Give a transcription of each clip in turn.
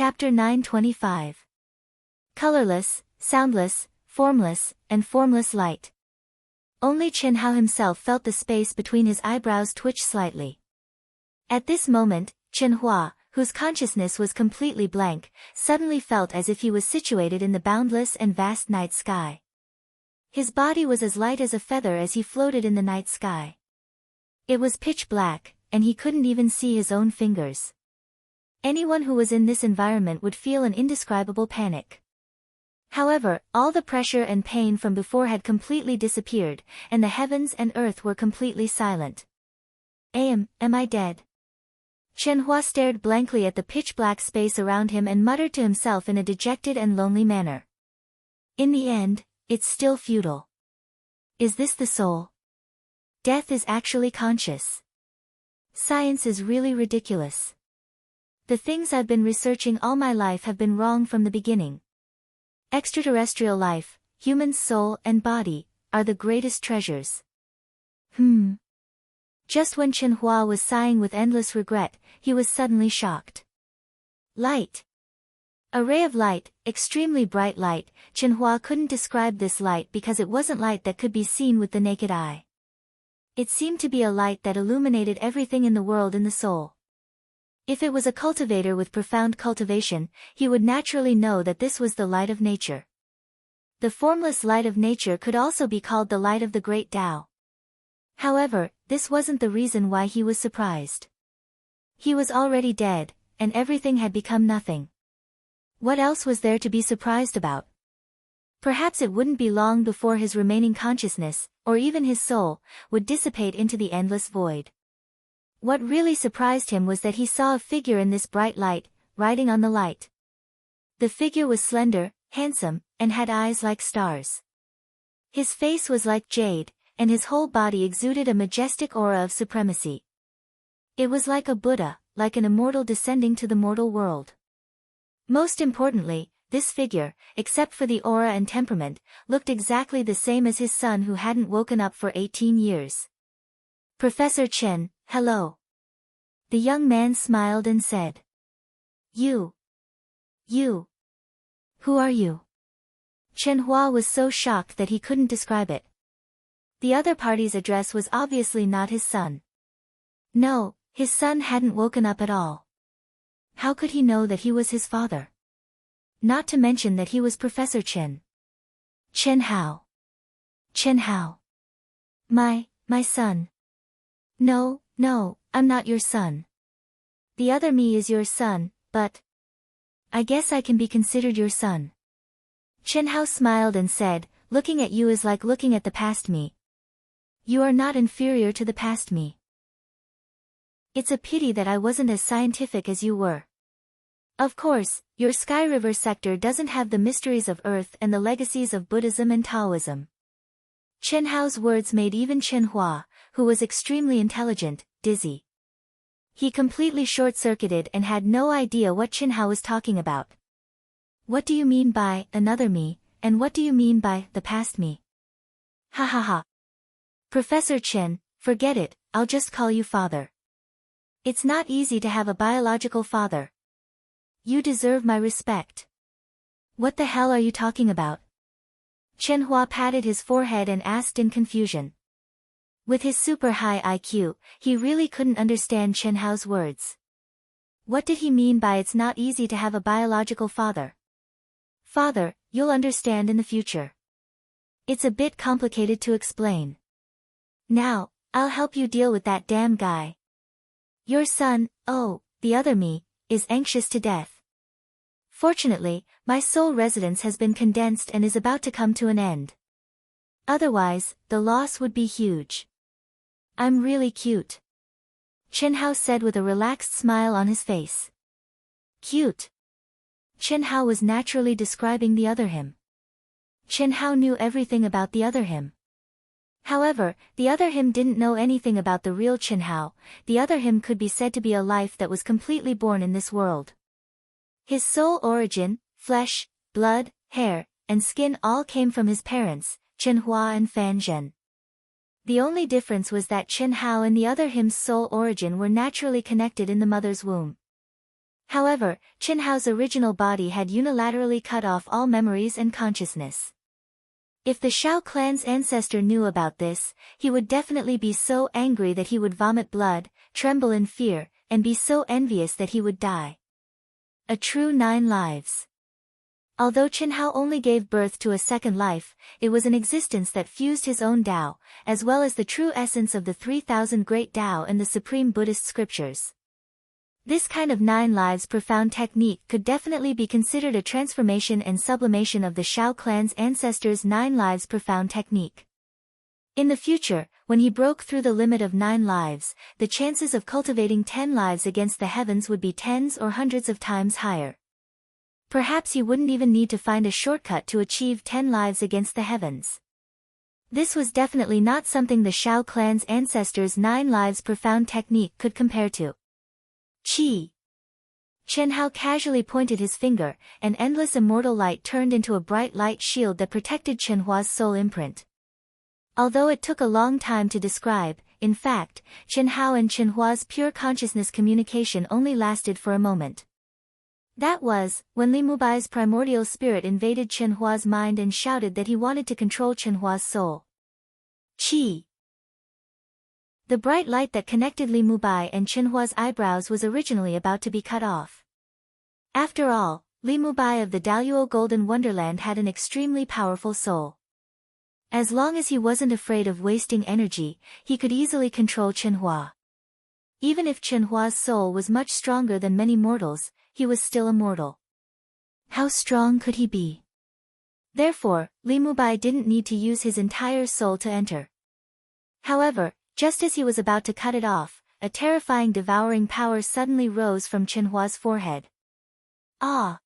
Chapter 925. Colorless, soundless, formless, and formless light. Only Chen Hao himself felt the space between his eyebrows twitch slightly. At this moment, Chen Hua, whose consciousness was completely blank, suddenly felt as if he was situated in the boundless and vast night sky. His body was as light as a feather as he floated in the night sky. It was pitch black, and he couldn't even see his own fingers. Anyone who was in this environment would feel an indescribable panic. However, all the pressure and pain from before had completely disappeared, and the heavens and earth were completely silent. Am I dead? Chen Hua stared blankly at the pitch-black space around him and muttered to himself in a dejected and lonely manner. In the end, it's still futile. Is this the soul? Death is actually conscious. Science is really ridiculous. The things I've been researching all my life have been wrong from the beginning. Extraterrestrial life, human soul and body, are the greatest treasures. Just when Chen Hua was sighing with endless regret, he was suddenly shocked. Light. A ray of light, extremely bright light. Chen Hua couldn't describe this light because it wasn't light that could be seen with the naked eye. It seemed to be a light that illuminated everything in the world in the soul. If it was a cultivator with profound cultivation, he would naturally know that this was the light of nature. The formless light of nature could also be called the light of the great Tao. However, this wasn't the reason why he was surprised. He was already dead, and everything had become nothing. What else was there to be surprised about? Perhaps it wouldn't be long before his remaining consciousness, or even his soul, would dissipate into the endless void. What really surprised him was that he saw a figure in this bright light, riding on the light. The figure was slender, handsome, and had eyes like stars. His face was like jade, and his whole body exuded a majestic aura of supremacy. It was like a Buddha, like an immortal descending to the mortal world. Most importantly, this figure, except for the aura and temperament, looked exactly the same as his son who hadn't woken up for 18 years. Professor Chen, hello. The young man smiled and said. You. Who are you? Chen Hua was so shocked that he couldn't describe it. The other party's address was obviously not his son. No, his son hadn't woken up at all. How could he know that he was his father? Not to mention that he was Professor Chen. Chen Hao. My son. No, I'm not your son. The other me is your son, but I guess I can be considered your son. Chen Hao smiled and said, looking at you is like looking at the past me. You are not inferior to the past me. It's a pity that I wasn't as scientific as you were. Of course, your Sky River sector doesn't have the mysteries of Earth and the legacies of Buddhism and Taoism. Chen Hao's words made even Chen Hua, who was extremely intelligent, dizzy. He completely short-circuited and had no idea what Chen Hao was talking about. What do you mean by another me, and what do you mean by the past me? Ha ha ha. Professor Chen, forget it, I'll just call you father. It's not easy to have a biological father. You deserve my respect. What the hell are you talking about? Chen Hua patted his forehead and asked in confusion. With his super high IQ, he really couldn't understand Chen Hao's words. What did he mean by it's not easy to have a biological father? Father, you'll understand in the future. It's a bit complicated to explain. Now, I'll help you deal with that damn guy. Your son, the other me, is anxious to death. Fortunately, my soul residence has been condensed and is about to come to an end. Otherwise, the loss would be huge. I'm really cute. Chen Hao said with a relaxed smile on his face. Cute. Chen Hao was naturally describing the other him. Chen Hao knew everything about the other him. However, the other him didn't know anything about the real Chen Hao. The other him could be said to be a life that was completely born in this world. His soul origin, flesh, blood, hair, and skin all came from his parents, Chen Hua and Fan Zhen. The only difference was that Chen Hao and the other him's soul origin were naturally connected in the mother's womb. However, Qinhao's original body had unilaterally cut off all memories and consciousness. If the Shao clan's ancestor knew about this, he would definitely be so angry that he would vomit blood, tremble in fear, and be so envious that he would die. A true 9 lives. Although Qinhao only gave birth to a second life, it was an existence that fused his own Tao, as well as the true essence of the 3,000 great Tao and the supreme Buddhist scriptures. This kind of 9 lives profound technique could definitely be considered a transformation and sublimation of the Shao clan's ancestors' 9 lives profound technique. In the future, when he broke through the limit of 9 lives, the chances of cultivating 10 lives against the heavens would be tens or hundreds of times higher. Perhaps he wouldn't even need to find a shortcut to achieve 10 lives against the heavens. This was definitely not something the Shao clan's ancestors' 9 lives profound technique could compare to. Qi. Qinhao casually pointed his finger, and endless immortal light turned into a bright light shield that protected Qinhua's soul imprint. Although it took a long time to describe, in fact, Qinhao and Qinhua's pure consciousness communication only lasted for a moment. That was, when Li Mubai's primordial spirit invaded Qinhua's mind and shouted that he wanted to control Qinhua's soul. Qi. The bright light that connected Li Mubai and Qinhua's eyebrows was originally about to be cut off. After all, Li Mubai of the Daluo Golden Wonderland had an extremely powerful soul. As long as he wasn't afraid of wasting energy, he could easily control Qinhua. Even if Qinhua's soul was much stronger than many mortals, he was still immortal. How strong could he be? Therefore, Li Mubai didn't need to use his entire soul to enter. However, just as he was about to cut it off, a terrifying devouring power suddenly rose from Qinhua's forehead. Ah!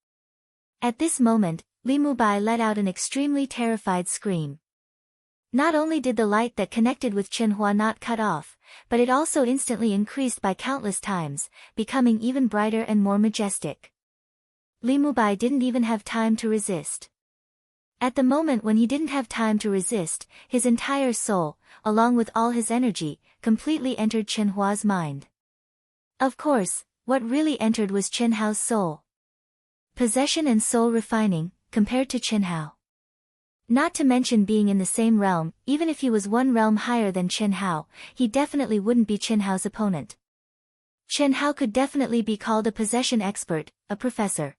At this moment, Li Mubai let out an extremely terrified scream. Not only did the light that connected with Qinhua not cut off, but it also instantly increased by countless times, becoming even brighter and more majestic. Li Mubai didn't even have time to resist. At the moment when he didn't have time to resist, his entire soul, along with all his energy, completely entered Qinhua's mind. Of course, what really entered was Qinhao's soul. Possession and soul refining, compared to Qinhao. Not to mention being in the same realm, even if he was one realm higher than Qinhao, he definitely wouldn't be Qinhao's opponent. Qinhao could definitely be called a possession expert, a professor.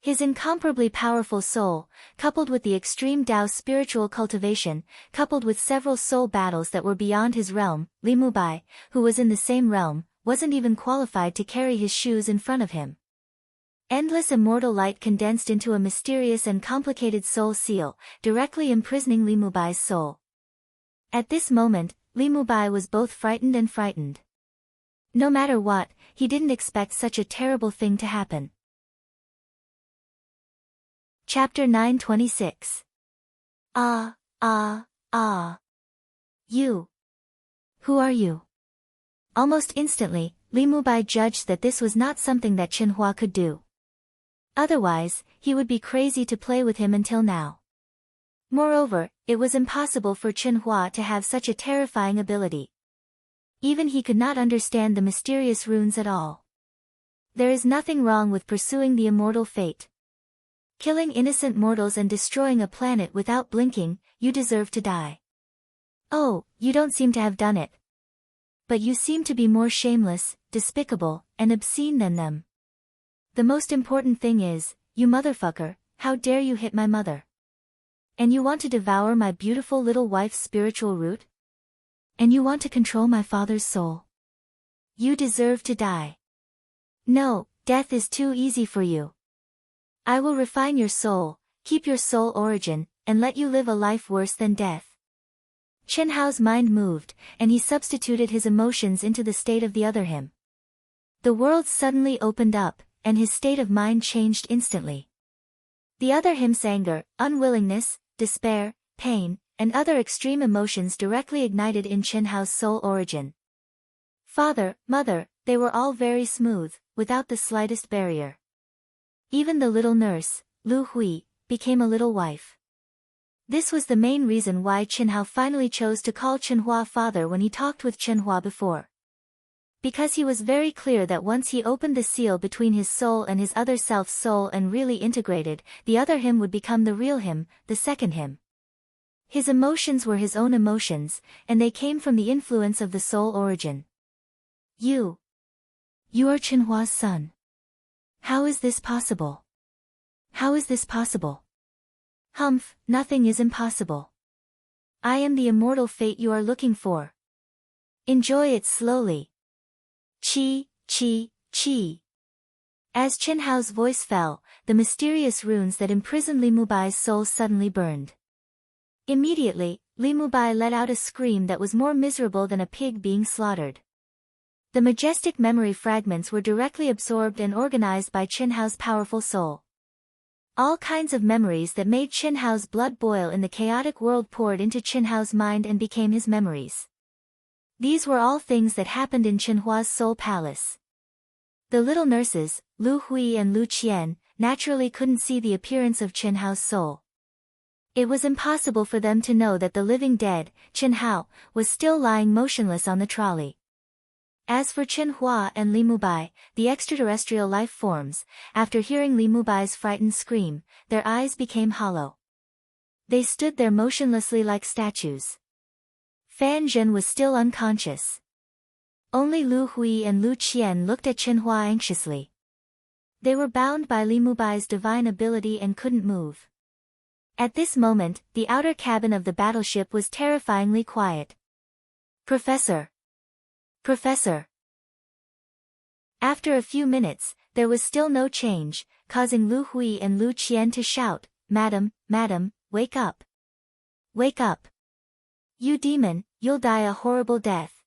His incomparably powerful soul, coupled with the extreme Tao spiritual cultivation, coupled with several soul battles that were beyond his realm, Li Mubai, who was in the same realm, wasn't even qualified to carry his shoes in front of him. Endless immortal light condensed into a mysterious and complicated soul seal, directly imprisoning Li Mubai's soul. At this moment, Li Mubai was both frightened and frightened. No matter what, he didn't expect such a terrible thing to happen. Chapter 926. Ah. You. Who are you? Almost instantly, Li Mubai judged that this was not something that Qinhua could do. Otherwise, he would be crazy to play with him until now. Moreover, it was impossible for Qinhua to have such a terrifying ability. Even he could not understand the mysterious runes at all. There is nothing wrong with pursuing the immortal fate. Killing innocent mortals and destroying a planet without blinking, you deserve to die. Oh, you don't seem to have done it. But you seem to be more shameless, despicable, and obscene than them. The most important thing is, you motherfucker, how dare you hit my mother? And you want to devour my beautiful little wife's spiritual root? And you want to control my father's soul? You deserve to die. No, death is too easy for you. I will refine your soul, keep your soul origin, and let you live a life worse than death. Qinhao's mind moved, and he substituted his emotions into the state of the other him. The world suddenly opened up, and his state of mind changed instantly. The other him's anger, unwillingness, despair, pain, and other extreme emotions directly ignited in Qinhao's soul origin. Father, mother, they were all very smooth, without the slightest barrier. Even the little nurse, Lu Hui, became a little wife. This was the main reason why Qinhao finally chose to call Qinhua father when he talked with Qinhua before. Because he was very clear that once he opened the seal between his soul and his other self's soul and really integrated, the other him would become the real him, the second him. His emotions were his own emotions, and they came from the influence of the soul origin. You are Chenhua's son. How is this possible? How is this possible? Humph, nothing is impossible. I am the immortal fate you are looking for. Enjoy it slowly. Chi, chi, chi. As Chenhao's voice fell, the mysterious runes that imprisoned Li Mubai's soul suddenly burned. Immediately, Li Mubai let out a scream that was more miserable than a pig being slaughtered. The majestic memory fragments were directly absorbed and organized by Chenhao's powerful soul. All kinds of memories that made Chenhao's blood boil in the chaotic world poured into Chenhao's mind and became his memories. These were all things that happened in Chenhua's soul palace. The little nurses, Lu Hui and Lu Qian, naturally couldn't see the appearance of Chenhao's soul. It was impossible for them to know that the living dead, Chenhao, was still lying motionless on the trolley. As for Chenhua and Li Mubai, the extraterrestrial life forms, after hearing Li Mubai's frightened scream, their eyes became hollow. They stood there motionlessly like statues. Fan Zhen was still unconscious. Only Lu Hui and Lu Qian looked at Chenhua anxiously. They were bound by Li Mubai's divine ability and couldn't move. At this moment, the outer cabin of the battleship was terrifyingly quiet. Professor! Professor! After a few minutes, there was still no change, causing Lu Hui and Lu Qian to shout, Madam, Madam, wake up! Wake up! You demon, you'll die a horrible death.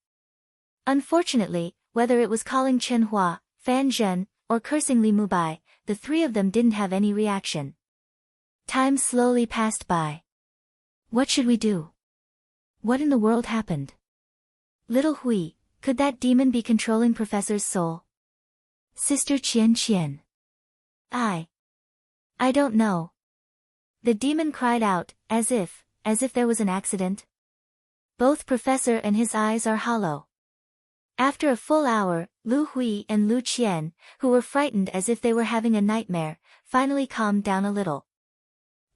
Unfortunately, whether it was calling Chenhua, Fan Zhen, or cursing Li Mubai, the three of them didn't have any reaction. Time slowly passed by. What should we do? What in the world happened? Little Hui, could that demon be controlling Professor's soul? Sister Qian. I don't know. The demon cried out, as if there was an accident. Both Professor and his eyes are hollow. After a full hour, Lu Hui and Lu Qian, who were frightened as if they were having a nightmare, finally calmed down a little.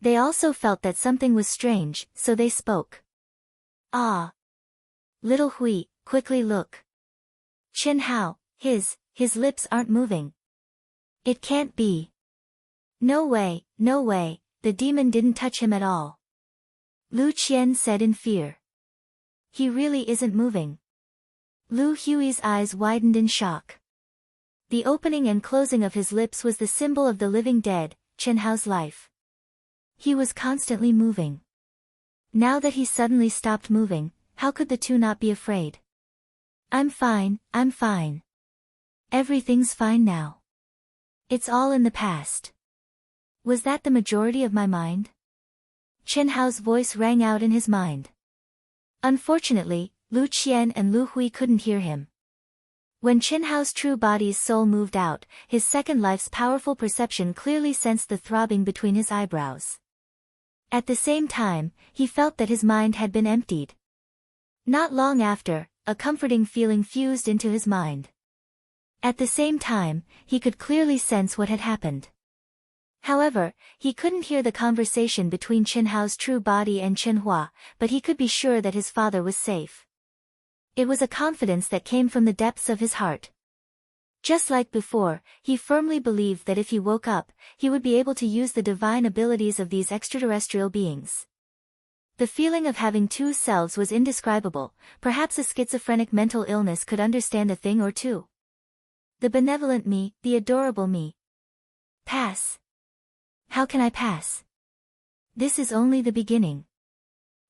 They also felt that something was strange, so they spoke. Ah! Little Hui, quickly look. Chenhao, his lips aren't moving. It can't be. No way, the demon didn't touch him at all. Lu Qian said in fear. He really isn't moving. Lu Hui's eyes widened in shock. The opening and closing of his lips was the symbol of the living dead, Chenhao's life. He was constantly moving. Now that he suddenly stopped moving, how could the two not be afraid? I'm fine. Everything's fine now. It's all in the past. Was that the majority of my mind? Chenhao's voice rang out in his mind. Unfortunately, Lu Qian and Lu Hui couldn't hear him. When Chenhao's true body's soul moved out, his second life's powerful perception clearly sensed the throbbing between his eyebrows. At the same time, he felt that his mind had been emptied. Not long after, a comforting feeling fused into his mind. At the same time, he could clearly sense what had happened. However, he couldn't hear the conversation between Chenhao's true body and Chenhua, but he could be sure that his father was safe. It was a confidence that came from the depths of his heart. Just like before, he firmly believed that if he woke up, he would be able to use the divine abilities of these extraterrestrial beings. The feeling of having two selves was indescribable. Perhaps a schizophrenic mental illness could understand a thing or two. The benevolent me, the adorable me. Pass. How can I pass? This is only the beginning.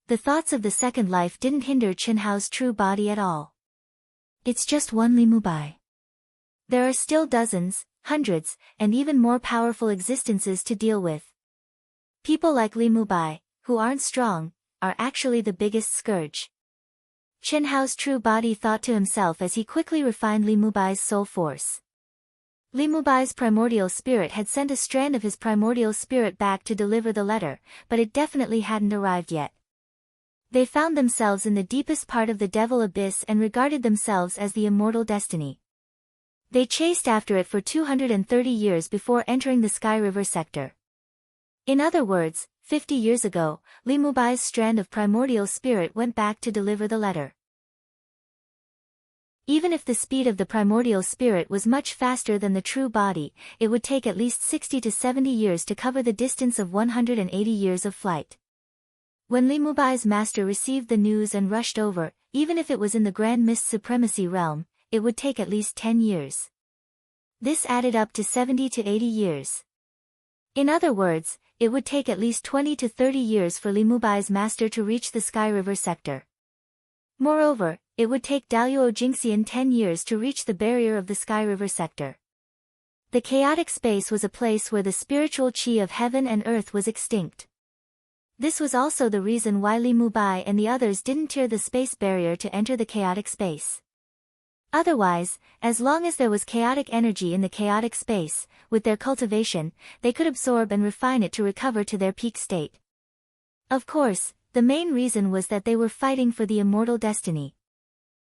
The thoughts of the second life didn't hinder Chenhao's true body at all. It's just one Li Mubai. There are still dozens, hundreds, and even more powerful existences to deal with. People like Li Mubai, who aren't strong, are actually the biggest scourge. Chenhao's true body thought to himself as he quickly refined Li Mubai's soul force. Li Mubai's primordial spirit had sent a strand of his primordial spirit back to deliver the letter, but it definitely hadn't arrived yet. They found themselves in the deepest part of the devil abyss and regarded themselves as the immortal destiny. They chased after it for 230 years before entering the Sky River sector. In other words, 50 years ago, Li Mubai's strand of primordial spirit went back to deliver the letter. Even if the speed of the primordial spirit was much faster than the true body, it would take at least 60 to 70 years to cover the distance of 180 years of flight. When Li Mubai's master received the news and rushed over, even if it was in the Grand Mist Supremacy realm, it would take at least 10 years. This added up to 70 to 80 years. In other words, it would take at least 20 to 30 years for Li Mubai's master to reach the Sky River sector. Moreover, it would take Daluo Jingxian 10 years to reach the barrier of the Sky River sector. The chaotic space was a place where the spiritual qi of heaven and earth was extinct. This was also the reason why Li Mubai and the others didn't tear the space barrier to enter the chaotic space. Otherwise, as long as there was chaotic energy in the chaotic space, with their cultivation, they could absorb and refine it to recover to their peak state. Of course, the main reason was that they were fighting for the immortal destiny.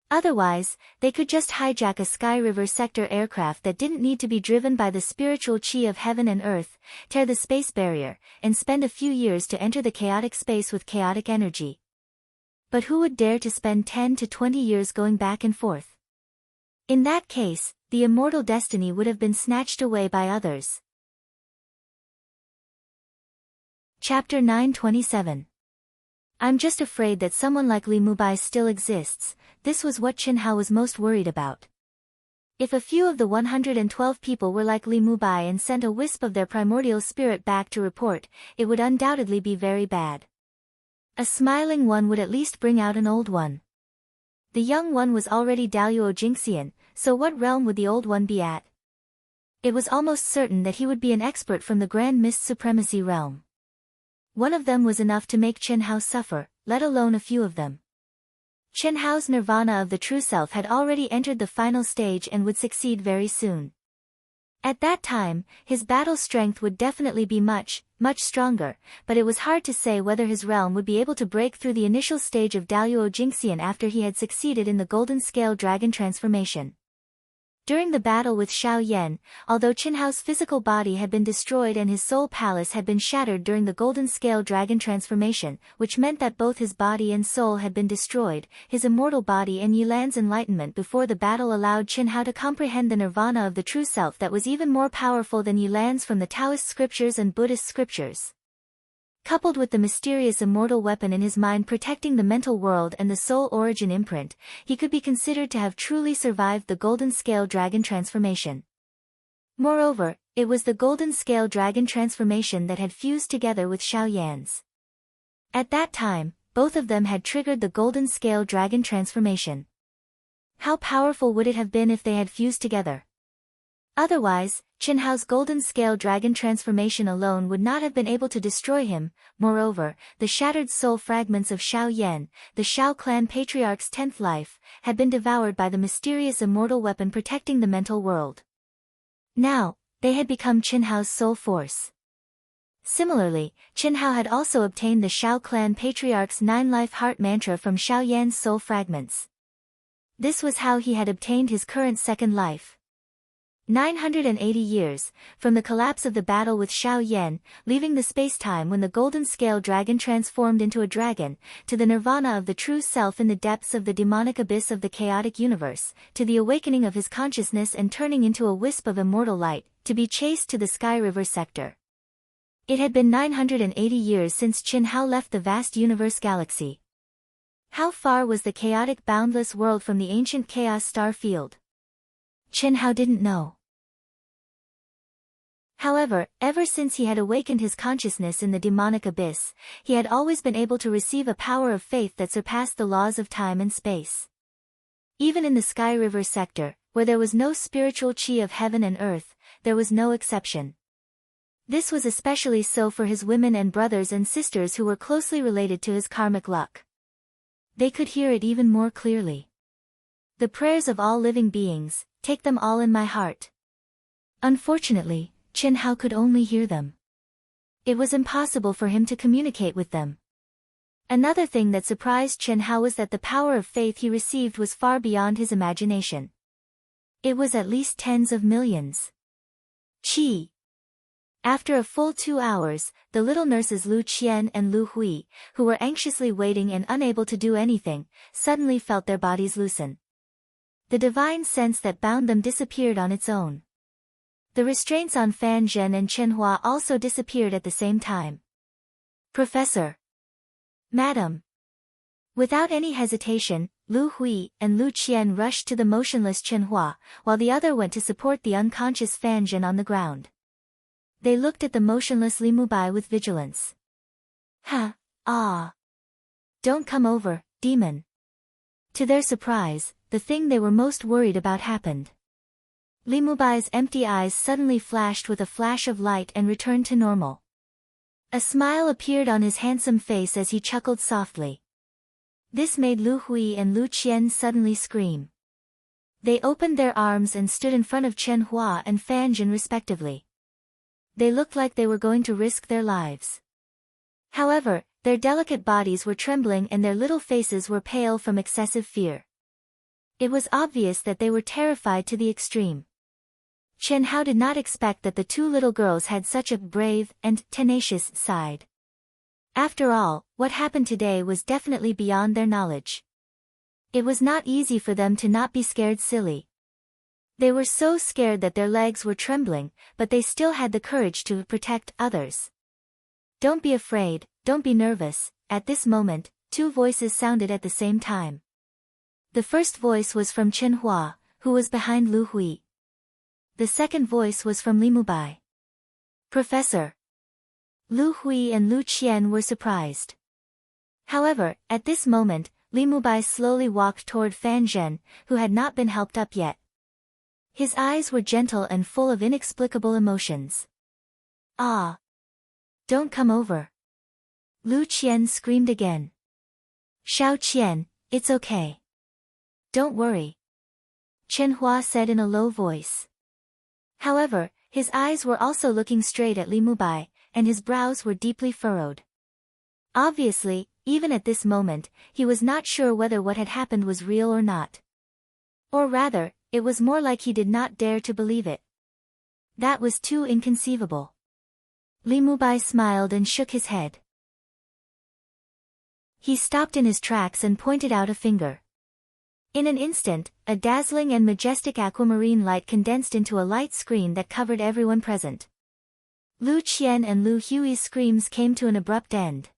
Otherwise, they could just hijack a Sky River sector aircraft that didn't need to be driven by the spiritual qi of heaven and earth, tear the space barrier, and spend a few years to enter the chaotic space with chaotic energy. But who would dare to spend 10 to 20 years going back and forth? In that case, the immortal destiny would have been snatched away by others. Chapter 927. I'm just afraid that someone like Li Mubai still exists. This was what Qin Hao was most worried about. If a few of the 112 people were like Li Mubai and sent a wisp of their primordial spirit back to report, it would undoubtedly be very bad. A smiling one would at least bring out an old one. The young one was already Daluo Jingxian, so what realm would the old one be at? It was almost certain that he would be an expert from the Grand Mist Supremacy realm. One of them was enough to make Qin Hao suffer, let alone a few of them. Qin Hao's nirvana of the true self had already entered the final stage and would succeed very soon. At that time, his battle strength would definitely be much, much stronger, but it was hard to say whether his realm would be able to break through the initial stage of Daluo Jingxian after he had succeeded in the Golden Scale Dragon transformation. During the battle with Xiao Yan, although Qin Hao's physical body had been destroyed and his soul palace had been shattered during the Golden Scale Dragon transformation, which meant that both his body and soul had been destroyed, his immortal body and Yilan's enlightenment before the battle allowed Qin Hao to comprehend the nirvana of the true self that was even more powerful than Yilan's from the Taoist scriptures and Buddhist scriptures. Coupled with the mysterious immortal weapon in his mind protecting the mental world and the soul origin imprint, he could be considered to have truly survived the Golden Scale Dragon transformation. Moreover, it was the Golden Scale Dragon transformation that had fused together with Xiao Yan's. At that time, both of them had triggered the Golden Scale Dragon transformation. How powerful would it have been if they had fused together? Otherwise, Qin Hao's Golden Scale Dragon transformation alone would not have been able to destroy him. Moreover, the shattered soul fragments of Xiao Yan, the Xiao clan patriarch's 10th life, had been devoured by the mysterious immortal weapon protecting the mental world. Now, they had become Qin Hao's soul force. Similarly, Qin Hao had also obtained the Xiao clan patriarch's 9-life heart mantra from Xiao Yan's soul fragments. This was how he had obtained his current second life. 980 years, from the collapse of the battle with Xiao Yan, leaving the space-time when the Golden Scale Dragon transformed into a dragon, to the nirvana of the true self in the depths of the demonic abyss of the chaotic universe, to the awakening of his consciousness and turning into a wisp of immortal light, to be chased to the Sky River sector. It had been 980 years since Qin Hao left the vast universe galaxy. How far was the chaotic boundless world from the ancient chaos star field? Qin Hao didn't know. However, ever since he had awakened his consciousness in the demonic abyss, he had always been able to receive a power of faith that surpassed the laws of time and space. Even in the Sky River sector, where there was no spiritual qi of heaven and earth, there was no exception. This was especially so for his women and brothers and sisters who were closely related to his karmic luck. They could hear it even more clearly. The prayers of all living beings, take them all in my heart. Unfortunately, Qin Hao could only hear them. It was impossible for him to communicate with them. Another thing that surprised Chen Hao was that the power of faith he received was far beyond his imagination. It was at least tens of millions. Qi. After a full 2 hours, the little nurses Lu Qian and Lu Hui, who were anxiously waiting and unable to do anything, suddenly felt their bodies loosen. The divine sense that bound them disappeared on its own. The restraints on Fan Zhen and Chen Hua also disappeared at the same time. Professor. Madam. Without any hesitation, Lu Hui and Lu Qian rushed to the motionless Chen Hua, while the other went to support the unconscious Fan Zhen on the ground. They looked at the motionless Li Mubai with vigilance. Don't come over, demon. To their surprise, the thing they were most worried about happened. Li Mubai's empty eyes suddenly flashed with a flash of light and returned to normal. A smile appeared on his handsome face as he chuckled softly. This made Lu Hui and Lu Qian suddenly scream. They opened their arms and stood in front of Chen Hua and Fan Zhen respectively. They looked like they were going to risk their lives. However, their delicate bodies were trembling and their little faces were pale from excessive fear. It was obvious that they were terrified to the extreme. Chen Hao did not expect that the two little girls had such a brave and tenacious side. After all, what happened today was definitely beyond their knowledge. It was not easy for them to not be scared silly. They were so scared that their legs were trembling, but they still had the courage to protect others. Don't be afraid, don't be nervous. At this moment, two voices sounded at the same time. The first voice was from Chen Hua, who was behind Lu Hui. The second voice was from Li Mubai. Professor. Lu Hui and Lu Qian were surprised. However, at this moment, Li Mubai slowly walked toward Fan Zhen, who had not been helped up yet. His eyes were gentle and full of inexplicable emotions. Don't come over. Lu Qian screamed again. Shao Qian, it's okay. Don't worry. Chen Hua said in a low voice. However, his eyes were also looking straight at Li Mubai, and his brows were deeply furrowed. Obviously, even at this moment, he was not sure whether what had happened was real or not. Or rather, it was more like he did not dare to believe it. That was too inconceivable. Li Mubai smiled and shook his head. He stopped in his tracks and pointed out a finger. In an instant, a dazzling and majestic aquamarine light condensed into a light screen that covered everyone present. Lu Qian and Lu Hui's screams came to an abrupt end.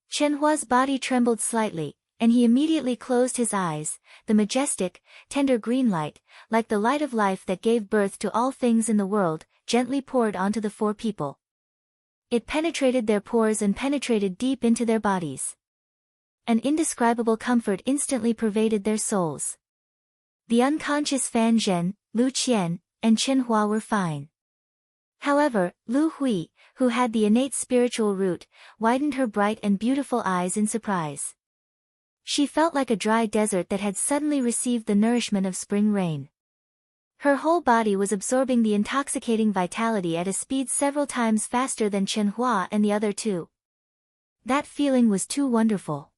Chen Hua's body trembled slightly, and he immediately closed his eyes. The majestic, tender green light, like the light of life that gave birth to all things in the world, gently poured onto the four people. It penetrated their pores and penetrated deep into their bodies. An indescribable comfort instantly pervaded their souls. The unconscious Fan Zhen, Lu Qian, and Chen Hua were fine. However, Lu Hui, who had the innate spiritual root, widened her bright and beautiful eyes in surprise. She felt like a dry desert that had suddenly received the nourishment of spring rain. Her whole body was absorbing the intoxicating vitality at a speed several times faster than Chen Hua and the other two. That feeling was too wonderful.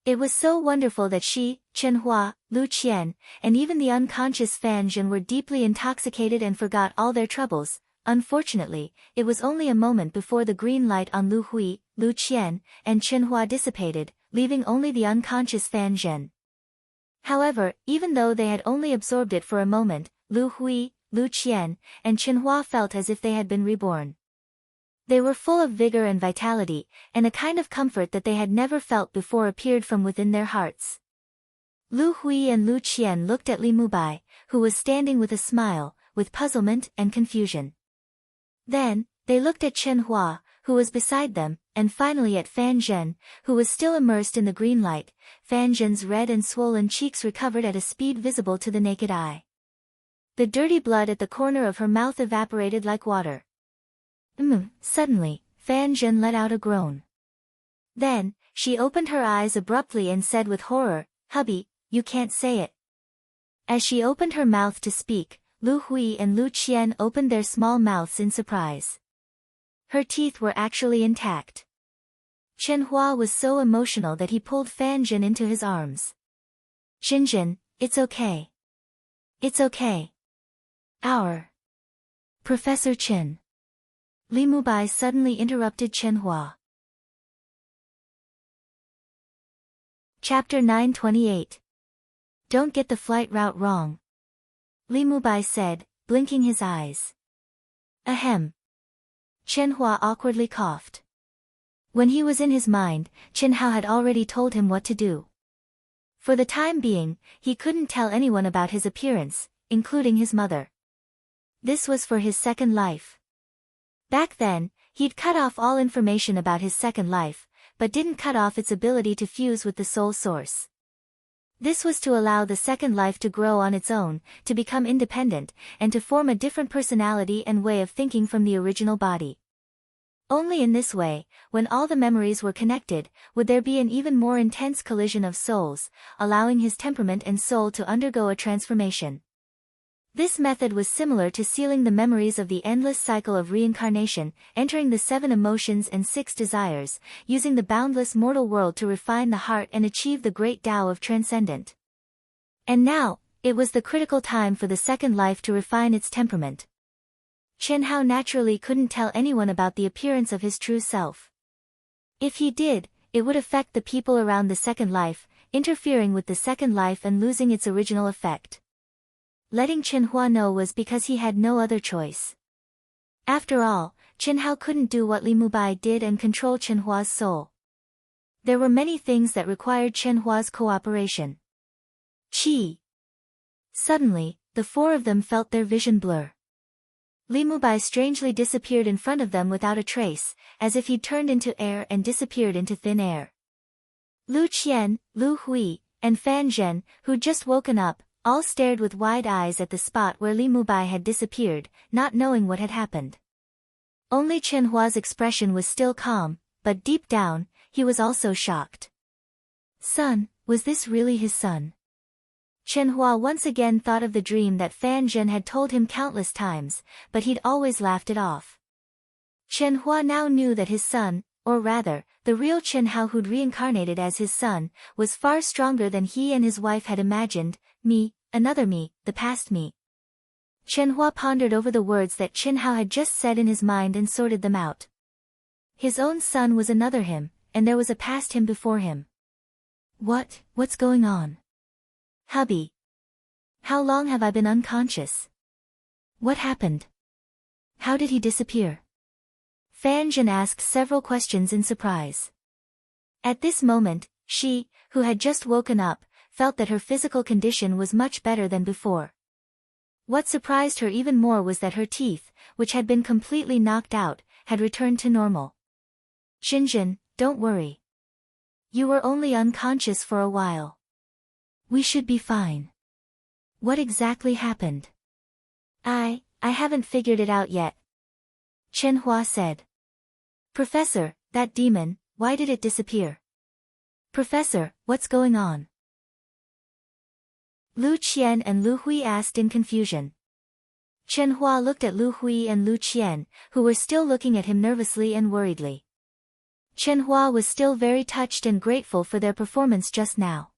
It was so wonderful that she, Chen Hua, Lu Qian, and even the unconscious Fan Zhen were deeply intoxicated and forgot all their troubles. Unfortunately, it was only a moment before the green light on Lu Hui, Lu Qian, and Chen Hua dissipated, leaving only the unconscious Fan Zhen. However, even though they had only absorbed it for a moment, Lu Hui, Lu Qian, and Chen Hua felt as if they had been reborn. They were full of vigor and vitality, and a kind of comfort that they had never felt before appeared from within their hearts. Lu Hui and Lu Qian looked at Li Mubai, who was standing with a smile, with puzzlement and confusion. Then, they looked at Chen Hua, who was beside them, and finally at Fan Zhen, who was still immersed in the green light. Fan Zhen's red and swollen cheeks recovered at a speed visible to the naked eye. The dirty blood at the corner of her mouth evaporated like water. Suddenly, Fan Zhen let out a groan. Then, she opened her eyes abruptly and said with horror, "Hubby, you can't say it." As she opened her mouth to speak, Lu Hui and Lu Qian opened their small mouths in surprise. Her teeth were actually intact. Chen Hua was so emotional that he pulled Fan Zhen into his arms. Zhen, it's okay. It's okay. Our Professor Chen. Li Mubai suddenly interrupted Chen Hua. Chapter 928. Don't get the flight route wrong. Li Mubai said, blinking his eyes. Ahem. Chen Hua awkwardly coughed. When he was in his mind, Chen Hao had already told him what to do. For the time being, he couldn't tell anyone about his appearance, including his mother. This was for his second life. Back then, he'd cut off all information about his second life, but didn't cut off its ability to fuse with the soul source. This was to allow the second life to grow on its own, to become independent, and to form a different personality and way of thinking from the original body. Only in this way, when all the memories were connected, would there be an even more intense collision of souls, allowing his temperament and soul to undergo a transformation. This method was similar to sealing the memories of the endless cycle of reincarnation, entering the 7 emotions and 6 desires, using the boundless mortal world to refine the heart and achieve the great Tao of transcendent. And now, it was the critical time for the second life to refine its temperament. Chen Hao naturally couldn't tell anyone about the appearance of his true self. If he did, it would affect the people around the second life, interfering with the second life and losing its original effect. Letting Chen Hua know was because he had no other choice. After all, Chen Hao couldn't do what Li Mubai did and control Chen Hua's soul. There were many things that required Chen Hua's cooperation. Qi. Suddenly, the 4 of them felt their vision blur. Li Mubai strangely disappeared in front of them without a trace, as if he'd turned into air and disappeared into thin air. Lu Qian, Lu Hui, and Fan Zhen, who'd just woken up, all stared with wide eyes at the spot where Li Mubai had disappeared, not knowing what had happened. Only Chen Hua's expression was still calm, but deep down, he was also shocked. Son, was this really his son? Chen Hua once again thought of the dream that Fan Zhen had told him countless times, but he'd always laughed it off. Chen Hua now knew that his son, or rather, the real Chen Hao who'd reincarnated as his son, was far stronger than he and his wife had imagined. Me, another me, the past me. Chen Hua pondered over the words that Chen Hao had just said in his mind and sorted them out. His own son was another him, and there was a past him before him. What's going on? Hubby. How long have I been unconscious? What happened? How did he disappear? Fan Zhen asked several questions in surprise. At this moment, she, who had just woken up, felt that her physical condition was much better than before. What surprised her even more was that her teeth, which had been completely knocked out, had returned to normal. Zhen, don't worry. You were only unconscious for a while. We should be fine. What exactly happened? I haven't figured it out yet. Chen Hua said. Professor, that demon, why did it disappear? Professor, what's going on? Lu Qian and Lu Hui asked in confusion. Chen Hua looked at Lu Hui and Lu Qian, who were still looking at him nervously and worriedly. Chen Hua was still very touched and grateful for their performance just now.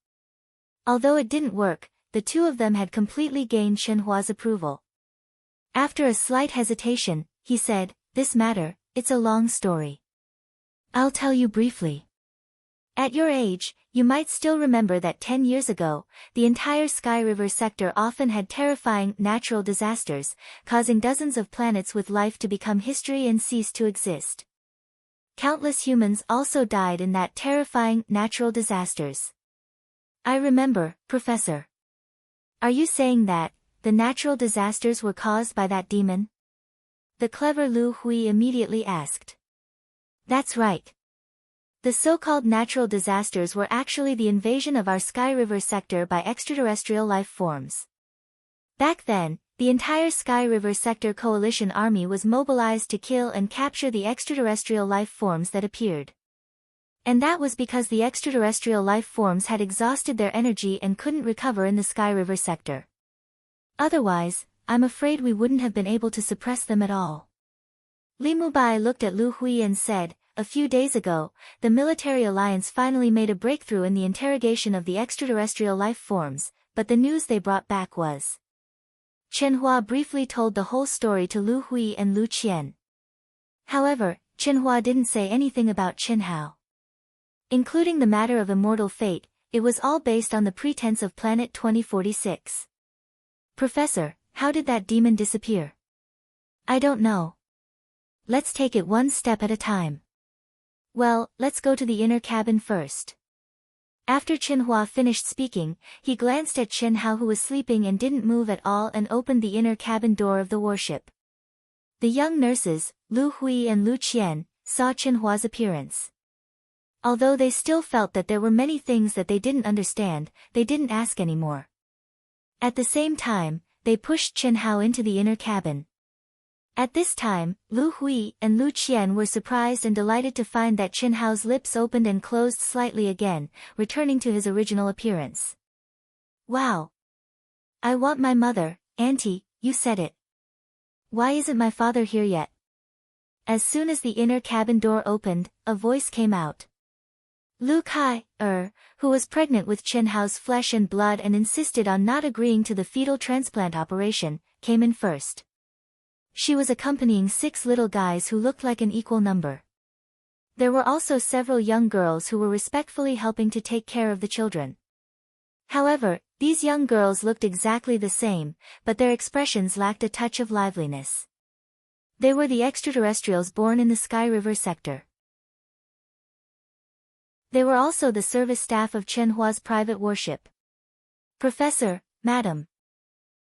Although it didn't work, the 2 of them had completely gained Chen Hua's approval. After a slight hesitation, he said, this matter, it's a long story. I'll tell you briefly. At your age, you might still remember that 10 years ago, the entire Sky River sector often had terrifying natural disasters, causing dozens of planets with life to become history and cease to exist. Countless humans also died in that terrifying natural disasters. I remember, Professor. Are you saying that the natural disasters were caused by that demon? The clever Lu Hui immediately asked. That's right. The so-called natural disasters were actually the invasion of our Sky River sector by extraterrestrial life forms. Back then, the entire Sky River sector coalition army was mobilized to kill and capture the extraterrestrial life forms that appeared. And that was because the extraterrestrial life forms had exhausted their energy and couldn't recover in the Sky River sector. Otherwise, I'm afraid we wouldn't have been able to suppress them at all. Li Mubai looked at Lu Hui and said, a few days ago, the military alliance finally made a breakthrough in the interrogation of the extraterrestrial life forms, but the news they brought back was. Chenhua briefly told the whole story to Lu Hui and Lu Qian. However, Chenhua didn't say anything about Qinhao. Including the matter of immortal fate, it was all based on the pretense of Planet 2046. Professor, how did that demon disappear? I don't know. Let's take it one step at a time. Well, let's go to the inner cabin first. After Chenhua finished speaking, he glanced at Qinhao who was sleeping and didn't move at all and opened the inner cabin door of the warship. The young nurses, Lu Hui and Lu Qian, saw Chenhua's appearance. Although they still felt that there were many things that they didn't understand, they didn't ask anymore. At the same time, they pushed Qinhao into the inner cabin. At this time, Lu Hui and Lu Qian were surprised and delighted to find that Qinhao's lips opened and closed slightly again, returning to his original appearance. Wow! I want my mother, Auntie, you said it. Why isn't my father here yet? As soon as the inner cabin door opened, a voice came out. Lu Kai, who was pregnant with Qinhao's flesh and blood and insisted on not agreeing to the fetal transplant operation, came in first. She was accompanying 6 little guys who looked like an equal number. There were also several young girls who were respectfully helping to take care of the children. However, these young girls looked exactly the same, but their expressions lacked a touch of liveliness. They were the extraterrestrials born in the Sky River sector. They were also the service staff of Chenhua's private warship. Professor, Madam.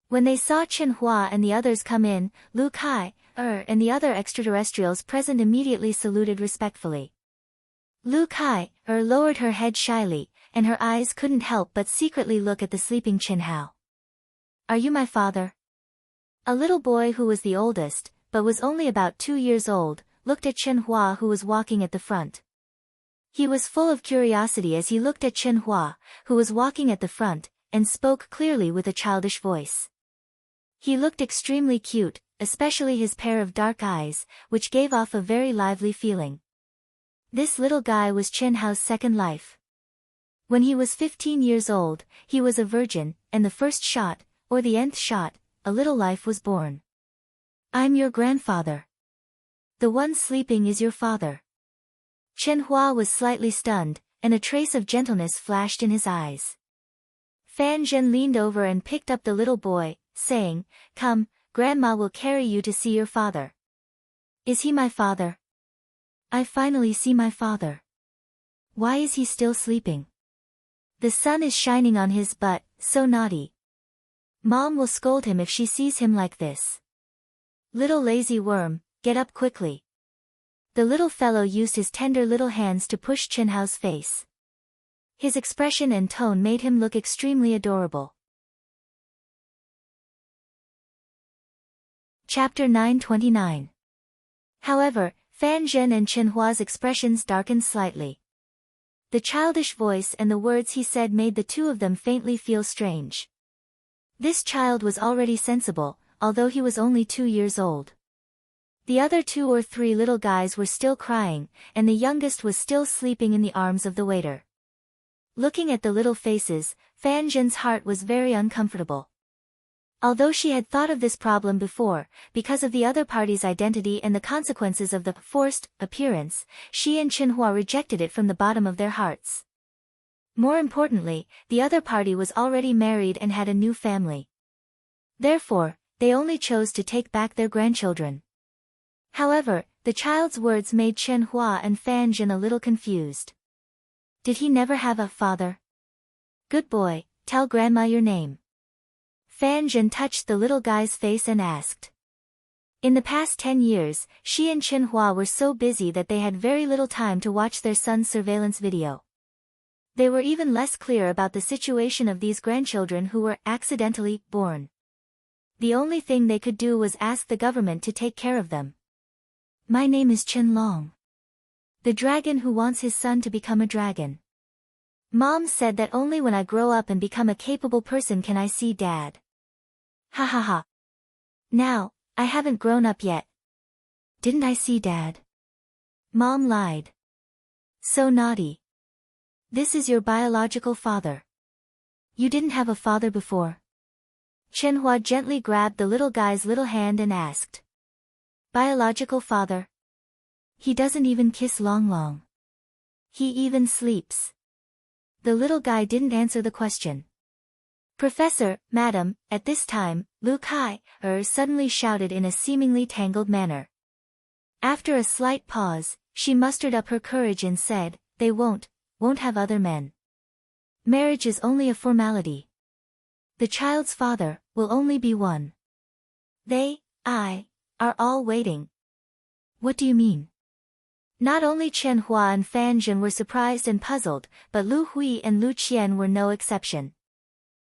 When they saw Chenhua and the others come in, Lu Kai, and the other extraterrestrials present immediately saluted respectfully. Lu Kai, lowered her head shyly, and her eyes couldn't help but secretly look at the sleeping Qinhao. Are you my father? A little boy who was the oldest, but was only about 2 years old, looked at Chenhua who was walking at the front. He was full of curiosity as he looked at Chenhua, who was walking at the front, and spoke clearly with a childish voice. He looked extremely cute, especially his pair of dark eyes, which gave off a very lively feeling. This little guy was Qinhao's second life. When he was 15 years old, he was a virgin, and the first shot, or the nth shot, a little life was born. I'm your grandfather. The one sleeping is your father. Chenhua was slightly stunned, and a trace of gentleness flashed in his eyes. Fan Zhen leaned over and picked up the little boy, saying, Come, Grandma will carry you to see your father. Is he my father? I finally see my father. Why is he still sleeping? The sun is shining on his butt, so naughty. Mom will scold him if she sees him like this. Little lazy worm, get up quickly. The little fellow used his tender little hands to push Qinhao's face. His expression and tone made him look extremely adorable. Chapter 929. However, Fan Zhen and Chenhua's expressions darkened slightly. The childish voice and the words he said made the two of them faintly feel strange. This child was already sensible, although he was only 2 years old. The other 2 or 3 little guys were still crying, and the youngest was still sleeping in the arms of the waiter. Looking at the little faces, Fan Zhen's heart was very uncomfortable. Although she had thought of this problem before, because of the other party's identity and the consequences of the forced appearance, she and Chenhua rejected it from the bottom of their hearts. More importantly, the other party was already married and had a new family. Therefore, they only chose to take back their grandchildren. However, the child's words made Chenhua and Fan Zhen a little confused. Did he never have a father? Good boy, tell Grandma your name. Fan Zhen touched the little guy's face and asked. In the past 10 years, she and Chenhua were so busy that they had very little time to watch their son's surveillance video. They were even less clear about the situation of these grandchildren who were accidentally born. The only thing they could do was ask the government to take care of them. My name is Chen Long. The dragon who wants his son to become a dragon. Mom said that only when I grow up and become a capable person can I see Dad. Ha ha ha. Now, I haven't grown up yet. Didn't I see Dad? Mom lied. So naughty. This is your biological father. You didn't have a father before? Chenhua gently grabbed the little guy's little hand and asked. Biological father? He doesn't even kiss Long Long. He even sleeps. The little guy didn't answer the question. Professor, madam, at this time, Lu Kai, suddenly shouted in a seemingly tangled manner. After a slight pause, she mustered up her courage and said, they won't have other men. Marriage is only a formality. The child's father will only be one. Are all waiting. What do you mean? Not only Chen Hua and Fan Zhen were surprised and puzzled, but Lu Hui and Lu Qian were no exception.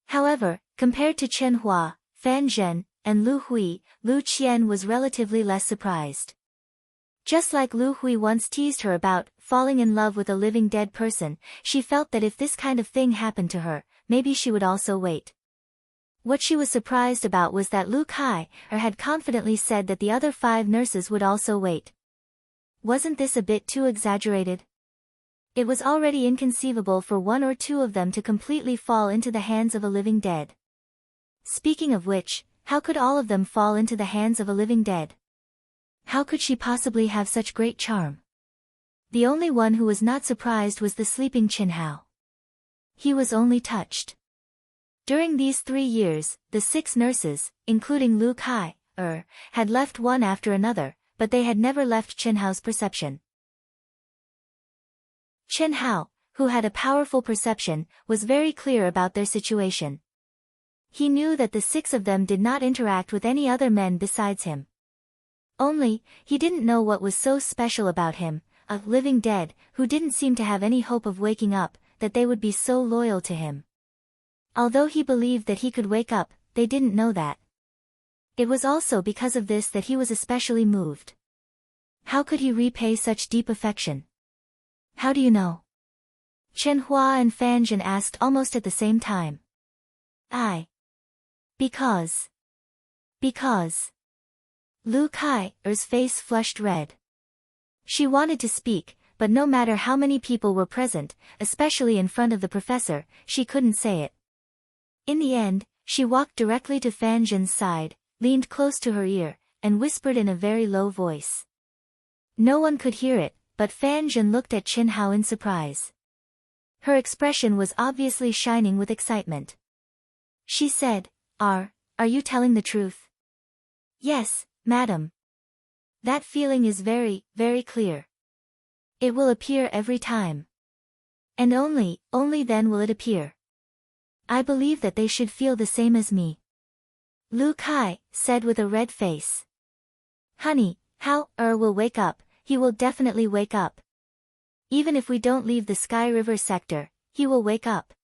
However, compared to Chen Hua, Fan Zhen, and Lu Hui, Lu Qian was relatively less surprised. Just like Lu Hui once teased her about falling in love with a living dead person, she felt that if this kind of thing happened to her, maybe she would also wait. What she was surprised about was that Lu Kai had confidently said that the other 5 nurses would also wait. Wasn't this a bit too exaggerated? It was already inconceivable for 1 or 2 of them to completely fall into the hands of a living dead. Speaking of which, how could all of them fall into the hands of a living dead? How could she possibly have such great charm? The only one who was not surprised was the sleeping Qin Hao. He was only touched. During these 3 years, the 6 nurses, including Lu Kai, had left one after another, but they had never left Qin Hao's perception. Qin Hao, who had a powerful perception, was very clear about their situation. He knew that the 6 of them did not interact with any other men besides him. Only, he didn't know what was so special about him, a living dead, who didn't seem to have any hope of waking up, that they would be so loyal to him. Although he believed that he could wake up, they didn't know that. It was also because of this that he was especially moved. How could he repay such deep affection? How do you know? Chen Hua and Fan Zhen asked almost at the same time. Because. Lu Kai's face flushed red. She wanted to speak, but no matter how many people were present, especially in front of the professor, she couldn't say it. In the end, she walked directly to Fan Zhen's side, leaned close to her ear, and whispered in a very low voice. No one could hear it, but Fan Zhen looked at Qin Hao in surprise. Her expression was obviously shining with excitement. She said, Are you telling the truth? Yes, madam. That feeling is very, very clear. It will appear every time. And only then will it appear. I believe that they should feel the same as me. Lu Kai said with a red face. Honey, Hao will wake up, he will definitely wake up. Even if we don't leave the Sky River sector, he will wake up.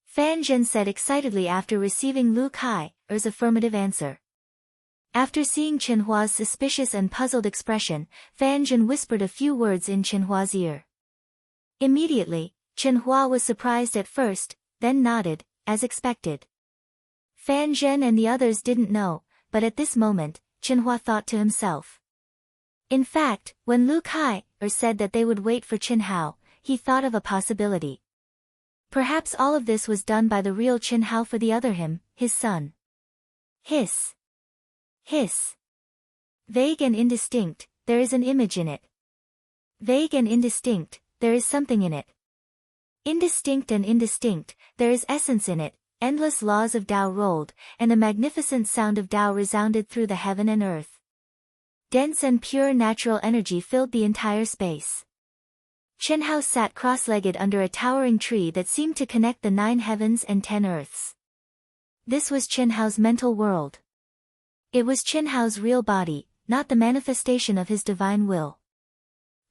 Fan Zhen said excitedly after receiving Lu Kai's affirmative answer. After seeing Chen Hua's suspicious and puzzled expression, Fan Zhen whispered a few words in Chen Hua's ear. Immediately, Chen Hua was surprised at first, then nodded, as expected. Fan Zhen and the others didn't know, but at this moment, Chen Hua thought to himself. In fact, when Lu Kai said that they would wait for Qin Hao, he thought of a possibility. Perhaps all of this was done by the real Qin Hao for the other him, his son. Hiss. Vague and indistinct, there is an image in it. Vague and indistinct, there is something in it. Indistinct and indistinct, there is essence in it. Endless laws of Tao rolled, and a magnificent sound of Tao resounded through the heaven and earth. Dense and pure natural energy filled the entire space. Qin Hao sat cross-legged under a towering tree that seemed to connect the 9 heavens and 10 earths. This was Qin Hao's mental world. It was Qin Hao's real body, not the manifestation of his divine will.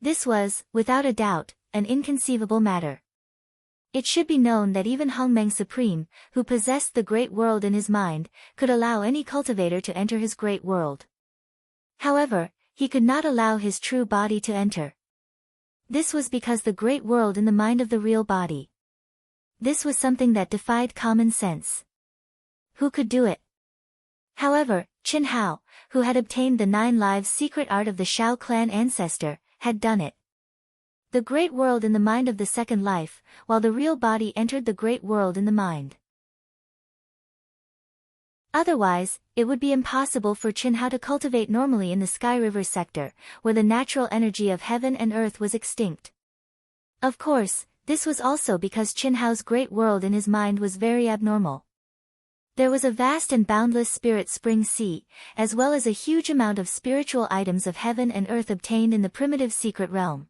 This was, without a doubt, an inconceivable matter. It should be known that even Hongmeng Supreme, who possessed the great world in his mind, could allow any cultivator to enter his great world. However, he could not allow his true body to enter. This was because the great world in the mind of the real body. This was something that defied common sense. Who could do it? However, Qin Hao, who had obtained the 9 lives secret art of the Shao clan ancestor, had done it. The great world in the mind of the second life, while the real body entered the great world in the mind. Otherwise, it would be impossible for Qinhao to cultivate normally in the Sky River sector, where the natural energy of heaven and earth was extinct. Of course, this was also because Qinhao's great world in his mind was very abnormal. There was a vast and boundless spirit spring sea, as well as a huge amount of spiritual items of heaven and earth obtained in the primitive secret realm.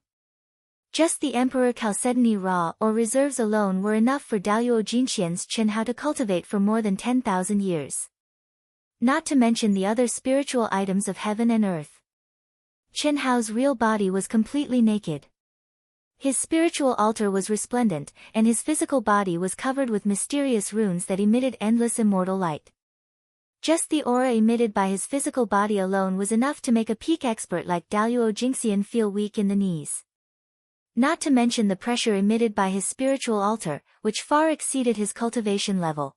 Just the Emperor Chalcedony Ra or reserves alone were enough for Daluo Jinxian's Qinhao to cultivate for more than 10,000 years. Not to mention the other spiritual items of heaven and earth. Qinhao's real body was completely naked. His spiritual altar was resplendent, and his physical body was covered with mysterious runes that emitted endless immortal light. Just the aura emitted by his physical body alone was enough to make a peak expert like Daluo Jinxian feel weak in the knees. Not to mention the pressure emitted by his spiritual altar, which far exceeded his cultivation level.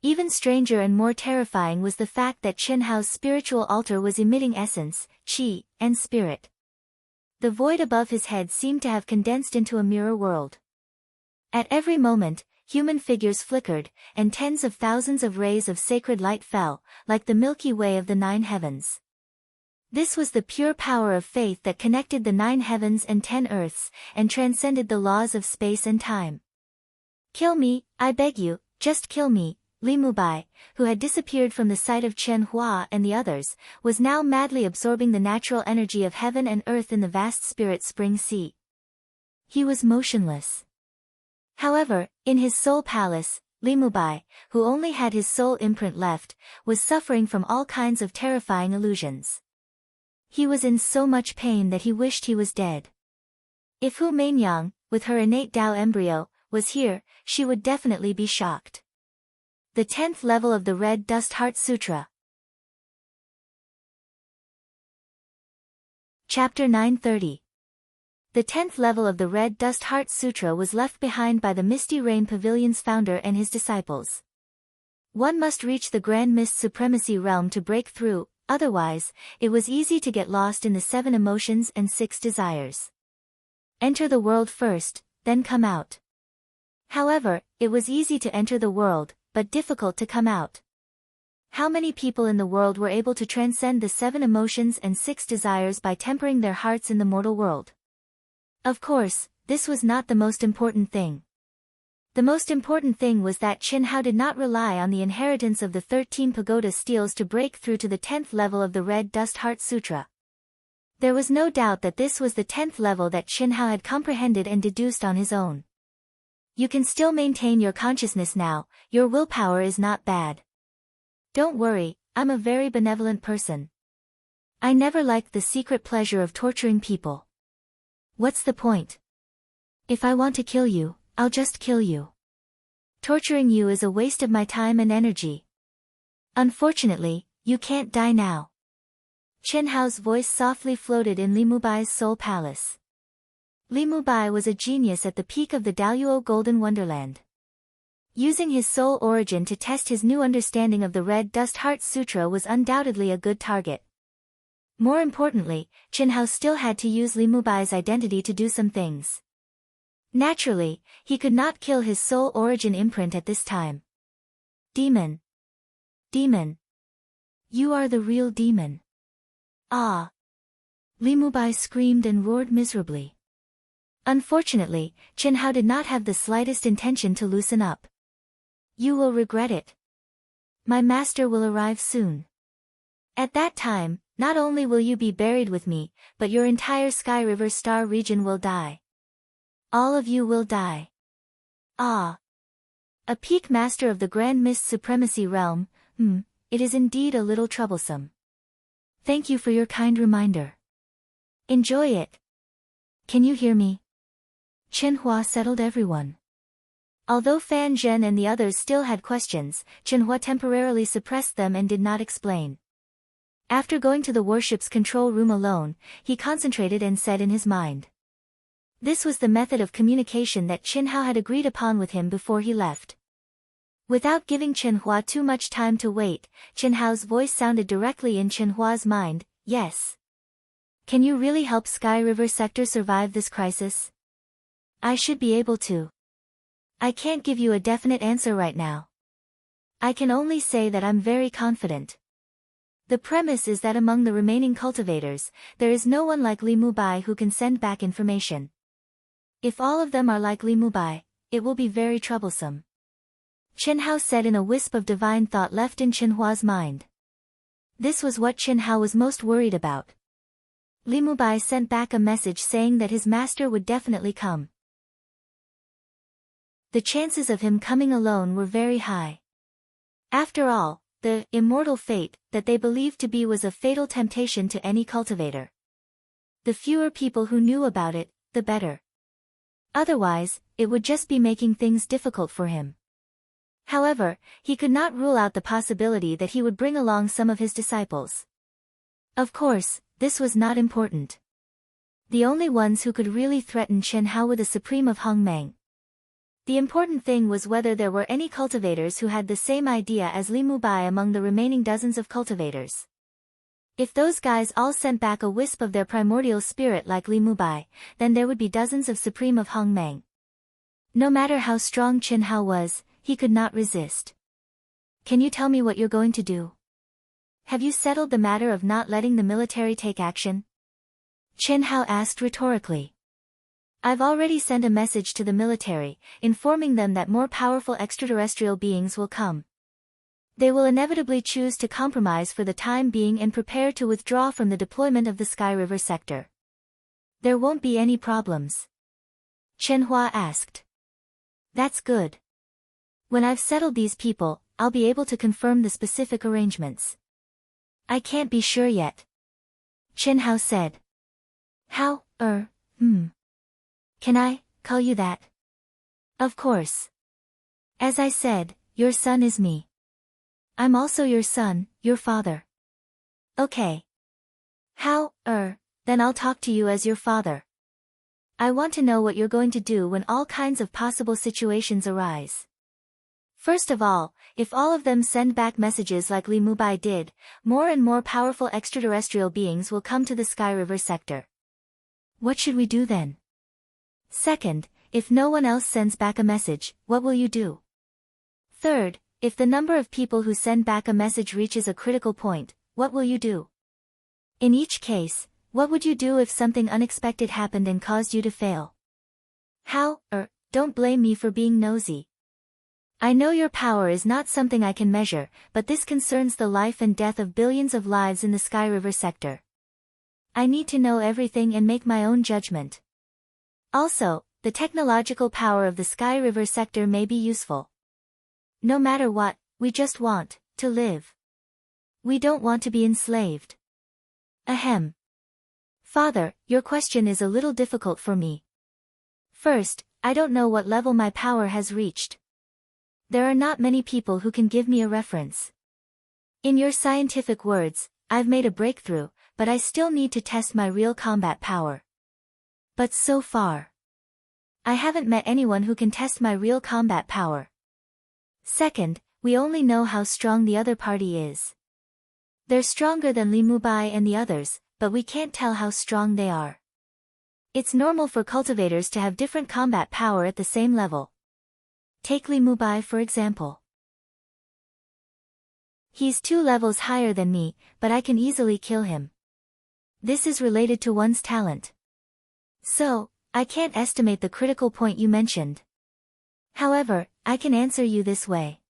Even stranger and more terrifying was the fact that Qinhao's spiritual altar was emitting essence, qi, and spirit. The void above his head seemed to have condensed into a mirror world. At every moment, human figures flickered, and tens of thousands of rays of sacred light fell, like the Milky Way of the 9 heavens. This was the pure power of faith that connected the 9 heavens and 10 earths, and transcended the laws of space and time. "Kill me, I beg you, just kill me." Li Mubai, who had disappeared from the sight of Chen Hua and the others, was now madly absorbing the natural energy of heaven and earth in the vast spirit spring sea. He was motionless. However, in his soul palace, Li Mubai, who only had his soul imprint left, was suffering from all kinds of terrifying illusions. He was in so much pain that he wished he was dead. If Hu Mainyang, with her innate Tao embryo, was here, she would definitely be shocked. The 10th level of the Red Dust Heart Sutra. Chapter 930. The 10th level of the Red Dust Heart Sutra was left behind by the Misty Rain Pavilion's founder and his disciples. One must reach the Grand Mist Supremacy realm to break through, otherwise, it was easy to get lost in the 7 emotions and 6 desires. Enter the world first, then come out. However, it was easy to enter the world, but difficult to come out. How many people in the world were able to transcend the 7 emotions and 6 desires by tempering their hearts in the mortal world? Of course, this was not the most important thing. The most important thing was that Qinhao did not rely on the inheritance of the 13 pagoda steels to break through to the 10th level of the Red Dust Heart Sutra. There was no doubt that this was the 10th level that Qinhao had comprehended and deduced on his own. You can still maintain your consciousness now, your willpower is not bad. Don't worry, I'm a very benevolent person. I never liked the secret pleasure of torturing people. What's the point? If I want to kill you, I'll just kill you. Torturing you is a waste of my time and energy. Unfortunately, you can't die now. Qinhao's voice softly floated in Li Mubai's soul palace. Li Mubai was a genius at the peak of the Daluo Golden Wonderland. Using his soul origin to test his new understanding of the Red Dust Heart Sutra was undoubtedly a good target. More importantly, Qinhao still had to use Li Mubai's identity to do some things. Naturally, he could not kill his soul origin imprint at this time. Demon. Demon. You are the real demon. Ah! Li Mubai screamed and roared miserably. Unfortunately, Qinhao did not have the slightest intention to loosen up. You will regret it. My master will arrive soon. At that time, not only will you be buried with me, but your entire Sky River Star region will die. All of you will die. Ah! A peak master of the Grand Mist Supremacy realm, it is indeed a little troublesome. Thank you for your kind reminder. Enjoy it. Can you hear me? Chen Hua settled everyone. Although Fan Zhen and the others still had questions, Chen Hua temporarily suppressed them and did not explain. After going to the warship's control room alone, he concentrated and said in his mind. This was the method of communication that Qinhao had agreed upon with him before he left. Without giving Chen Hua too much time to wait, Qinhao's voice sounded directly in Chen Hua's mind, yes. Can you really help Sky River Sector survive this crisis? I should be able to. I can't give you a definite answer right now. I can only say that I'm very confident. The premise is that among the remaining cultivators, there is no one like Li Mubai who can send back information. If all of them are like Li Mubai, it will be very troublesome. Chen Hao said in a wisp of divine thought left in Chen Hua's mind. This was what Chen Hao was most worried about. Li Mubai sent back a message saying that his master would definitely come. The chances of him coming alone were very high. After all, the immortal fate that they believed to be was a fatal temptation to any cultivator. The fewer people who knew about it, the better. Otherwise, it would just be making things difficult for him. However, he could not rule out the possibility that he would bring along some of his disciples. Of course, this was not important. The only ones who could really threaten Chen Hao were the Supreme of Hongmeng. The important thing was whether there were any cultivators who had the same idea as Li Mubai among the remaining dozens of cultivators. If those guys all sent back a wisp of their primordial spirit like Li Mubai, then there would be dozens of Supreme of Hongmeng. No matter how strong Chen Hao was, he could not resist. Can you tell me what you're going to do? Have you settled the matter of not letting the military take action? Chen Hao asked rhetorically. I've already sent a message to the military, informing them that more powerful extraterrestrial beings will come. They will inevitably choose to compromise for the time being and prepare to withdraw from the deployment of the Sky River sector. There won't be any problems. Chen Hua asked. That's good. When I've settled these people, I'll be able to confirm the specific arrangements. I can't be sure yet. Chen Hao said. How, Can I call you that? Of course. As I said, your son is me. I'm also your son, your father. Okay. How, then I'll talk to you as your father. I want to know what you're going to do when all kinds of possible situations arise. First of all, if all of them send back messages like Li Mubai did, more and more powerful extraterrestrial beings will come to the Sky River sector. What should we do then? Second, if no one else sends back a message, what will you do? Third, if the number of people who send back a message reaches a critical point, what will you do? In each case, what would you do if something unexpected happened and caused you to fail? How, don't blame me for being nosy. I know your power is not something I can measure, but this concerns the life and death of billions of lives in the Sky River sector. I need to know everything and make my own judgment. Also, the technological power of the Sky River sector may be useful. No matter what, we just want to live. We don't want to be enslaved. Ahem. Father, your question is a little difficult for me. First, I don't know what level my power has reached. There are not many people who can give me a reference. In your scientific words, I've made a breakthrough, but I still need to test my real combat power. But so far, I haven't met anyone who can test my real combat power. Second, we only know how strong the other party is. They're stronger than Li Mubai and the others, but we can't tell how strong they are. It's normal for cultivators to have different combat power at the same level. Take Li Mubai for example. He's 2 levels higher than me, but I can easily kill him. This is related to one's talent. So, I can't estimate the critical point you mentioned. However, I can answer you this way.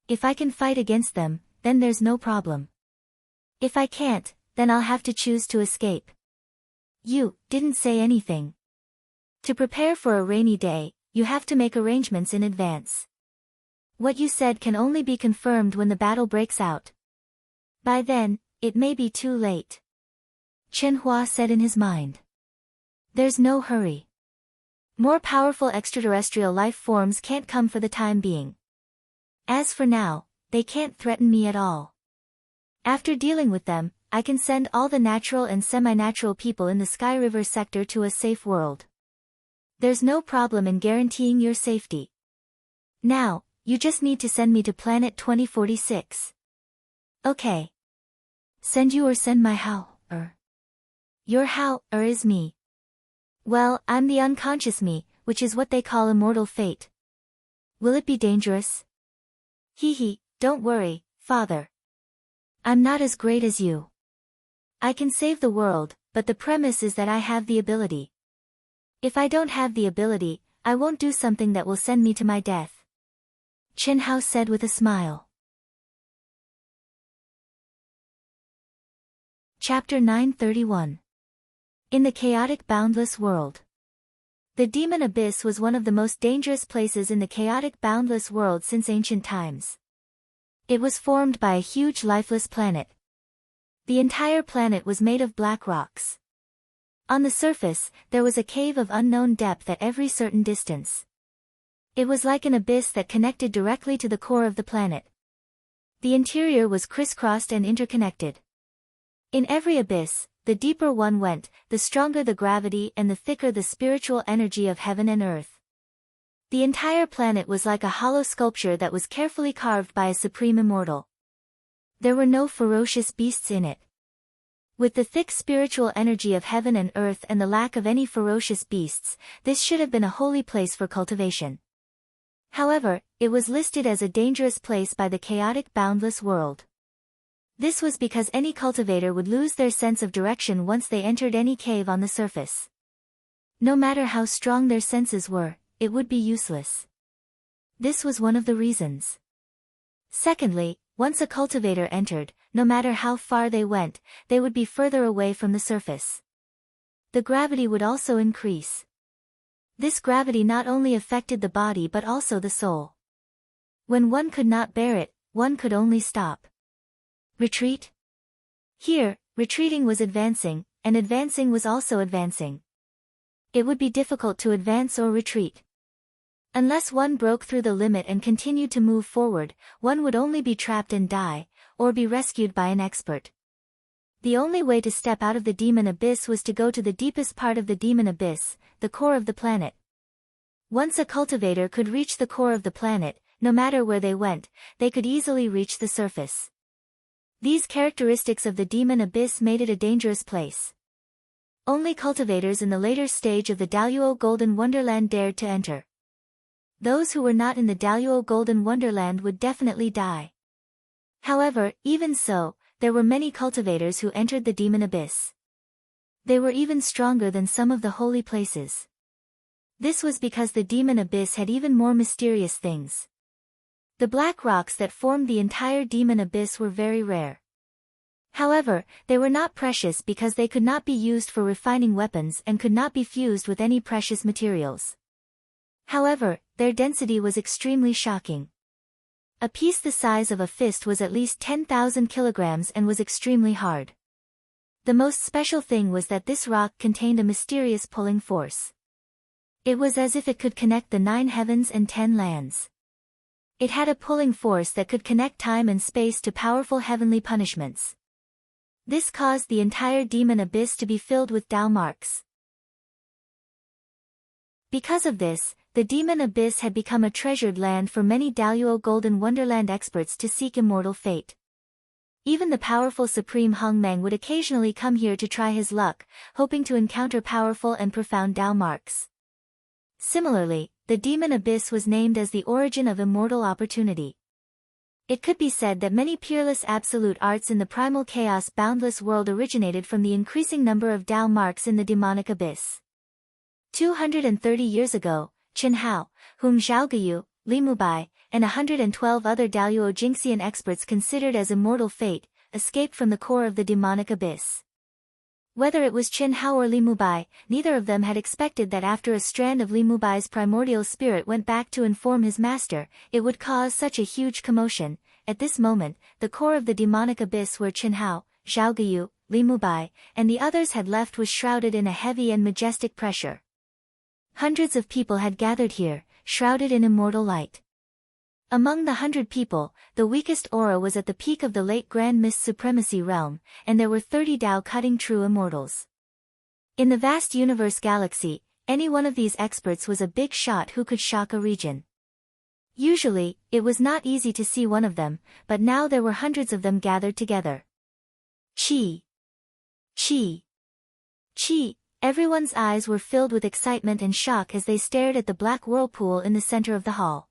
If I can fight against them, then there's no problem. If I can't, then I'll have to choose to escape. You didn't say anything. To prepare for a rainy day, you have to make arrangements in advance. What you said can only be confirmed when the battle breaks out. By then, it may be too late. Chen Hua said in his mind. There's no hurry. More powerful extraterrestrial life forms can't come for the time being. As for now, they can't threaten me at all. After dealing with them, I can send all the natural and semi-natural people in the Sky River sector to a safe world. There's no problem in guaranteeing your safety. Now, you just need to send me to planet 2046. Okay. Send you or send my how, Your how is me. Well, I'm the unconscious me, which is what they call immortal fate. Will it be dangerous? Hee, don't worry, father. I'm not as great as you. I can save the world, but the premise is that I have the ability. If I don't have the ability, I won't do something that will send me to my death. Chen Hao said with a smile. Chapter 931. In the chaotic boundless world. The demon abyss was one of the most dangerous places in the chaotic boundless world since ancient times. It was formed by a huge lifeless planet. The entire planet was made of black rocks. On the surface, there was a cave of unknown depth at every certain distance. It was like an abyss that connected directly to the core of the planet. The interior was crisscrossed and interconnected. In every abyss, the deeper one went, the stronger the gravity and the thicker the spiritual energy of heaven and earth. The entire planet was like a hollow sculpture that was carefully carved by a supreme immortal. There were no ferocious beasts in it. With the thick spiritual energy of heaven and earth and the lack of any ferocious beasts, this should have been a holy place for cultivation. However, it was listed as a dangerous place by the chaotic boundless world. This was because any cultivator would lose their sense of direction once they entered any cave on the surface. No matter how strong their senses were, it would be useless. This was one of the reasons. Secondly, once a cultivator entered, no matter how far they went, they would be further away from the surface. The gravity would also increase. This gravity not only affected the body but also the soul. When one could not bear it, one could only stop. Retreat? Here, retreating was advancing, and advancing was also advancing. It would be difficult to advance or retreat. Unless one broke through the limit and continued to move forward, one would only be trapped and die, or be rescued by an expert. The only way to step out of the demon abyss was to go to the deepest part of the demon abyss, the core of the planet. Once a cultivator could reach the core of the planet, no matter where they went, they could easily reach the surface. These characteristics of the demon abyss made it a dangerous place. Only cultivators in the later stage of the Daluo Golden Wonderland dared to enter. Those who were not in the Daluo Golden Wonderland would definitely die. However, even so, there were many cultivators who entered the demon abyss. They were even stronger than some of the holy places. This was because the demon abyss had even more mysterious things. The black rocks that formed the entire demon abyss were very rare. However, they were not precious because they could not be used for refining weapons and could not be fused with any precious materials. However, their density was extremely shocking. A piece the size of a fist was at least 10,000 kilograms and was extremely hard. The most special thing was that this rock contained a mysterious pulling force. It was as if it could connect the 9 heavens and 10 lands. It had a pulling force that could connect time and space to powerful heavenly punishments. This caused the entire demon abyss to be filled with Tao marks. Because of this, the demon abyss had become a treasured land for many Daluo Golden Wonderland experts to seek immortal fate. Even the powerful Supreme Hongmeng would occasionally come here to try his luck, hoping to encounter powerful and profound Tao marks. Similarly, the demon abyss was named as the origin of immortal opportunity. It could be said that many peerless absolute arts in the primal chaos boundless world originated from the increasing number of Tao marks in the demonic abyss. 230 years ago, Chen Hao, whom Zhao Guyu, Li Mubai, and 112 other Daluo Jingxian experts considered as immortal fate, escaped from the core of the demonic abyss. Whether it was Chen Hao or Li Mubai, neither of them had expected that after a strand of Li Mubai's primordial spirit went back to inform his master, it would cause such a huge commotion. At this moment, the core of the demonic abyss where Chen Hao, Zhao Guyu, Li Mubai, and the others had left was shrouded in a heavy and majestic pressure. Hundreds of people had gathered here, shrouded in immortal light. Among the 100 people, the weakest aura was at the peak of the late Grand Mist Supremacy realm, and there were 30 Tao-cutting true immortals. In the vast universe galaxy, any one of these experts was a big shot who could shock a region. Usually, it was not easy to see one of them, but now there were hundreds of them gathered together. Chi! Chi! Everyone's eyes were filled with excitement and shock as they stared at the black whirlpool in the center of the hall.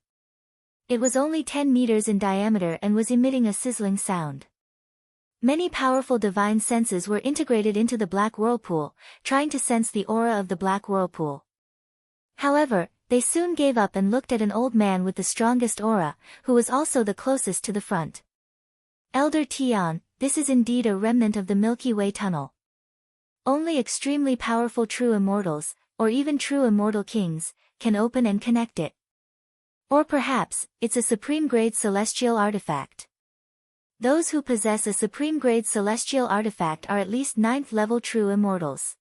It was only 10 meters in diameter and was emitting a sizzling sound. Many powerful divine senses were integrated into the black whirlpool, trying to sense the aura of the black whirlpool. However, they soon gave up and looked at an old man with the strongest aura, who was also the closest to the front. Elder Tian, this is indeed a remnant of the Milky Way tunnel. Only extremely powerful true immortals, or even true immortal kings, can open and connect it. Or perhaps, it's a supreme-grade celestial artifact. Those who possess a supreme-grade celestial artifact are at least 9th-level true immortals.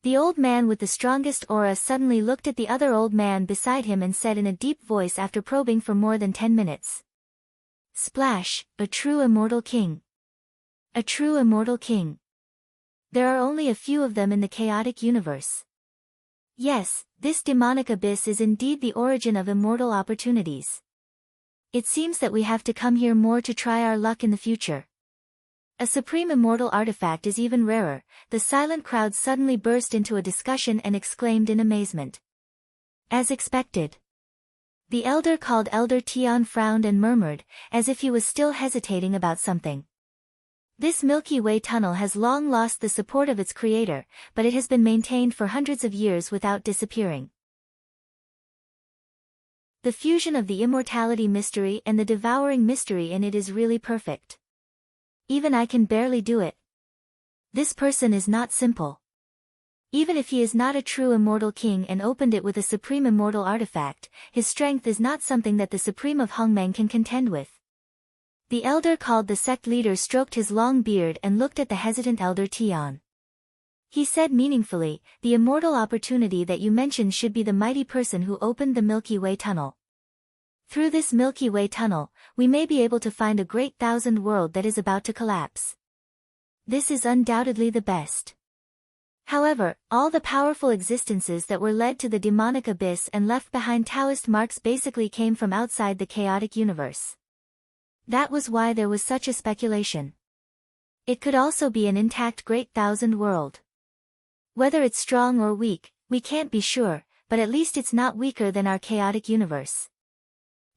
The old man with the strongest aura suddenly looked at the other old man beside him and said in a deep voice after probing for more than 10 minutes. Splash, a true immortal king. A true immortal king. There are only a few of them in the chaotic universe. Yes, this demonic abyss is indeed the origin of immortal opportunities. It seems that we have to come here more to try our luck in the future. A supreme immortal artifact is even rarer. The silent crowd suddenly burst into a discussion and exclaimed in amazement. As expected. The elder called Elder Tian frowned and murmured, as if he was still hesitating about something. This Milky Way tunnel has long lost the support of its creator, but it has been maintained for hundreds of years without disappearing. The fusion of the immortality mystery and the devouring mystery in it is really perfect. Even I can barely do it. This person is not simple. Even if he is not a true immortal king and opened it with a supreme immortal artifact, his strength is not something that the supreme of Hongmeng can contend with. The elder called the sect leader stroked his long beard and looked at the hesitant Elder Tian. He said meaningfully, the immortal opportunity that you mentioned should be the mighty person who opened the Milky Way tunnel. Through this Milky Way tunnel, we may be able to find a great thousand world that is about to collapse. This is undoubtedly the best. However, all the powerful existences that were led to the demonic abyss and left behind Taoist marks basically came from outside the chaotic universe. That was why there was such a speculation. It could also be an intact great thousand world. Whether it's strong or weak, we can't be sure, but at least it's not weaker than our chaotic universe.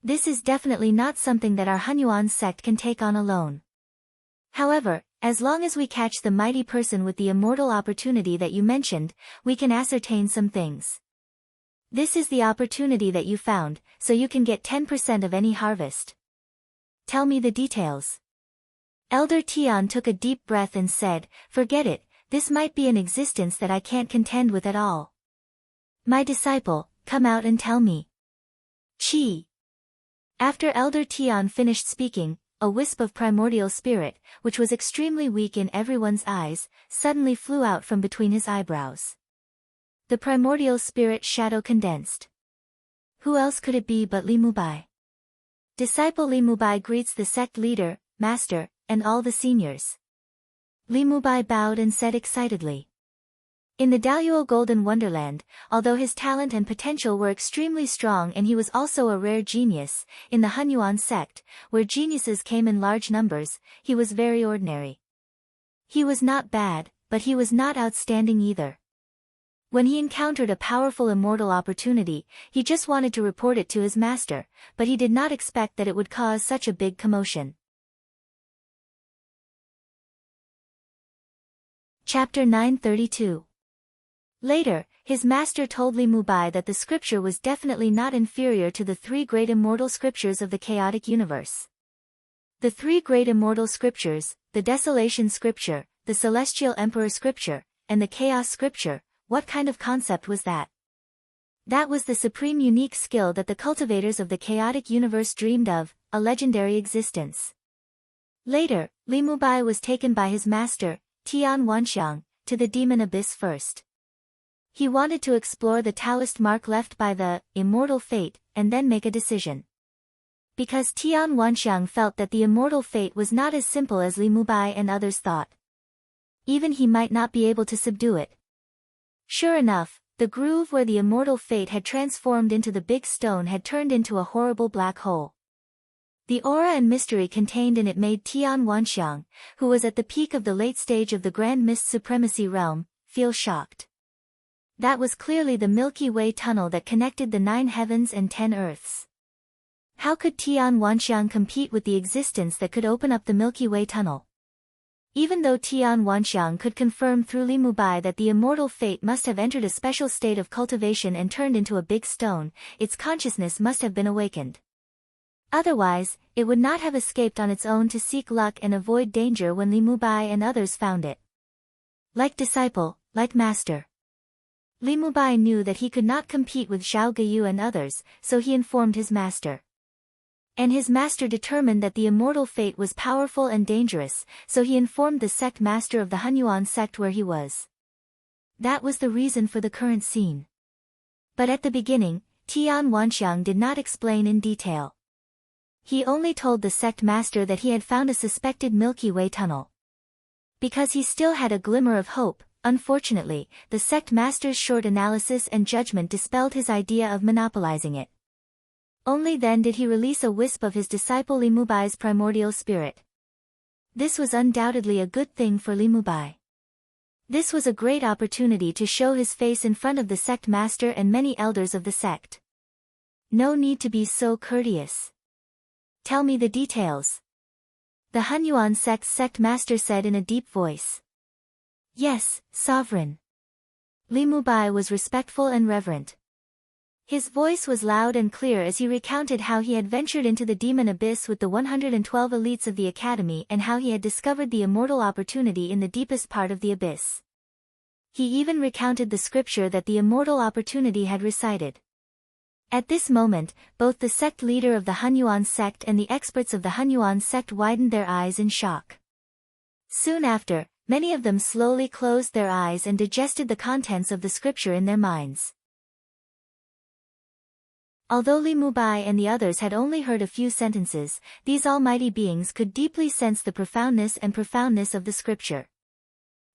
This is definitely not something that our Hunyuan sect can take on alone. However, as long as we catch the mighty person with the immortal opportunity that you mentioned, we can ascertain some things. This is the opportunity that you found, so you can get 10% of any harvest. Tell me the details. Elder Tian took a deep breath and said, forget it, this might be an existence that I can't contend with at all. My disciple, come out and tell me. Chi. After Elder Tian finished speaking, a wisp of primordial spirit, which was extremely weak in everyone's eyes, suddenly flew out from between his eyebrows. The primordial spirit shadow condensed. Who else could it be but Li Mubai? Disciple Li Mubai greets the sect leader, master, and all the seniors. Li Mubai bowed and said excitedly. In the Daluo Golden Wonderland, although his talent and potential were extremely strong and he was also a rare genius, in the Hunyuan sect, where geniuses came in large numbers, he was very ordinary. He was not bad, but he was not outstanding either. When he encountered a powerful immortal opportunity, he just wanted to report it to his master, but he did not expect that it would cause such a big commotion. Chapter 932. Later, his master told Li Mubai that the scripture was definitely not inferior to the three great immortal scriptures of the chaotic universe. The three great immortal scriptures, the Desolation scripture, the Celestial Emperor scripture, and the Chaos scripture, what kind of concept was that? That was the supreme unique skill that the cultivators of the chaotic universe dreamed of, a legendary existence. Later, Li Mubai was taken by his master, Tian Wanxiang, to the demon abyss first. He wanted to explore the Taoist mark left by the immortal fate, and then make a decision. Because Tian Wanxiang felt that the immortal fate was not as simple as Li Mubai and others thought. Even he might not be able to subdue it. Sure enough, the groove where the immortal fate had transformed into the big stone had turned into a horrible black hole. The aura and mystery contained in it made Tian Wanxiang, who was at the peak of the late stage of the Grand Mist Supremacy realm, feel shocked. That was clearly the Milky Way tunnel that connected the 9 heavens and 10 earths. How could Tian Wanxiang compete with the existence that could open up the Milky Way tunnel? Even though Tian Wanxiang could confirm through Li Mubai that the immortal fate must have entered a special state of cultivation and turned into a big stone, its consciousness must have been awakened. Otherwise, it would not have escaped on its own to seek luck and avoid danger when Li Mubai and others found it. Like disciple, like master. Li Mubai knew that he could not compete with Zhao Guiyu and others, so he informed his master. And his master determined that the immortal fate was powerful and dangerous, so he informed the sect master of the Hunyuan sect where he was. That was the reason for the current scene. But at the beginning, Tian Wanxiang did not explain in detail. He only told the sect master that he had found a suspected Milky Way tunnel. Because he still had a glimmer of hope, unfortunately, the sect master's short analysis and judgment dispelled his idea of monopolizing it. Only then did he release a wisp of his disciple Li Mubai's primordial spirit. This was undoubtedly a good thing for Li Mubai. This was a great opportunity to show his face in front of the sect master and many elders of the sect. No need to be so courteous. Tell me the details. The Hunyuan sect's sect master said in a deep voice. Yes, sovereign. Li Mubai was respectful and reverent. His voice was loud and clear as he recounted how he had ventured into the demon abyss with the 112 elites of the academy and how he had discovered the immortal opportunity in the deepest part of the abyss. He even recounted the scripture that the immortal opportunity had recited. At this moment, both the sect leader of the Hunyuan sect and the experts of the Hunyuan sect widened their eyes in shock. Soon after, many of them slowly closed their eyes and digested the contents of the scripture in their minds. Although Li Mubai and the others had only heard a few sentences, these almighty beings could deeply sense the profoundness of the scripture.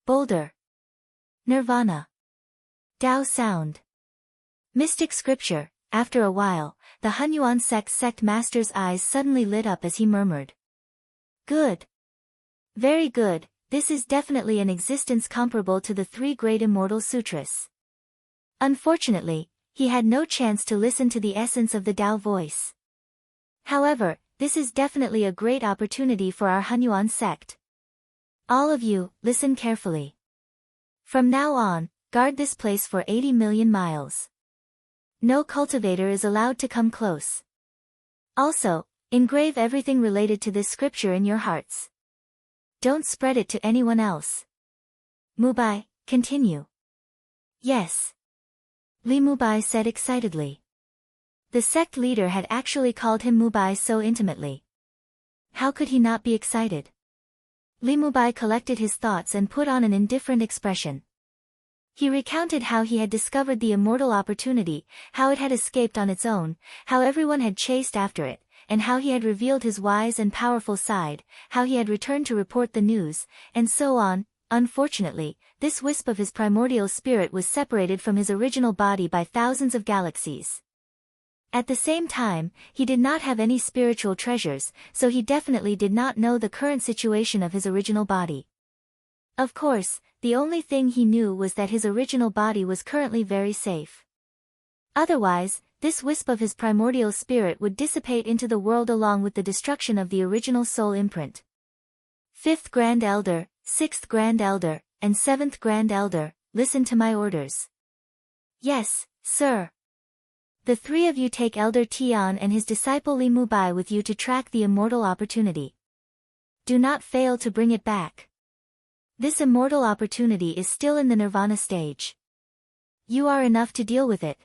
Boulder. Nirvana. Tao sound. Mystic scripture. After a while, the Hunyuan sect master's eyes suddenly lit up as he murmured. Good. Very good, this is definitely an existence comparable to the 3 great immortal sutras. Unfortunately, he had no chance to listen to the essence of the Tao voice. However, this is definitely a great opportunity for our Hunyuan sect. All of you, listen carefully. From now on, guard this place for 80 million miles. No cultivator is allowed to come close. Also, engrave everything related to this scripture in your hearts. Don't spread it to anyone else. Mubai, continue. Yes. Li Mubai said excitedly. The sect leader had actually called him Mubai so intimately. How could he not be excited? Li Mubai collected his thoughts and put on an indifferent expression. He recounted how he had discovered the immortal opportunity, how it had escaped on its own, how everyone had chased after it, and how he had revealed his wise and powerful side, how he had returned to report the news, and so on. Unfortunately, this wisp of his primordial spirit was separated from his original body by thousands of galaxies. At the same time, he did not have any spiritual treasures, so he definitely did not know the current situation of his original body. Of course, the only thing he knew was that his original body was currently very safe. Otherwise, this wisp of his primordial spirit would dissipate into the world along with the destruction of the original soul imprint. 5th Grand Elder, 6th Grand Elder, and 7th Grand Elder, listen to my orders. Yes, sir. The 3 of you take Elder Tian and his disciple Li Mubai with you to track the immortal opportunity. Do not fail to bring it back. This immortal opportunity is still in the nirvana stage. You are enough to deal with it.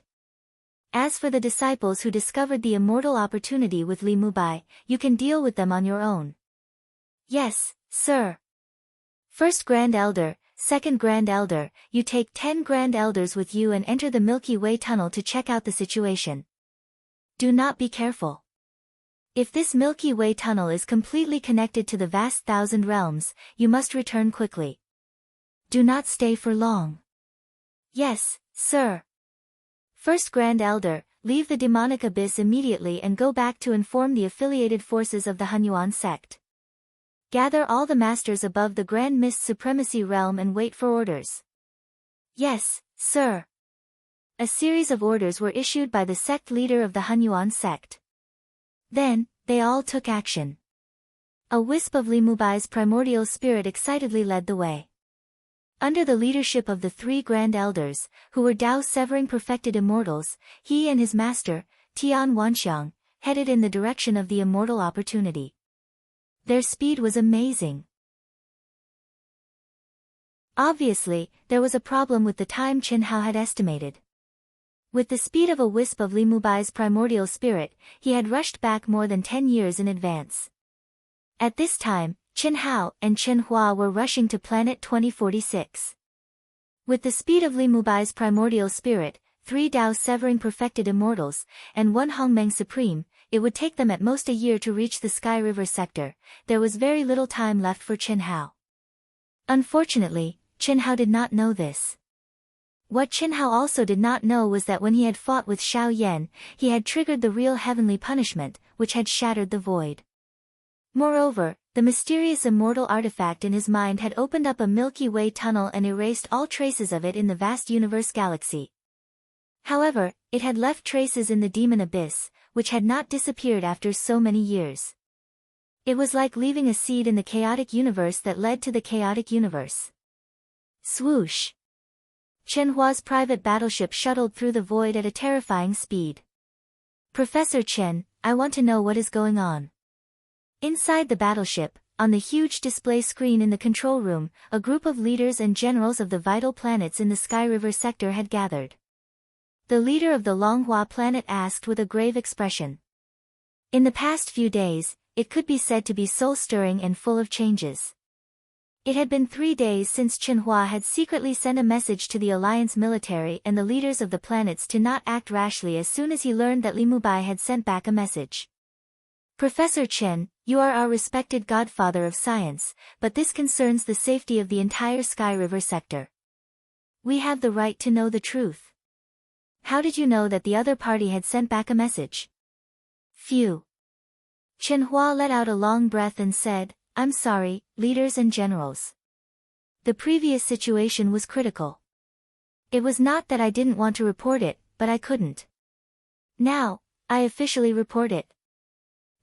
As for the disciples who discovered the immortal opportunity with Li Mubai, you can deal with them on your own. Yes, sir. 1st Grand Elder, 2nd Grand Elder, you take 10 Grand Elders with you and enter the Milky Way tunnel to check out the situation. Do not be careful. If this Milky Way tunnel is completely connected to the vast 1,000 realms, you must return quickly. Do not stay for long. Yes, sir. 1st Grand Elder, leave the demonic abyss immediately and go back to inform the affiliated forces of the Hunyuan sect. Gather all the masters above the Grand Mist Supremacy realm and wait for orders. Yes, sir. A series of orders were issued by the sect leader of the Hunyuan sect. Then, they all took action. A wisp of Li Mubai's primordial spirit excitedly led the way. Under the leadership of the three grand elders, who were Tao-severing perfected immortals, he and his master, Tian Wanxiang, headed in the direction of the immortal opportunity. Their speed was amazing. Obviously, there was a problem with the time Qin Hao had estimated. With the speed of a wisp of Li Mubai's primordial spirit, he had rushed back more than 10 years in advance. At this time, Qin Hao and Chen Hua were rushing to planet 2046. With the speed of Li Mubai's primordial spirit, 3 Tao-severing perfected immortals, and 1 Hongmeng supreme, it would take them at most a year to reach the Sky River sector. There was very little time left for Qin Hao. Unfortunately, Qin Hao did not know this. What Qin Hao also did not know was that when he had fought with Xiao Yan, he had triggered the real heavenly punishment, which had shattered the void. Moreover, the mysterious immortal artifact in his mind had opened up a Milky Way tunnel and erased all traces of it in the vast universe galaxy. However, it had left traces in the demon abyss, which had not disappeared after so many years. It was like leaving a seed in the chaotic universe that led to the chaotic universe. Swoosh! Chen Hua's private battleship shuttled through the void at a terrifying speed. Professor Chen, I want to know what is going on. Inside the battleship, on the huge display screen in the control room, a group of leaders and generals of the vital planets in the Sky River sector had gathered. The leader of the Longhua planet asked with a grave expression. In the past few days, it could be said to be soul-stirring and full of changes. It had been 3 days since Chen Hua had secretly sent a message to the Alliance military and the leaders of the planets to not act rashly as soon as he learned that Li Mubai had sent back a message. Professor Chen, you are our respected godfather of science, but this concerns the safety of the entire Sky River sector. We have the right to know the truth. How did you know that the other party had sent back a message? Phew. Chen Hua let out a long breath and said, I'm sorry, leaders and generals. The previous situation was critical. It was not that I didn't want to report it, but I couldn't. Now, I officially report it.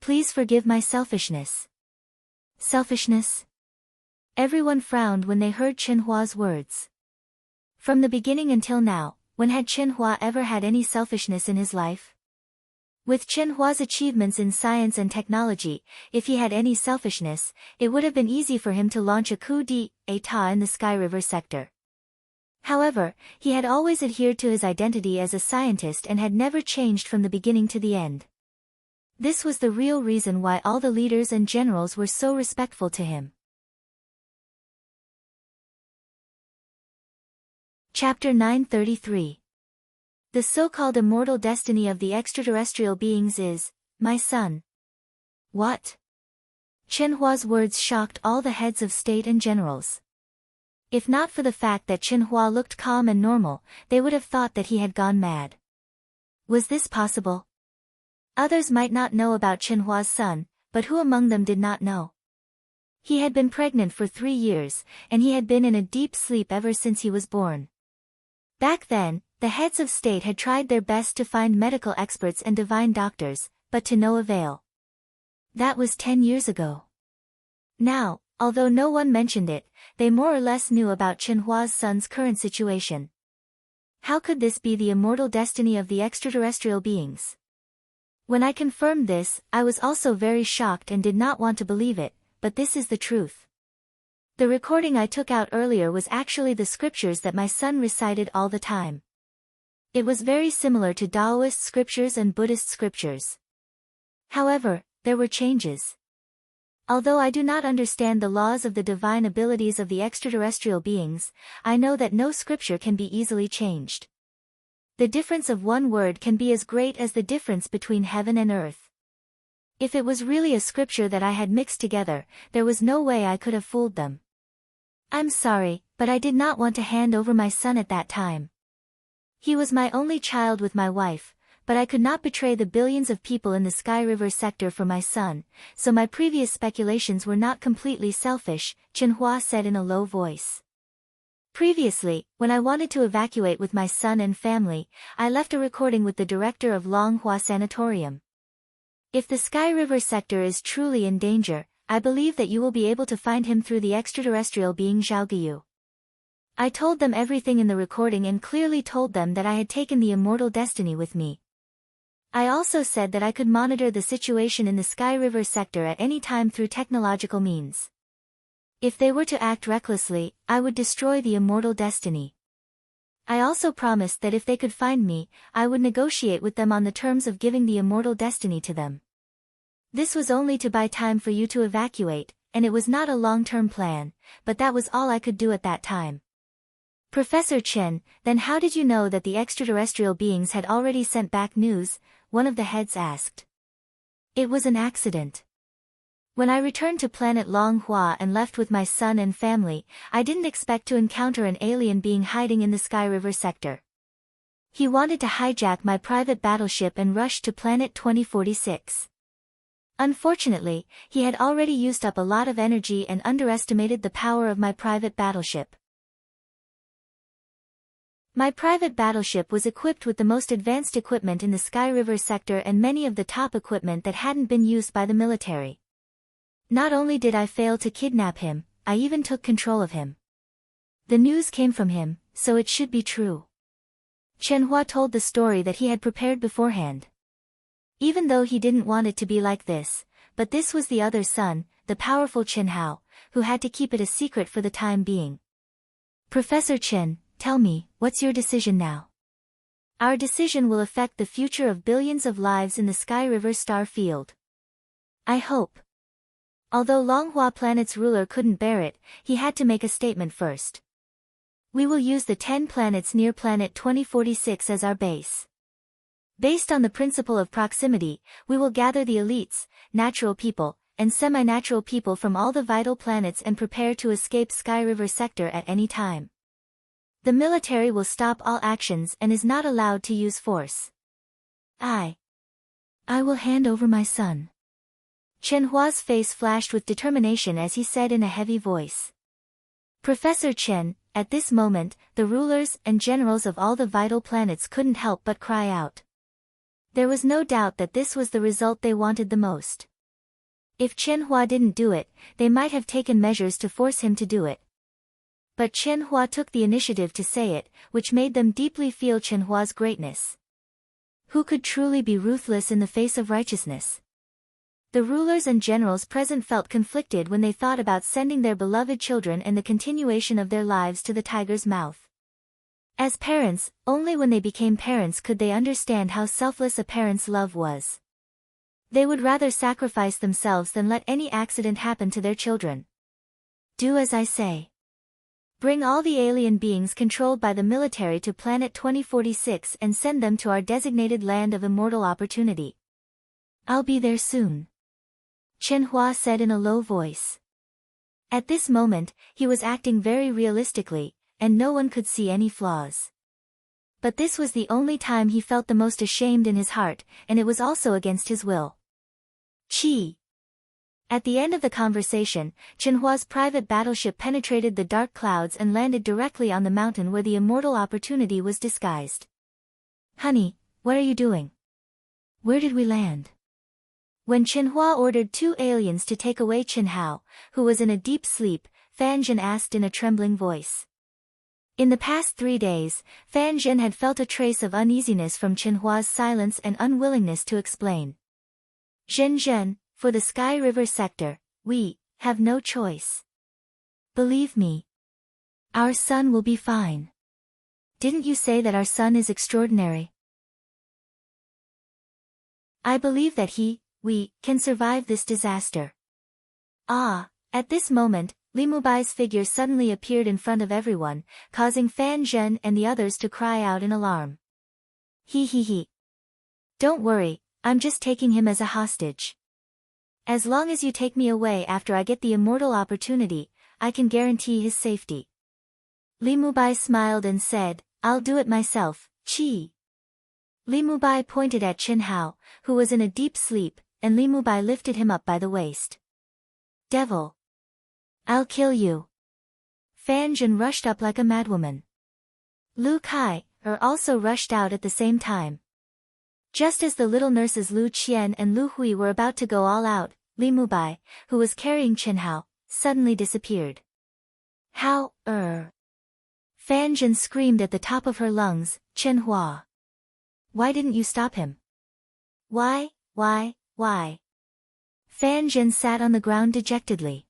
Please forgive my selfishness. Selfishness? Everyone frowned when they heard Chen Hua's words. From the beginning until now, when had Chen Hua ever had any selfishness in his life? With Chen Hua's achievements in science and technology, if he had any selfishness, it would have been easy for him to launch a coup d'état in the Sky River sector. However, he had always adhered to his identity as a scientist and had never changed from the beginning to the end. This was the real reason why all the leaders and generals were so respectful to him. Chapter 933. The so-called immortal destiny of the extraterrestrial beings is, my son. What? Chen Hua's words shocked all the heads of state and generals. If not for the fact that Chen Hua looked calm and normal, they would have thought that he had gone mad. Was this possible? Others might not know about Chen Hua's son, but who among them did not know? He had been pregnant for 3 years, and he had been in a deep sleep ever since he was born. Back then, the heads of state had tried their best to find medical experts and divine doctors, but to no avail. That was 10 years ago. Now, although no one mentioned it, they more or less knew about Chen Hua's son's current situation. How could this be the immortal destiny of the extraterrestrial beings? When I confirmed this, I was also very shocked and did not want to believe it, but this is the truth. The recording I took out earlier was actually the scriptures that my son recited all the time. It was very similar to Taoist scriptures and Buddhist scriptures. However, there were changes. Although I do not understand the laws of the divine abilities of the extraterrestrial beings, I know that no scripture can be easily changed. The difference of one word can be as great as the difference between heaven and earth. If it was really a scripture that I had mixed together, there was no way I could have fooled them. I'm sorry, but I did not want to hand over my son at that time. He was my only child with my wife, but I could not betray the billions of people in the Sky River sector for my son, so my previous speculations were not completely selfish, Chen Hua said in a low voice. Previously, when I wanted to evacuate with my son and family, I left a recording with the director of Longhua Sanatorium. If the Sky River sector is truly in danger, I believe that you will be able to find him through the extraterrestrial being Zhaoguyu. I told them everything in the recording and clearly told them that I had taken the immortal destiny with me. I also said that I could monitor the situation in the Sky River sector at any time through technological means. If they were to act recklessly, I would destroy the immortal destiny. I also promised that if they could find me, I would negotiate with them on the terms of giving the immortal destiny to them. This was only to buy time for you to evacuate, and it was not a long-term plan, but that was all I could do at that time. Professor Chen, then how did you know that the extraterrestrial beings had already sent back news? One of the heads asked. It was an accident. When I returned to planet Longhua and left with my son and family, I didn't expect to encounter an alien being hiding in the Sky River sector. He wanted to hijack my private battleship and rush to planet 2046. Unfortunately, he had already used up a lot of energy and underestimated the power of my private battleship. My private battleship was equipped with the most advanced equipment in the Sky River sector and many of the top equipment that hadn't been used by the military. Not only did I fail to kidnap him, I even took control of him. The news came from him, so it should be true. Chenhua told the story that he had prepared beforehand. Even though he didn't want it to be like this, but this was the other son, the powerful Chen Hao, who had to keep it a secret for the time being. Professor Chen, tell me, what's your decision now? Our decision will affect the future of billions of lives in the Sky River star field. I hope. Although Longhua Planet's ruler couldn't bear it, he had to make a statement first. We will use the 10 planets near planet 2046 as our base. Based on the principle of proximity, we will gather the elites, natural people, and semi-natural people from all the vital planets and prepare to escape Sky River sector at any time. The military will stop all actions and is not allowed to use force. I will hand over my son. Chenhua's face flashed with determination as he said in a heavy voice. Professor Chen, at this moment, the rulers and generals of all the vital planets couldn't help but cry out. There was no doubt that this was the result they wanted the most. If Chenhua didn't do it, they might have taken measures to force him to do it. But Chenhua took the initiative to say it, which made them deeply feel Chenhua's greatness. Who could truly be ruthless in the face of righteousness? The rulers and generals present felt conflicted when they thought about sending their beloved children and the continuation of their lives to the tiger's mouth. As parents, only when they became parents could they understand how selfless a parent's love was. They would rather sacrifice themselves than let any accident happen to their children. Do as I say. Bring all the alien beings controlled by the military to planet 2046 and send them to our designated land of immortal opportunity. I'll be there soon. Chenhua said in a low voice. At this moment, he was acting very realistically, and no one could see any flaws. But this was the only time he felt the most ashamed in his heart, and it was also against his will. Chi. At the end of the conversation, Chenhua's private battleship penetrated the dark clouds and landed directly on the mountain where the immortal opportunity was disguised. Honey, what are you doing? Where did we land? When Chenhua ordered 2 aliens to take away Chen Hao, who was in a deep sleep, Fan Zhen asked in a trembling voice. In the past 3 days, Fan Zhen had felt a trace of uneasiness from Chenhua's silence and unwillingness to explain. Zhen, for the Sky River sector, we have no choice. Believe me. Our son will be fine. Didn't you say that our son is extraordinary? I believe that we can survive this disaster. At this moment, Li Mubai's figure suddenly appeared in front of everyone, causing Fan Zhen and the others to cry out in alarm. He. Don't worry, I'm just taking him as a hostage. As long as you take me away after I get the immortal opportunity, I can guarantee his safety. Li Mubai smiled and said, I'll do it myself, Chi. Li Mubai pointed at Chen Hao, who was in a deep sleep, and Li Mubai lifted him up by the waist. Devil! I'll kill you. Fan Zhen rushed up like a madwoman. Lu Kai also rushed out at the same time. Just as the little nurses Lu Qian and Lu Hui were about to go all out, Li Mubai, who was carrying Chen Hao, suddenly disappeared. How, Fan Zhen screamed at the top of her lungs, Chen Hua. Why didn't you stop him? Why? Fan Zhen sat on the ground dejectedly.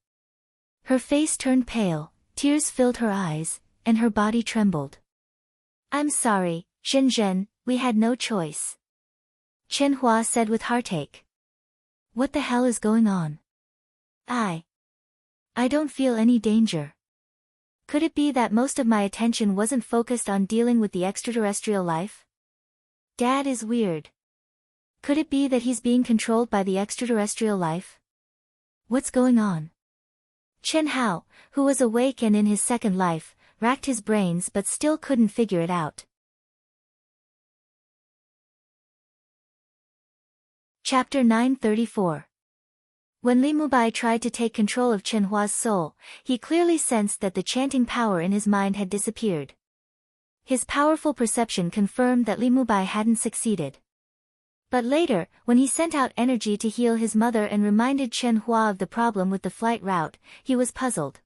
Her face turned pale, tears filled her eyes, and her body trembled. I'm sorry, Zhen, we had no choice. Chen Hua said with heartache. What the hell is going on? I don't feel any danger. Could it be that most of my attention wasn't focused on dealing with the extraterrestrial life? Dad is weird. Could it be that he's being controlled by the extraterrestrial life? What's going on? Chen Hao, who was awake and in his second life, racked his brains but still couldn't figure it out. Chapter 934. When Li Mubai tried to take control of Chen Hua's soul, he clearly sensed that the chanting power in his mind had disappeared. His powerful perception confirmed that Li Mubai hadn't succeeded. But later, when he sent out energy to heal his mother and reminded Chen Hua of the problem with the flight route, he was puzzled.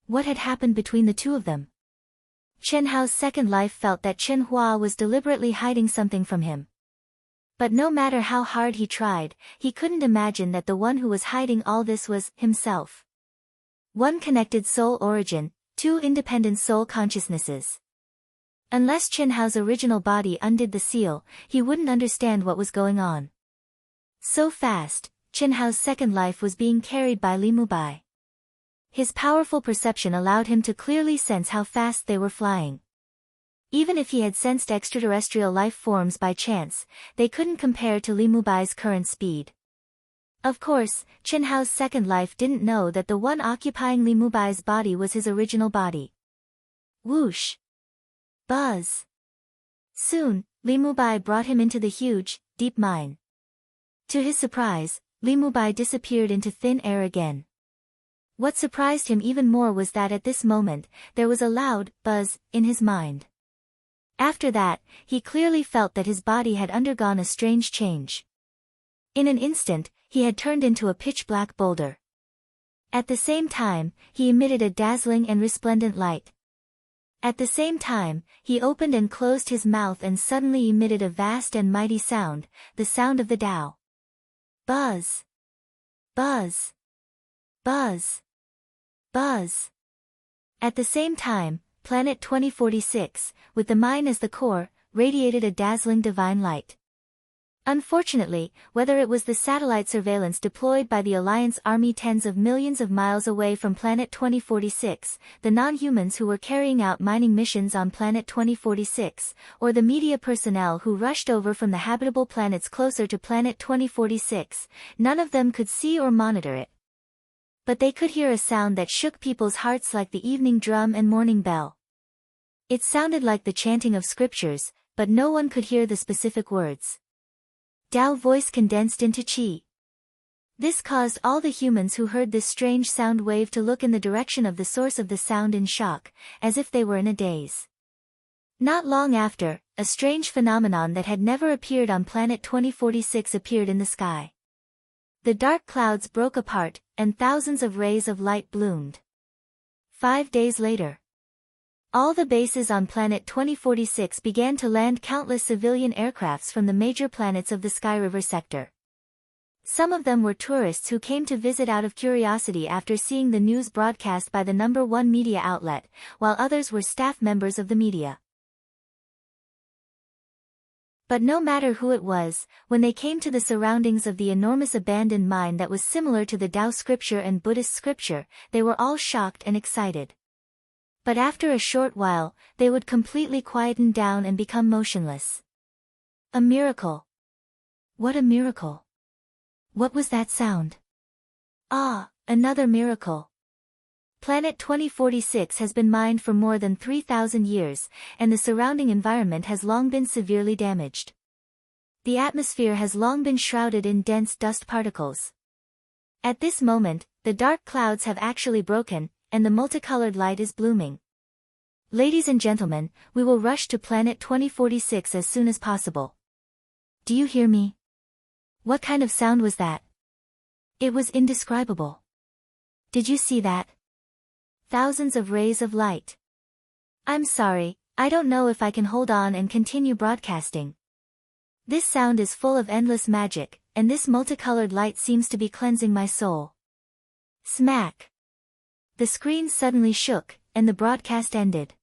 What had happened between the two of them? Chen Hao's second life felt that Chen Hua was deliberately hiding something from him. But no matter how hard he tried, he couldn't imagine that the one who was hiding all this was himself. One connected soul origin, two independent soul consciousnesses. Unless Chen Hao's original body undid the seal, he wouldn't understand what was going on. So fast, Chen Hao's second life was being carried by Li Mubai. His powerful perception allowed him to clearly sense how fast they were flying. Even if he had sensed extraterrestrial life forms by chance, they couldn't compare to Li Mubai's current speed. Of course, Chen Hao's second life didn't know that the one occupying Li Mubai's body was his original body. Whoosh! Buzz! Soon, Li Mubai brought him into the huge, deep mine. To his surprise, Li Mubai disappeared into thin air again. What surprised him even more was that at this moment, there was a loud buzz in his mind. After that, he clearly felt that his body had undergone a strange change. In an instant, he had turned into a pitch-black boulder. At the same time, he emitted a dazzling and resplendent light. At the same time, he opened and closed his mouth and suddenly emitted a vast and mighty sound, the sound of the Tao. Buzz! Buzz! Buzz! Buzz! At the same time, Planet 2046, with the mine as the core, radiated a dazzling divine light. Unfortunately, whether it was the satellite surveillance deployed by the Alliance Army tens of millions of miles away from Planet 2046, the non-humans who were carrying out mining missions on Planet 2046, or the media personnel who rushed over from the habitable planets closer to Planet 2046, none of them could see or monitor it. But they could hear a sound that shook people's hearts like the evening drum and morning bell. It sounded like the chanting of scriptures, but no one could hear the specific words. Tao voice condensed into qi. This caused all the humans who heard this strange sound wave to look in the direction of the source of the sound in shock, as if they were in a daze. Not long after, a strange phenomenon that had never appeared on Planet 2046 appeared in the sky. The dark clouds broke apart, and thousands of rays of light bloomed. 5 days later, all the bases on Planet 2046 began to land countless civilian aircrafts from the major planets of the Sky River sector. Some of them were tourists who came to visit out of curiosity after seeing the news broadcast by the #1 media outlet, while others were staff members of the media. But no matter who it was, when they came to the surroundings of the enormous abandoned mine that was similar to the Tao scripture and Buddhist scripture, they were all shocked and excited. But after a short while, they would completely quieten down and become motionless. A miracle. What a miracle. What was that sound? Ah, another miracle. Planet 2046 has been mined for more than 3,000 years, and the surrounding environment has long been severely damaged. The atmosphere has long been shrouded in dense dust particles. At this moment, the dark clouds have actually broken, and the multicolored light is blooming. Ladies and gentlemen, we will rush to planet 2046 as soon as possible. Do you hear me? What kind of sound was that? It was indescribable. Did you see that? Thousands of rays of light. I'm sorry, I don't know if I can hold on and continue broadcasting. This sound is full of endless magic, and this multicolored light seems to be cleansing my soul. Smack! The screen suddenly shook, and the broadcast ended.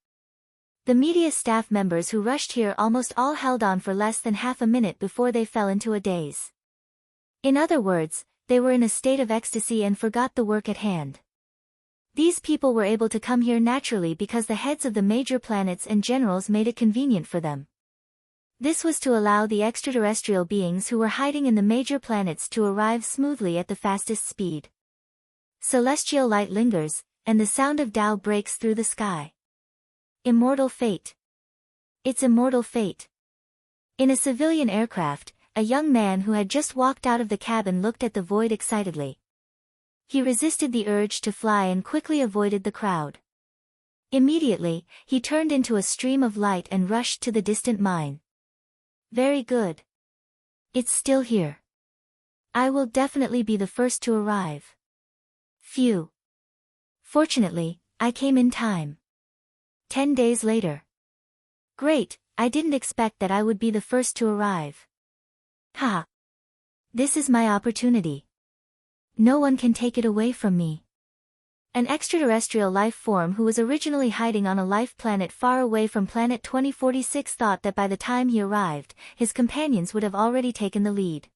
The media staff members who rushed here almost all held on for less than half a minute before they fell into a daze. In other words, they were in a state of ecstasy and forgot the work at hand. These people were able to come here naturally because the heads of the major planets and generals made it convenient for them. This was to allow the extraterrestrial beings who were hiding in the major planets to arrive smoothly at the fastest speed. Celestial light lingers, and the sound of Tao breaks through the sky. Immortal fate. It's immortal fate. In a civilian aircraft, a young man who had just walked out of the cabin looked at the void excitedly. He resisted the urge to fly and quickly avoided the crowd. Immediately, he turned into a stream of light and rushed to the distant mine. Very good. It's still here. I will definitely be the first to arrive. Phew. Fortunately, I came in time. 10 days later. Great, I didn't expect that I would be the first to arrive. Ha! This is my opportunity. No one can take it away from me. An extraterrestrial life form who was originally hiding on a life planet far away from planet 2046 thought that by the time he arrived, his companions would have already taken the lead.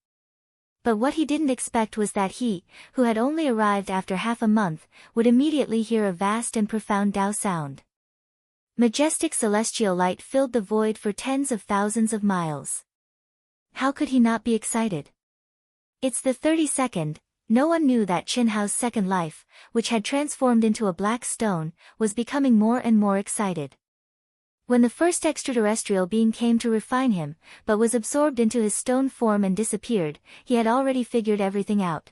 But what he didn't expect was that he, who had only arrived after half a month, would immediately hear a vast and profound Tao sound. Majestic celestial light filled the void for tens of thousands of miles. How could he not be excited? It's the 32nd, no one knew that Chin Hao's second life, which had transformed into a black stone, was becoming more and more excited. When the first extraterrestrial being came to refine him, but was absorbed into his stone form and disappeared, he had already figured everything out.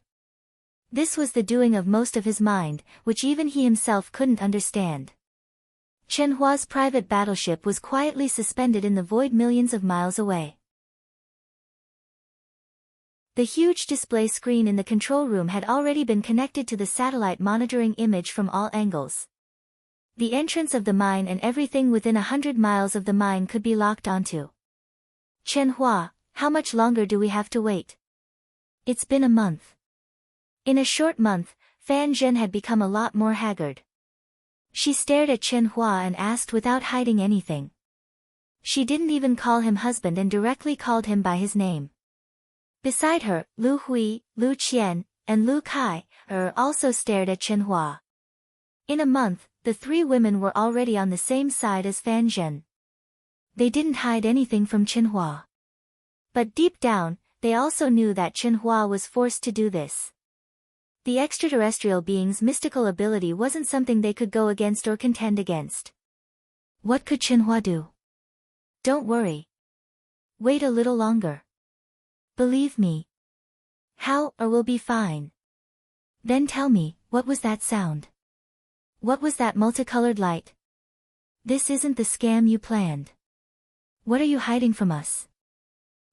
This was the doing of most of his mind, which even he himself couldn't understand. Chen Hua's private battleship was quietly suspended in the void millions of miles away. The huge display screen in the control room had already been connected to the satellite monitoring image from all angles. The entrance of the mine and everything within 100 miles of the mine could be locked onto. Chen Hua, how much longer do we have to wait? It's been a month. In a short month, Fan Zhen had become a lot more haggard. She stared at Chen Hua and asked without hiding anything. She didn't even call him husband and directly called him by his name. Beside her, Lu Hui, Lu Qian, and Lu Kai, also stared at Chen Hua. In a month, the three women were already on the same side as Fan Zhen. They didn't hide anything from Chen Hua. But deep down, they also knew that Chen Hua was forced to do this. The extraterrestrial being's mystical ability wasn't something they could go against or contend against. What could Chen Hua do? Don't worry. Wait a little longer. Believe me. How, or we'll be fine. Then tell me, what was that sound? What was that multicolored light? This isn't the scam you planned. What are you hiding from us?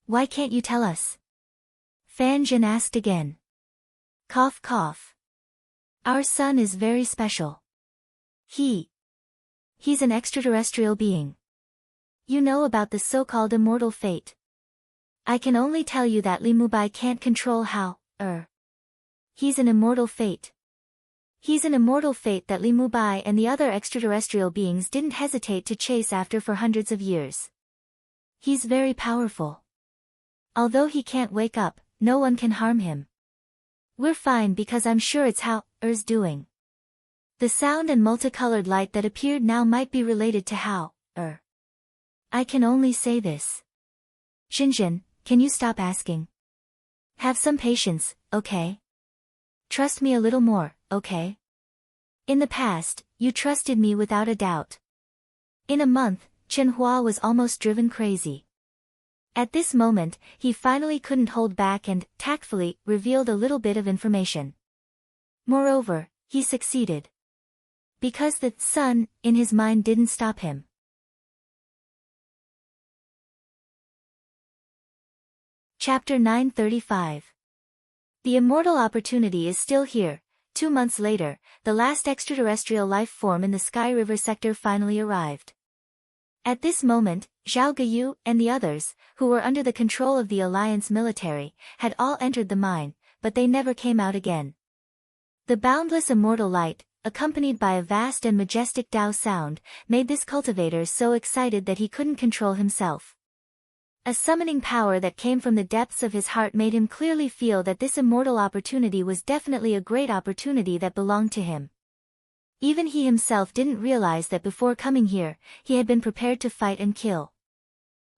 Why can't you tell us? Fan Zhen asked again. Cough cough. Our son is very special. He's an extraterrestrial being. You know about the so-called immortal fate. I can only tell you that Li Mubai can't control how, He's an immortal fate. He's an immortal fate that Li Mubai and the other extraterrestrial beings didn't hesitate to chase after for hundreds of years. He's very powerful. Although he can't wake up, no one can harm him. We're fine because I'm sure it's how, doing. The sound and multicolored light that appeared now might be related to how, I can only say this. Xinjin, can you stop asking? Have some patience, okay? Trust me a little more, okay? In the past, you trusted me without a doubt. In a month, Chen Hua was almost driven crazy. At this moment, he finally couldn't hold back and, tactfully, revealed a little bit of information. Moreover, he succeeded. Because the sun, in his mind didn't stop him. Chapter 935. The immortal opportunity is still here. 2 months later, the last extraterrestrial life form in the Sky River sector finally arrived. At this moment, Zhao Guiyu and the others, who were under the control of the Alliance military, had all entered the mine, but they never came out again. The boundless immortal light, accompanied by a vast and majestic Tao sound, made this cultivator so excited that he couldn't control himself. A summoning power that came from the depths of his heart made him clearly feel that this immortal opportunity was definitely a great opportunity that belonged to him. Even he himself didn't realize that before coming here, he had been prepared to fight and kill.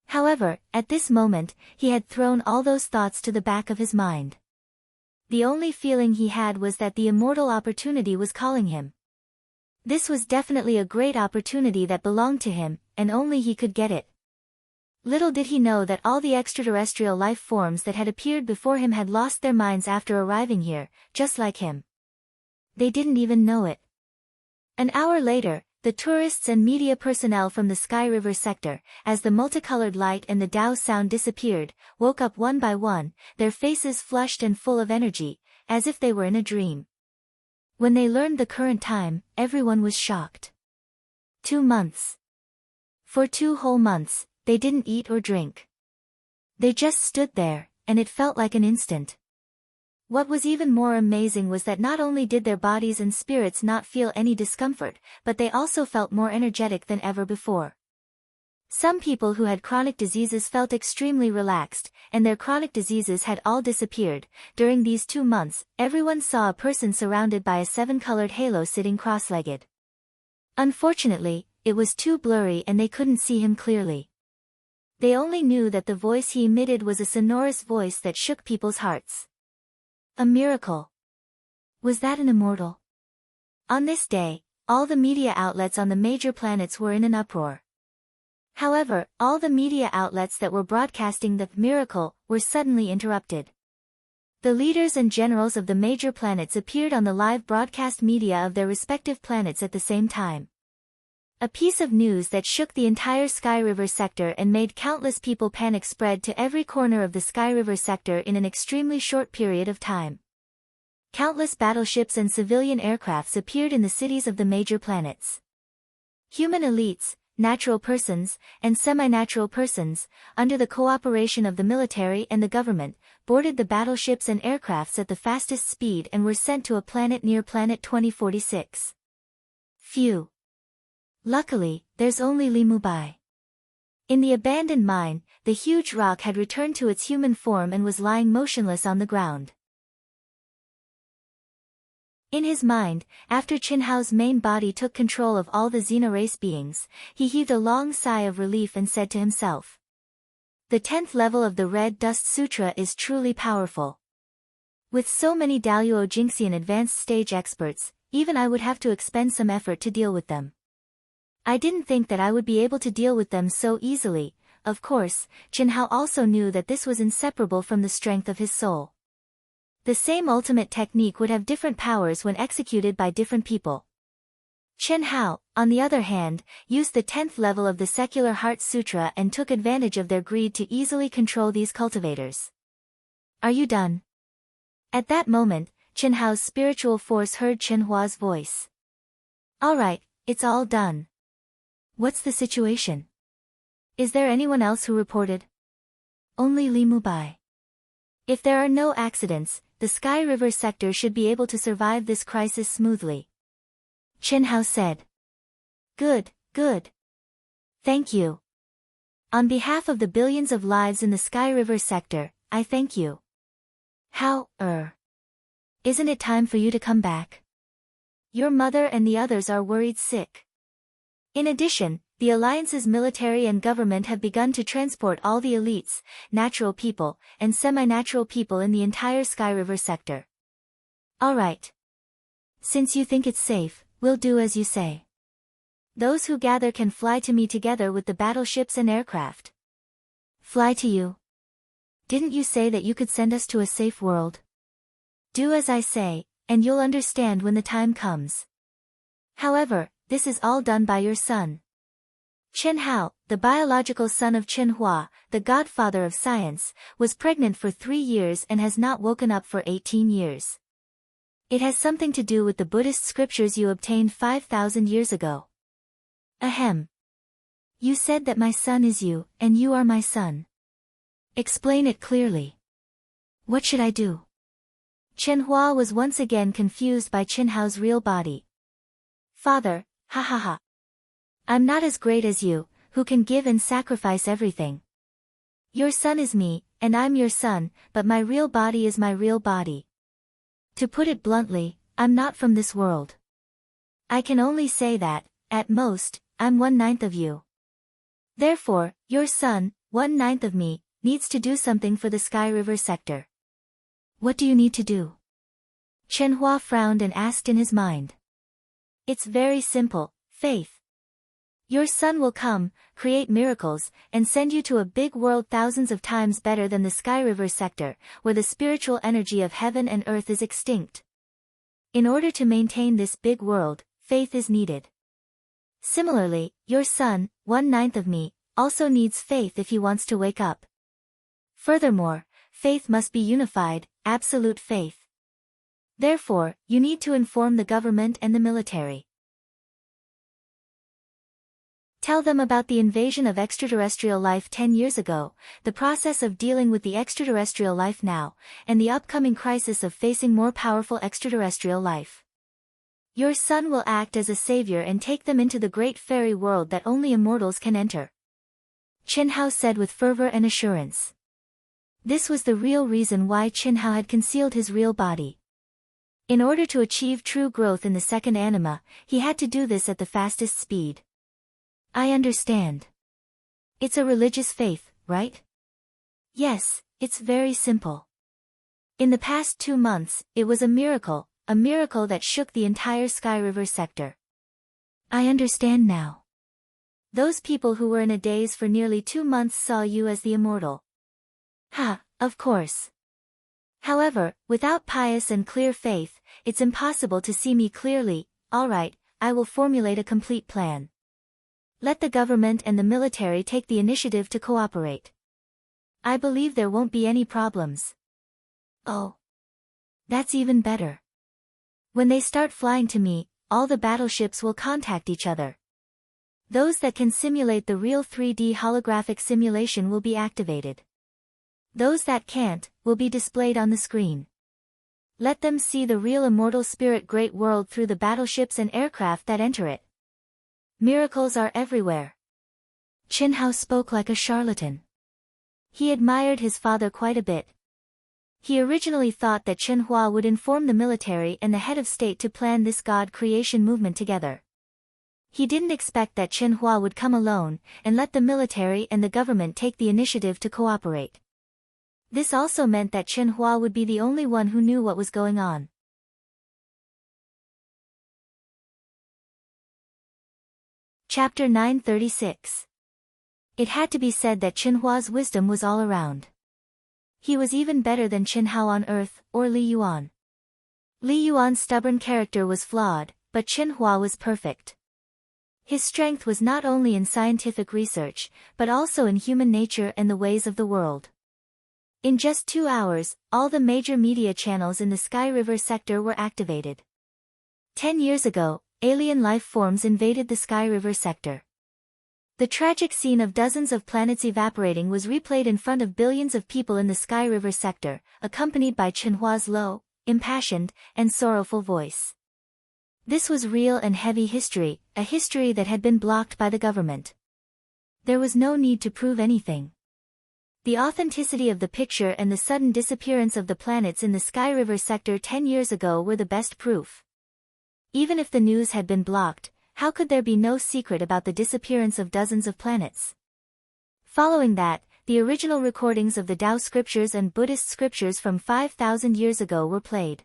However, at this moment, he had thrown all those thoughts to the back of his mind. The only feeling he had was that the immortal opportunity was calling him. This was definitely a great opportunity that belonged to him, and only he could get it. Little did he know that all the extraterrestrial life forms that had appeared before him had lost their minds after arriving here, just like him. They didn't even know it. An hour later, the tourists and media personnel from the Sky River sector, as the multicolored light and the Tao sound disappeared, woke up one by one, their faces flushed and full of energy, as if they were in a dream. When they learned the current time, everyone was shocked. 2 months. For 2 whole months, they didn't eat or drink. They just stood there, and it felt like an instant. What was even more amazing was that not only did their bodies and spirits not feel any discomfort, but they also felt more energetic than ever before. Some people who had chronic diseases felt extremely relaxed, and their chronic diseases had all disappeared. During these 2 months, everyone saw a person surrounded by a 7-colored halo sitting cross-legged. Unfortunately, it was too blurry and they couldn't see him clearly. They only knew that the voice he emitted was a sonorous voice that shook people's hearts. A miracle. Was that an immortal? On this day, all the media outlets on the major planets were in an uproar. However, all the media outlets that were broadcasting the miracle were suddenly interrupted. The leaders and generals of the major planets appeared on the live broadcast media of their respective planets at the same time. A piece of news that shook the entire Sky River sector and made countless people panic spread to every corner of the Sky River sector in an extremely short period of time. Countless battleships and civilian aircrafts appeared in the cities of the major planets. Human elites, natural persons, and semi-natural persons, under the cooperation of the military and the government, boarded the battleships and aircrafts at the fastest speed and were sent to a planet near Planet 2046. Phew. Luckily, there's only Limubai. In the abandoned mine, the huge rock had returned to its human form and was lying motionless on the ground. In his mind, after Qinhao's main body took control of all the Xena race beings, he heaved a long sigh of relief and said to himself, "The 10th level of the Red Dust Sutra is truly powerful. With so many Daluo Jinxian advanced stage experts, even I would have to expend some effort to deal with them. I didn't think that I would be able to deal with them so easily." Of course, Qinhao also knew that this was inseparable from the strength of his soul. The same ultimate technique would have different powers when executed by different people. Qinhao, on the other hand, used the 10th level of the Secular Heart Sutra and took advantage of their greed to easily control these cultivators. "Are you done?" At that moment, Qinhao's spiritual force heard Qinhua's voice. "All right, it's all done. What's the situation? Is there anyone else who reported?" "Only Limubai. If there are no accidents, the Sky River sector should be able to survive this crisis smoothly," Qinhao said. Good, good. Thank you. On behalf of the billions of lives in the Sky River sector, I thank you." "How, Isn't it time for you to come back? Your mother and the others are worried sick." In addition, the Alliance's military and government have begun to transport all the elites, natural people, and semi-natural people in the entire Sky River sector. "All right. Since you think it's safe, we'll do as you say. Those who gather can fly to me together with the battleships and aircraft." "Fly to you? Didn't you say that you could send us to a safe world?" "Do as I say, and you'll understand when the time comes." However, this is all done by your son. Chen Hao, the biological son of Chen Hua, the godfather of science, was pregnant for 3 years and has not woken up for 18 years. It has something to do with the Buddhist scriptures you obtained 5,000 years ago. Ahem. You said that my son is you, and you are my son. Explain it clearly. What should I do? Chen Hua was once again confused by Chen Hao's real body. Father, ha ha ha. I'm not as great as you, who can give and sacrifice everything. Your son is me, and I'm your son, but my real body is my real body. To put it bluntly, I'm not from this world. I can only say that, at most, I'm 1/9 of you. Therefore, your son, 1/9 of me, needs to do something for the Sky River sector. What do you need to do? Chen Hua frowned and asked in his mind. It's very simple, faith. Your son will come, create miracles, and send you to a big world thousands of times better than the Sky River sector, where the spiritual energy of heaven and earth is extinct. In order to maintain this big world, faith is needed. Similarly, your son, 1/9 of me, also needs faith if he wants to wake up. Furthermore, faith must be unified, absolute faith. Therefore, you need to inform the government and the military. Tell them about the invasion of extraterrestrial life 10 years ago, the process of dealing with the extraterrestrial life now, and the upcoming crisis of facing more powerful extraterrestrial life. Your son will act as a savior and take them into the great fairy world that only immortals can enter. Chen Hao said with fervor and assurance. This was the real reason why Chen Hao had concealed his real body. In order to achieve true growth in the second anima, he had to do this at the fastest speed. I understand. It's a religious faith, right? Yes, it's very simple. In the past 2 months, it was a miracle that shook the entire Sky River sector. I understand now. Those people who were in a daze for nearly 2 months saw you as the immortal. Ha, of course. However, without pious and clear faith, it's impossible to see me clearly. All right, I will formulate a complete plan. Let the government and the military take the initiative to cooperate. I believe there won't be any problems. Oh. That's even better. When they start flying to me, all the battleships will contact each other. Those that can simulate the real 3D holographic simulation will be activated. Those that can't, will be displayed on the screen. Let them see the real immortal spirit great world through the battleships and aircraft that enter it. Miracles are everywhere. Chen Hao spoke like a charlatan. He admired his father quite a bit. He originally thought that Chen Hua would inform the military and the head of state to plan this God creation movement together. He didn't expect that Chen Hua would come alone, and let the military and the government take the initiative to cooperate. This also meant that Chen Hua would be the only one who knew what was going on. Chapter 936. It had to be said that Chen Hua's wisdom was all around. He was even better than Chen Hao on earth, or Li Yuan. Li Yuan's stubborn character was flawed, but Chen Hua was perfect. His strength was not only in scientific research, but also in human nature and the ways of the world. In just 2 hours, all the major media channels in the Sky River sector were activated. 10 years ago, alien life forms invaded the Sky River sector. The tragic scene of dozens of planets evaporating was replayed in front of billions of people in the Sky River sector, accompanied by Chen Hua's low, impassioned, and sorrowful voice. This was real and heavy history, a history that had been blocked by the government. There was no need to prove anything. The authenticity of the picture and the sudden disappearance of the planets in the Sky River sector 10 years ago were the best proof. Even if the news had been blocked, how could there be no secret about the disappearance of dozens of planets? Following that, the original recordings of the Tao scriptures and Buddhist scriptures from 5,000 years ago were played.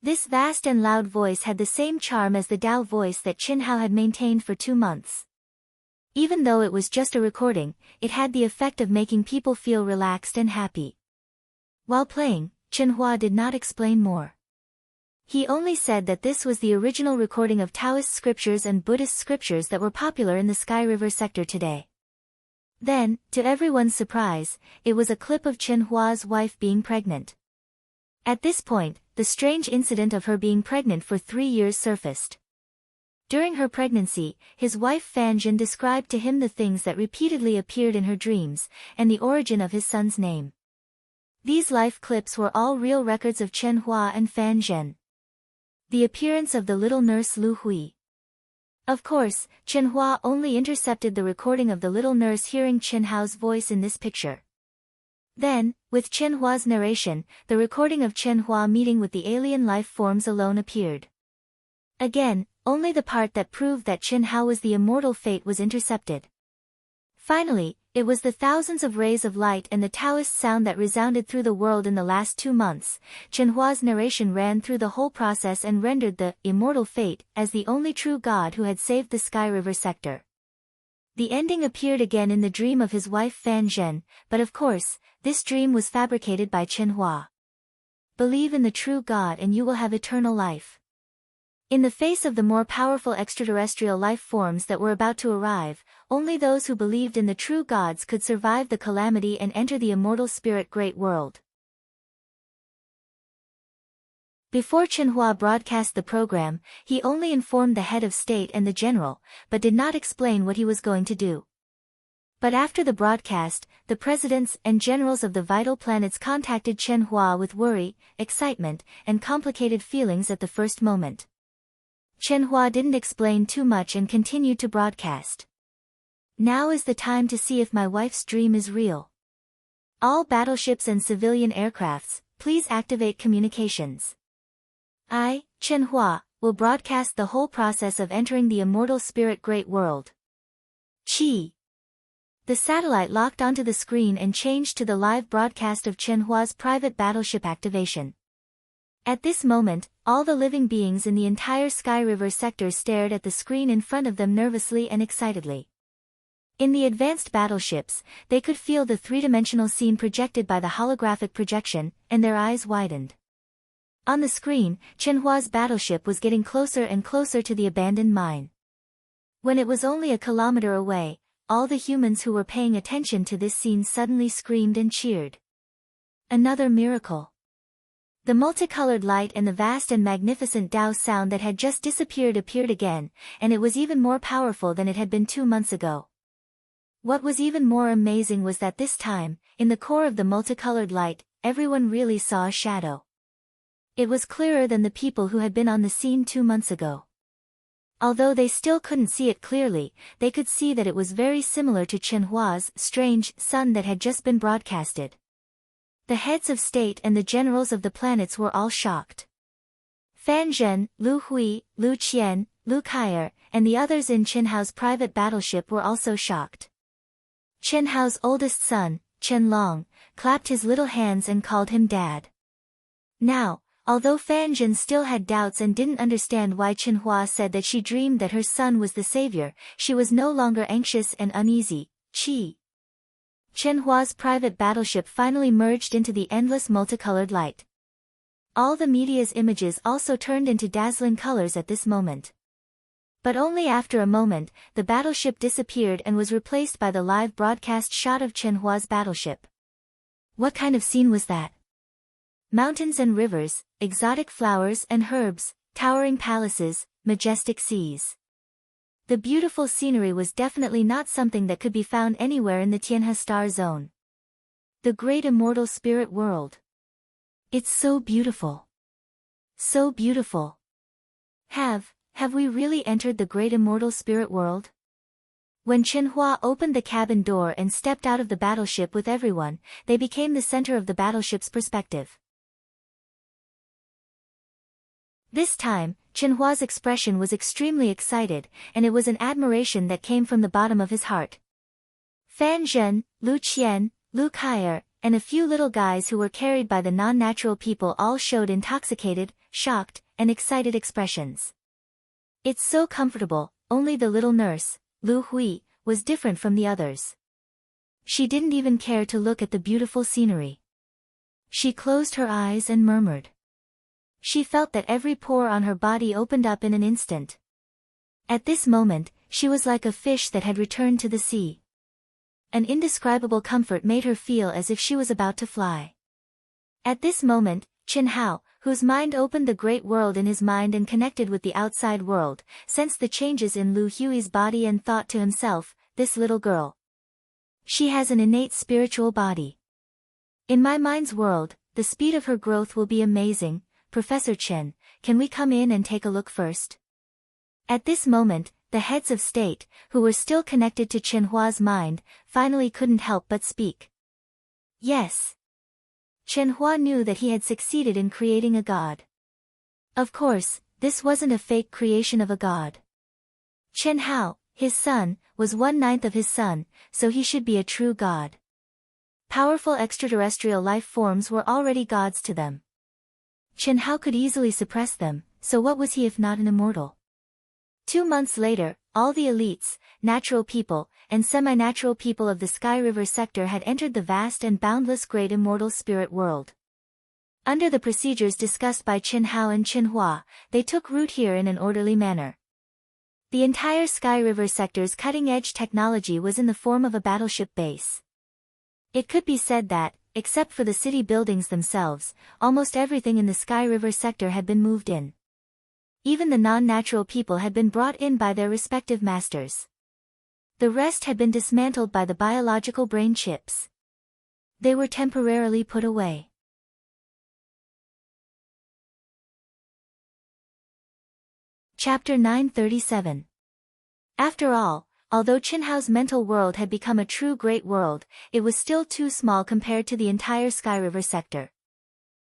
This vast and loud voice had the same charm as the Tao voice that Chen Hao had maintained for 2 months. Even though it was just a recording, it had the effect of making people feel relaxed and happy. While playing, Chen Hua did not explain more. He only said that this was the original recording of Taoist scriptures and Buddhist scriptures that were popular in the Sky River sector today. Then, to everyone's surprise, it was a clip of Chen Hua's wife being pregnant. At this point, the strange incident of her being pregnant for 3 years surfaced. During her pregnancy, his wife Fan Zhen described to him the things that repeatedly appeared in her dreams, and the origin of his son's name. These life clips were all real records of Chen Hua and Fan Zhen. The appearance of the little nurse Lu Hui. Of course, Chen Hua only intercepted the recording of the little nurse hearing Chen Hao's voice in this picture. Then, with Chen Hua's narration, the recording of Chen Hua meeting with the alien life forms alone appeared. Again, only the part that proved that Chen Hao was the immortal fate was intercepted. Finally, it was the thousands of rays of light and the Taoist sound that resounded through the world in the last 2 months. Chen Hua's narration ran through the whole process and rendered the immortal fate as the only true God who had saved the Sky River sector. The ending appeared again in the dream of his wife Fan Zhen, but of course, this dream was fabricated by Chen Hua. Believe in the true God and you will have eternal life. In the face of the more powerful extraterrestrial life forms that were about to arrive, only those who believed in the true gods could survive the calamity and enter the immortal spirit great world. Before Chen Hua broadcast the program, he only informed the head of state and the general, but did not explain what he was going to do. But after the broadcast, the presidents and generals of the vital planets contacted Chen Hua with worry, excitement, and complicated feelings at the first moment. Chen Hua didn't explain too much and continued to broadcast. Now is the time to see if my wife's dream is real. All battleships and civilian aircrafts, please activate communications. I, Chen Hua, will broadcast the whole process of entering the immortal spirit great world. Chi. The satellite locked onto the screen and changed to the live broadcast of Chen Hua's private battleship activation. At this moment, all the living beings in the entire Sky River sector stared at the screen in front of them nervously and excitedly. In the advanced battleships, they could feel the three-dimensional scene projected by the holographic projection, and their eyes widened. On the screen, Chen Hua's battleship was getting closer and closer to the abandoned mine. When it was only a kilometer away, all the humans who were paying attention to this scene suddenly screamed and cheered. Another miracle. The multicolored light and the vast and magnificent Dao sound that had just disappeared appeared again, and it was even more powerful than it had been 2 months ago. What was even more amazing was that this time, in the core of the multicolored light, everyone really saw a shadow. It was clearer than the people who had been on the scene 2 months ago. Although they still couldn't see it clearly, they could see that it was very similar to Chen Hua's strange sun that had just been broadcasted. The heads of state and the generals of the planets were all shocked. Fan Zhen, Lu Hui, Lu Qian, Lu Kai'er, and the others in Chen Hao's private battleship were also shocked. Chen Hao's oldest son, Chen Long, clapped his little hands and called him Dad. Now, although Fan Zhen still had doubts and didn't understand why Chen Hua said that she dreamed that her son was the savior, she was no longer anxious and uneasy. Chen Hua's private battleship finally merged into the endless multicolored light. All the media's images also turned into dazzling colors at this moment. But only after a moment, the battleship disappeared and was replaced by the live broadcast shot of Chen Hua's battleship. What kind of scene was that? Mountains and rivers, exotic flowers and herbs, towering palaces, majestic seas. The beautiful scenery was definitely not something that could be found anywhere in the Tianhe star zone. The great immortal spirit world. It's so beautiful. So beautiful. Have we really entered the great immortal spirit world? When Chen Hua opened the cabin door and stepped out of the battleship with everyone, they became the center of the battleship's perspective. This time, Chen Hua's expression was extremely excited, and it was an admiration that came from the bottom of his heart. Fan Zhen, Lu Qian, Lu Kai'er, and a few little guys who were carried by the non-natural people all showed intoxicated, shocked, and excited expressions. It's so comfortable. Only the little nurse, Lu Hui, was different from the others. She didn't even care to look at the beautiful scenery. She closed her eyes and murmured. She felt that every pore on her body opened up in an instant. At this moment, she was like a fish that had returned to the sea. An indescribable comfort made her feel as if she was about to fly. At this moment, Qin Hao, whose mind opened the great world in his mind and connected with the outside world, sensed the changes in Lu Hui's body and thought to himself, this little girl. She has an innate spiritual body. In my mind's world, the speed of her growth will be amazing. Professor Chen, can we come in and take a look first? At this moment, the heads of state, who were still connected to Chen Hua's mind, finally couldn't help but speak. Yes. Chen Hua knew that he had succeeded in creating a god. Of course, this wasn't a fake creation of a god. Chen Hao, his son, was 1/9 of his son, so he should be a true god. Powerful extraterrestrial life forms were already gods to them. Chen Hao could easily suppress them, so what was he if not an immortal? 2 months later, all the elites, natural people, and semi-natural people of the Sky River sector had entered the vast and boundless great immortal spirit world. Under the procedures discussed by Qin Hao and Qin Hua, they took root here in an orderly manner. The entire Sky River sector's cutting-edge technology was in the form of a battleship base. It could be said that, except for the city buildings themselves, almost everything in the Sky River sector had been moved in. Even the non-natural people had been brought in by their respective masters. The rest had been dismantled by the biological brain chips. They were temporarily put away. Chapter 937. After all, although Qin Hao's mental world had become a true great world, it was still too small compared to the entire Sky River sector.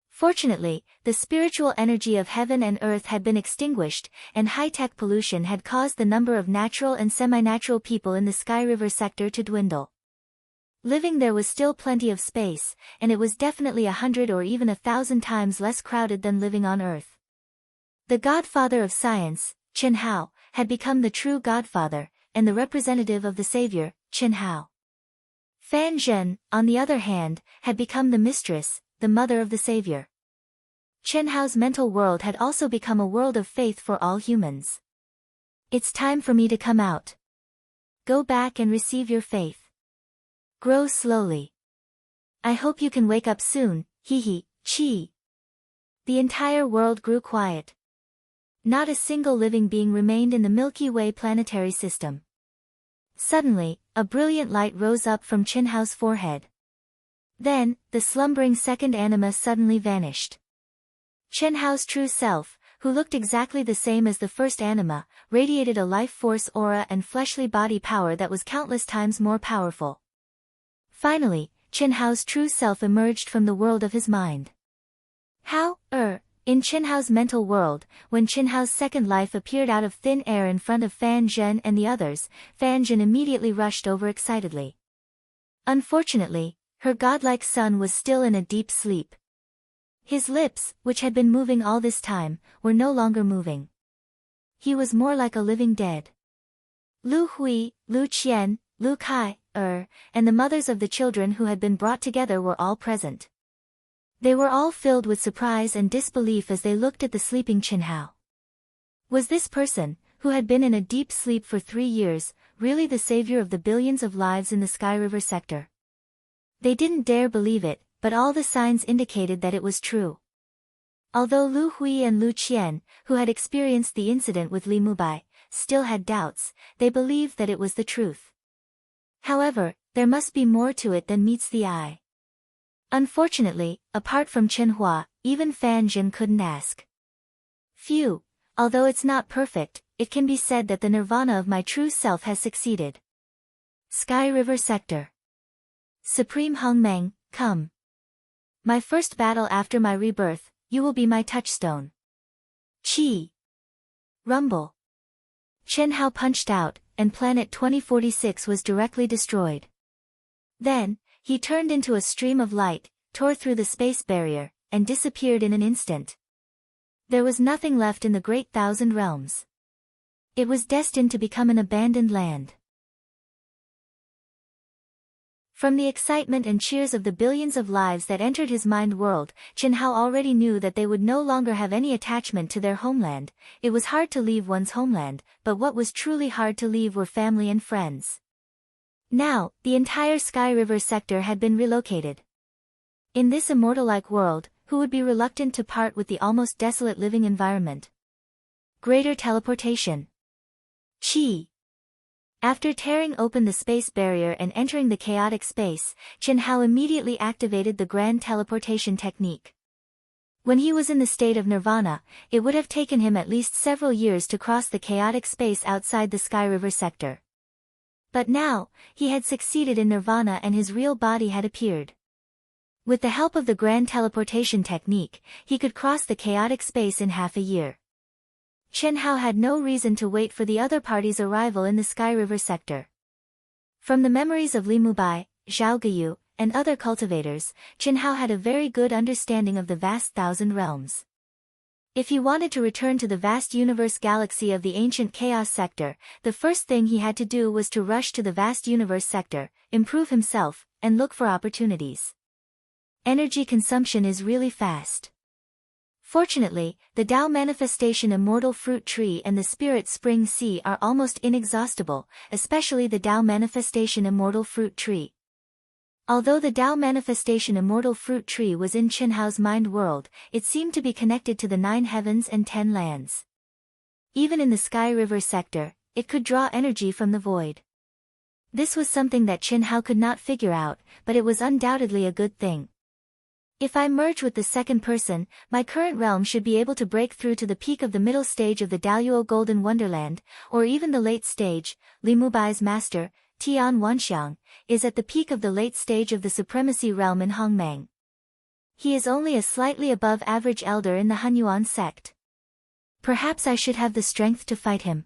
Fortunately, the spiritual energy of heaven and earth had been extinguished, and high-tech pollution had caused the number of natural and semi-natural people in the Sky River sector to dwindle. Living there was still plenty of space, and it was definitely 100 or even 1,000 times less crowded than living on Earth. The godfather of science, Qin Hao, had become the true godfather, and the representative of the savior, Qin Hao. Fan Zhen, on the other hand, had become the mistress, the mother of the savior. Qin Hao's mental world had also become a world of faith for all humans. It's time for me to come out. Go back and receive your faith. Grow slowly. I hope you can wake up soon, hee, chi. The entire world grew quiet. Not a single living being remained in the Milky Way planetary system. Suddenly, a brilliant light rose up from Qin Hao's forehead. Then, the slumbering second anima suddenly vanished. Qin Hao's true self, who looked exactly the same as the first anima, radiated a life force aura and fleshly body power that was countless times more powerful. Finally, Qin Hao's true self emerged from the world of his mind. In Qin Hao's mental world, when Qin Hao's second life appeared out of thin air in front of Fan Zhen and the others, Fan Zhen immediately rushed over excitedly. Unfortunately, her godlike son was still in a deep sleep. His lips, which had been moving all this time, were no longer moving. He was more like a living dead. Lu Hui, Lu Qian, Lu Kai, and the mothers of the children who had been brought together were all present. They were all filled with surprise and disbelief as they looked at the sleeping Qin Hao. Was this person, who had been in a deep sleep for 3 years, really the savior of the billions of lives in the Sky River sector? They didn't dare believe it, but all the signs indicated that it was true. Although Lu Hui and Lu Qian, who had experienced the incident with Li Mubai, still had doubts, they believed that it was the truth. However, there must be more to it than meets the eye. Unfortunately, apart from Qin Hua, even Fan Zhen couldn't ask. Phew, although it's not perfect, it can be said that the nirvana of my true self has succeeded. Sky River Sector. Supreme Hongmeng, come. My first battle after my rebirth, you will be my touchstone. Chi. Rumble. Qin Hao punched out, and Planet 2046 was directly destroyed. Then, he turned into a stream of light, tore through the space barrier, and disappeared in an instant. There was nothing left in the Great Thousand Realms. It was destined to become an abandoned land. From the excitement and cheers of the billions of lives that entered his mind world, Chen Hao already knew that they would no longer have any attachment to their homeland. It was hard to leave one's homeland, but what was truly hard to leave were family and friends. Now, the entire Sky River sector had been relocated. In this immortal-like world, who would be reluctant to part with the almost desolate living environment? Greater teleportation. Chi. After tearing open the space barrier and entering the chaotic space, Chen Hao immediately activated the grand teleportation technique. When he was in the state of nirvana, it would have taken him at least several years to cross the chaotic space outside the Sky River sector. But now, he had succeeded in nirvana and his real body had appeared. With the help of the grand teleportation technique, he could cross the chaotic space in half a year. Chen Hao had no reason to wait for the other party's arrival in the Sky River sector. From the memories of Li Mubai, Zhao Guyu, and other cultivators, Chen Hao had a very good understanding of the vast thousand realms. If he wanted to return to the vast universe galaxy of the ancient chaos sector, the first thing he had to do was to rush to the vast universe sector, improve himself, and look for opportunities. Energy consumption is really fast. Fortunately, the Tao Manifestation Immortal Fruit Tree and the Spirit Spring Sea are almost inexhaustible, especially the Tao Manifestation Immortal Fruit Tree. Although the Tao Manifestation Immortal Fruit Tree was in Chen Hao's mind world, it seemed to be connected to the 9 heavens and 10 lands. Even in the Sky River sector, it could draw energy from the void. This was something that Chen Hao could not figure out, but it was undoubtedly a good thing. If I merge with the second person, my current realm should be able to break through to the peak of the middle stage of the Daluo Golden Wonderland, or even the late stage. Li Mubai's master, Tian Wanxiang, is at the peak of the late stage of the supremacy realm in Hongmeng. He is only a slightly above average elder in the Hunyuan sect. Perhaps I should have the strength to fight him.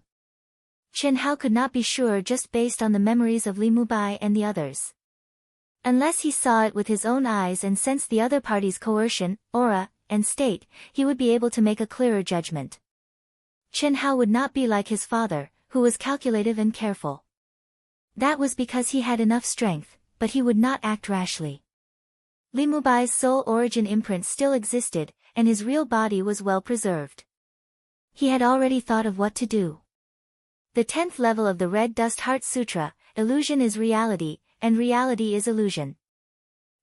Chen Hao could not be sure just based on the memories of Li Mubai and the others. Unless he saw it with his own eyes and sensed the other party's coercion, aura, and state, he would be able to make a clearer judgment. Chen Hao would not be like his father, who was calculative and careful. That was because he had enough strength, but he would not act rashly. Li Mubai's soul origin imprint still existed, and his real body was well preserved. He had already thought of what to do. The 10th level of the Red Dust Heart Sutra, illusion is reality, and reality is illusion.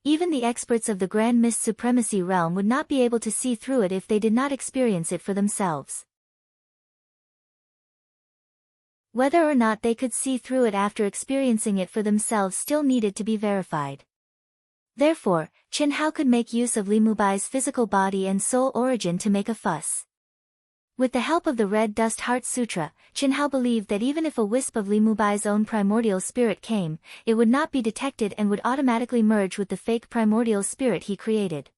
Even the experts of the Grand Mist Supremacy realm would not be able to see through it if they did not experience it for themselves. Whether or not they could see through it after experiencing it for themselves still needed to be verified. Therefore, Chen Hao could make use of Li Mubai's physical body and soul origin to make a fuss. With the help of the Red Dust Heart Sutra, Chen Hao believed that even if a wisp of Li Mubai's own primordial spirit came, it would not be detected and would automatically merge with the fake primordial spirit he created.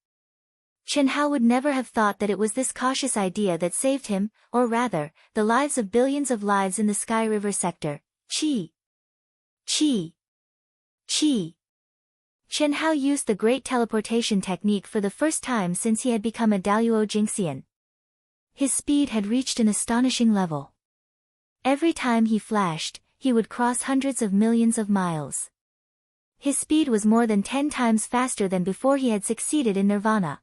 Chen Hao would never have thought that it was this cautious idea that saved him, or rather, the lives of billions of lives in the Sky River sector. Chi. Chi. Chi. Chen Hao used the great teleportation technique for the first time since he had become a Daluo Jingxian. His speed had reached an astonishing level. Every time he flashed, he would cross hundreds of millions of miles. His speed was more than 10 times faster than before he had succeeded in nirvana.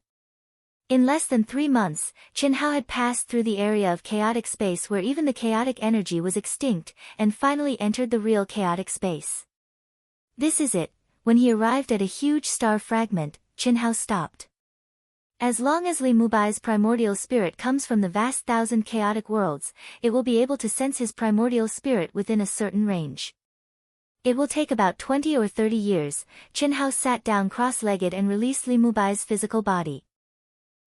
In less than 3 months, Chen Hao had passed through the area of chaotic space where even the chaotic energy was extinct, and finally entered the real chaotic space. This is it. When he arrived at a huge star fragment, Chen Hao stopped. As long as Li Mubai's primordial spirit comes from the vast 1,000 chaotic worlds, it will be able to sense his primordial spirit within a certain range. It will take about 20 or 30 years. Chen Hao sat down cross-legged and released Li Mubai's physical body.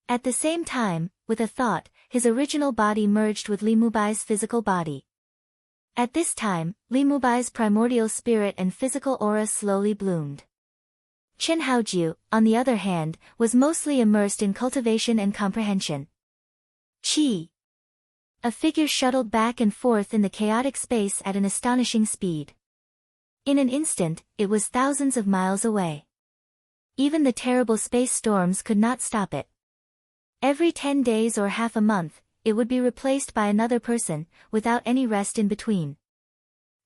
At the same time, with a thought, his original body merged with Li Mubai's physical body. At this time, Li Mubai's primordial spirit and physical aura slowly bloomed. Chen Haojiu, on the other hand, was mostly immersed in cultivation and comprehension. Qi. A figure shuttled back and forth in the chaotic space at an astonishing speed. In an instant, it was thousands of miles away. Even the terrible space storms could not stop it. Every 10 days or half a month, it would be replaced by another person, without any rest in between.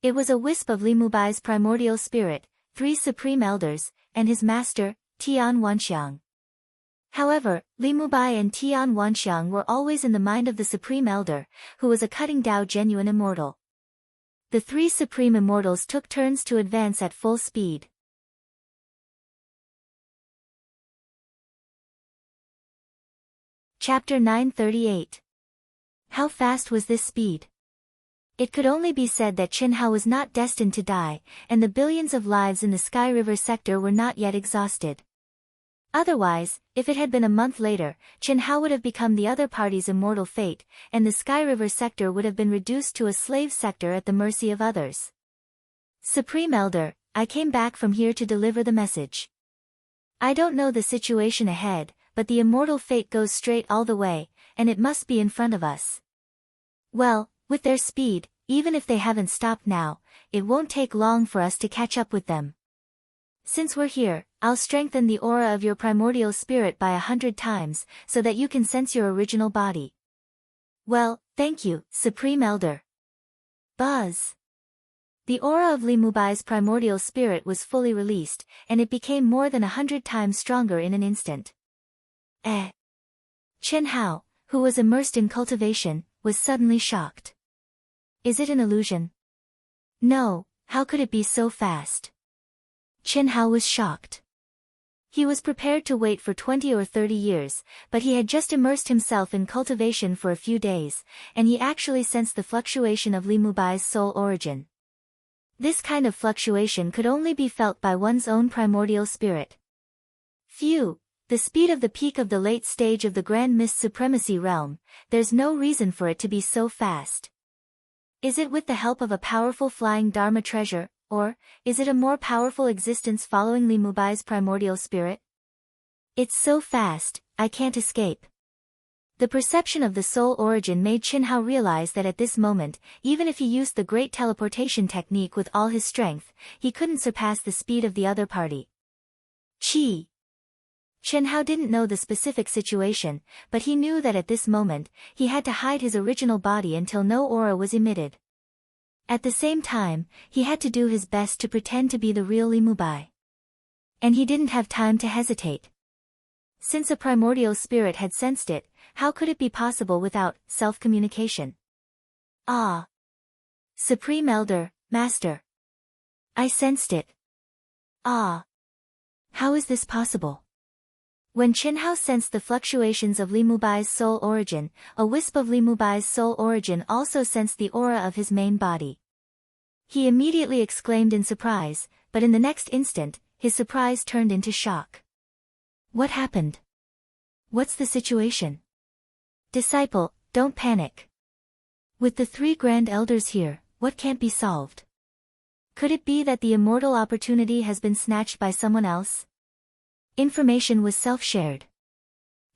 It was a wisp of Li Mubai's primordial spirit, 3 supreme elders, and his master, Tian Wanxiang. However, Li Mubai and Tian Wanxiang were always in the mind of the supreme elder, who was a cutting Dao genuine immortal. The 3 supreme immortals took turns to advance at full speed. Chapter 938. How fast was this speed? It could only be said that Qin Hao was not destined to die, and the billions of lives in the Sky River sector were not yet exhausted. Otherwise, if it had been a month later, Qin Hao would have become the other party's immortal fate, and the Sky River sector would have been reduced to a slave sector at the mercy of others. Supreme Elder, I came back from here to deliver the message. I don't know the situation ahead, but the immortal fate goes straight all the way, and it must be in front of us. Well, with their speed, even if they haven't stopped now, it won't take long for us to catch up with them. Since we're here, I'll strengthen the aura of your primordial spirit by 100 times, so that you can sense your original body. Well, thank you, Supreme Elder. Buzz. The aura of Li Mubai's primordial spirit was fully released, and it became more than 100 times stronger in an instant. Qin Hao, who was immersed in cultivation, was suddenly shocked. Is it an illusion? No, how could it be so fast? Qin Hao was shocked. He was prepared to wait for 20 or 30 years, but he had just immersed himself in cultivation for a few days, and he actually sensed the fluctuation of Li Mubai's soul origin. This kind of fluctuation could only be felt by one's own primordial spirit. Phew! The speed of the peak of the late stage of the Grand Mist Supremacy realm, there's no reason for it to be so fast. Is it with the help of a powerful flying Dharma treasure, or is it a more powerful existence following Li Mubai's primordial spirit? It's so fast, I can't escape. The perception of the soul origin made Qin Hao realize that at this moment, even if he used the great teleportation technique with all his strength, he couldn't surpass the speed of the other party. Qi. Qin Hao didn't know the specific situation, but he knew that at this moment, he had to hide his original body until no aura was emitted. At the same time, he had to do his best to pretend to be the real Li Mubai. And he didn't have time to hesitate. Since a primordial spirit had sensed it, how could it be possible without self-communication? Ah! Supreme Elder, Master. I sensed it. Ah! How is this possible? When Qin Hao sensed the fluctuations of Li Mubai's soul origin, a wisp of Li Mubai's soul origin also sensed the aura of his main body. He immediately exclaimed in surprise, but in the next instant, his surprise turned into shock. What happened? What's the situation? Disciple, don't panic. With the 3 grand elders here, what can't be solved? Could it be that the immortal opportunity has been snatched by someone else? Information was self-shared.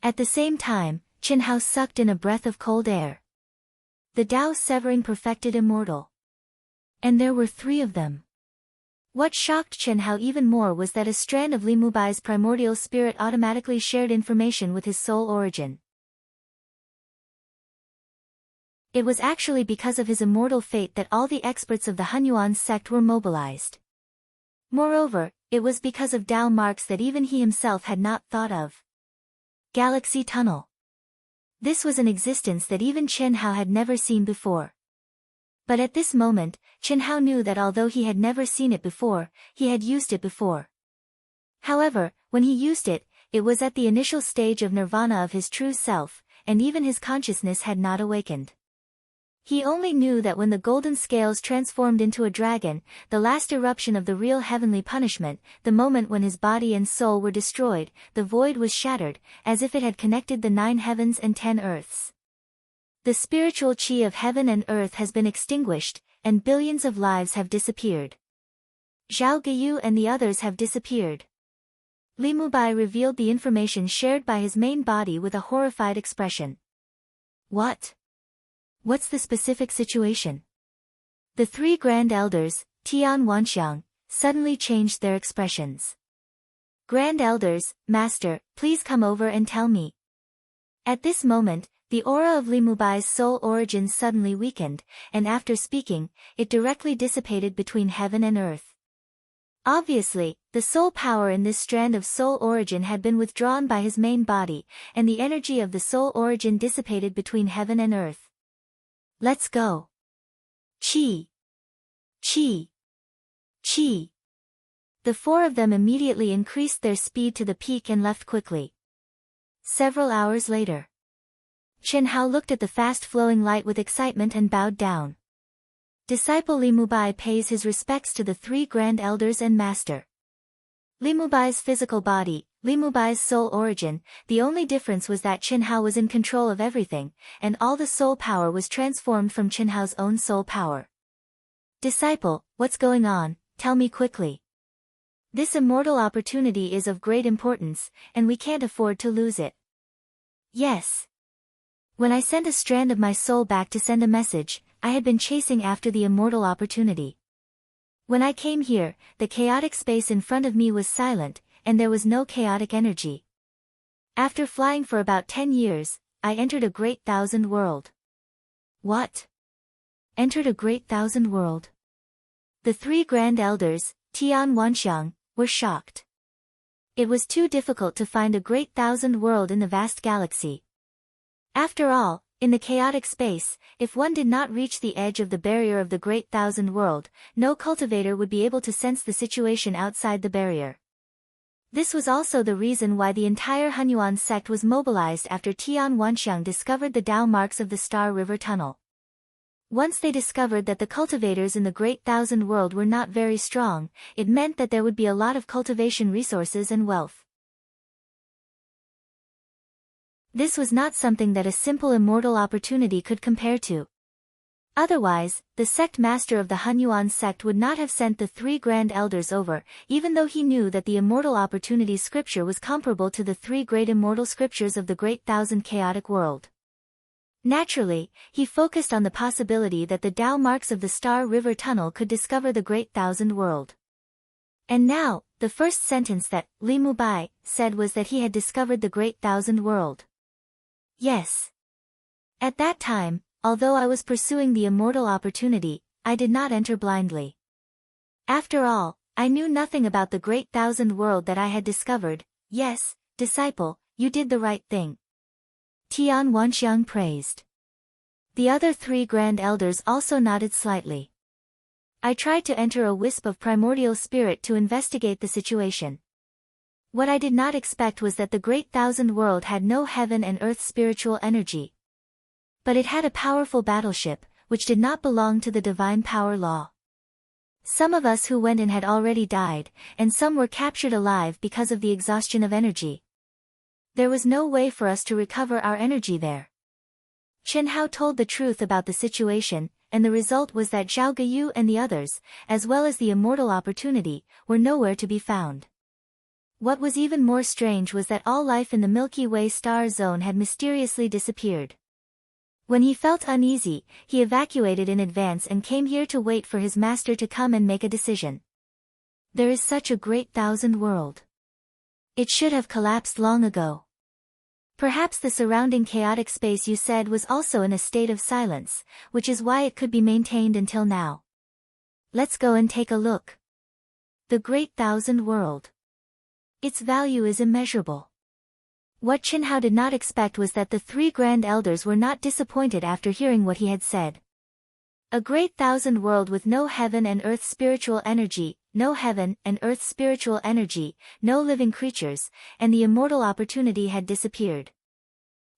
At the same time, Qin Hao sucked in a breath of cold air. The Tao-severing perfected immortal. And there were 3 of them. What shocked Qin Hao even more was that a strand of Li Mubai's primordial spirit automatically shared information with his soul origin. It was actually because of his immortal fate that all the experts of the Hunyuan sect were mobilized. Moreover, it was because of Tao marks that even he himself had not thought of. Galaxy Tunnel. This was an existence that even Qin Hao had never seen before. But at this moment, Qin Hao knew that although he had never seen it before, he had used it before. However, when he used it, it was at the initial stage of nirvana of his true self, and even his consciousness had not awakened. He only knew that when the golden scales transformed into a dragon, the last eruption of the real heavenly punishment, the moment when his body and soul were destroyed, the void was shattered, as if it had connected the 9 heavens and 10 earths. The spiritual chi of heaven and earth has been extinguished, and billions of lives have disappeared. Zhao Guiyu and the others have disappeared. Li Mubai revealed the information shared by his main body with a horrified expression. What? What's the specific situation? The 3 grand elders, Tian Wanxiang, suddenly changed their expressions. Grand elders, Master, please come over and tell me. At this moment, the aura of Li Mubai's soul origin suddenly weakened, and after speaking, it directly dissipated between heaven and earth. Obviously, the soul power in this strand of soul origin had been withdrawn by his main body, and the energy of the soul origin dissipated between heaven and earth. Let's go. Chi. Chi. Chi. The four of them immediately increased their speed to the peak and left quickly. Several hours later, Chen Hao looked at the fast-flowing light with excitement and bowed down. Disciple Li Mubai pays his respects to the three grand elders and master. Li Mubai's physical body, Li Mubai's soul origin, the only difference was that Chen Hao was in control of everything, and all the soul power was transformed from Chen Hao's own soul power. Disciple, what's going on? Tell me quickly. This immortal opportunity is of great importance, and we can't afford to lose it. Yes. When I sent a strand of my soul back to send a message, I had been chasing after the immortal opportunity. When I came here, the chaotic space in front of me was silent, and there was no chaotic energy. After flying for about 10 years, I entered a great thousand world. What? Entered a great thousand world? The three grand elders, Tian Wanxiang, were shocked. It was too difficult to find a great thousand world in the vast galaxy. After all, in the chaotic space, if one did not reach the edge of the barrier of the great thousand world, no cultivator would be able to sense the situation outside the barrier. This was also the reason why the entire Hunyuan sect was mobilized after Tian Wanxiang discovered the Tao marks of the Star River Tunnel. Once they discovered that the cultivators in the Great Thousand World were not very strong, it meant that there would be a lot of cultivation resources and wealth. This was not something that a simple immortal opportunity could compare to. Otherwise, the sect master of the Hunyuan sect would not have sent the three grand elders over, even though he knew that the immortal opportunity scripture was comparable to the three great immortal scriptures of the Great Thousand Chaotic World. Naturally, he focused on the possibility that the Tao marks of the Star River Tunnel could discover the Great Thousand World. And now, the first sentence that Li Mubai said was that he had discovered the Great Thousand World. Yes. At that time, although I was pursuing the immortal opportunity, I did not enter blindly. After all, I knew nothing about the Great Thousand World that I had discovered. Yes, disciple, you did the right thing. Tian Wanxiang praised. The other three grand elders also nodded slightly. I tried to enter a wisp of primordial spirit to investigate the situation. What I did not expect was that the Great Thousand World had no heaven and earth spiritual energy. But it had a powerful battleship, which did not belong to the divine power law. Some of us who went in had already died, and some were captured alive because of the exhaustion of energy. There was no way for us to recover our energy there. Chen Hao told the truth about the situation, and the result was that Zhao Guyu and the others, as well as the immortal opportunity, were nowhere to be found. What was even more strange was that all life in the Milky Way star zone had mysteriously disappeared. When he felt uneasy, he evacuated in advance and came here to wait for his master to come and make a decision. There is such a great thousand world. It should have collapsed long ago. Perhaps the surrounding chaotic space you said was also in a state of silence, which is why it could be maintained until now. Let's go and take a look. The Great Thousand World. Its value is immeasurable. What Chen Hao did not expect was that the three grand elders were not disappointed after hearing what he had said. A great thousand world with no heaven and earth spiritual energy, no heaven and earth spiritual energy, no living creatures, and the immortal opportunity had disappeared.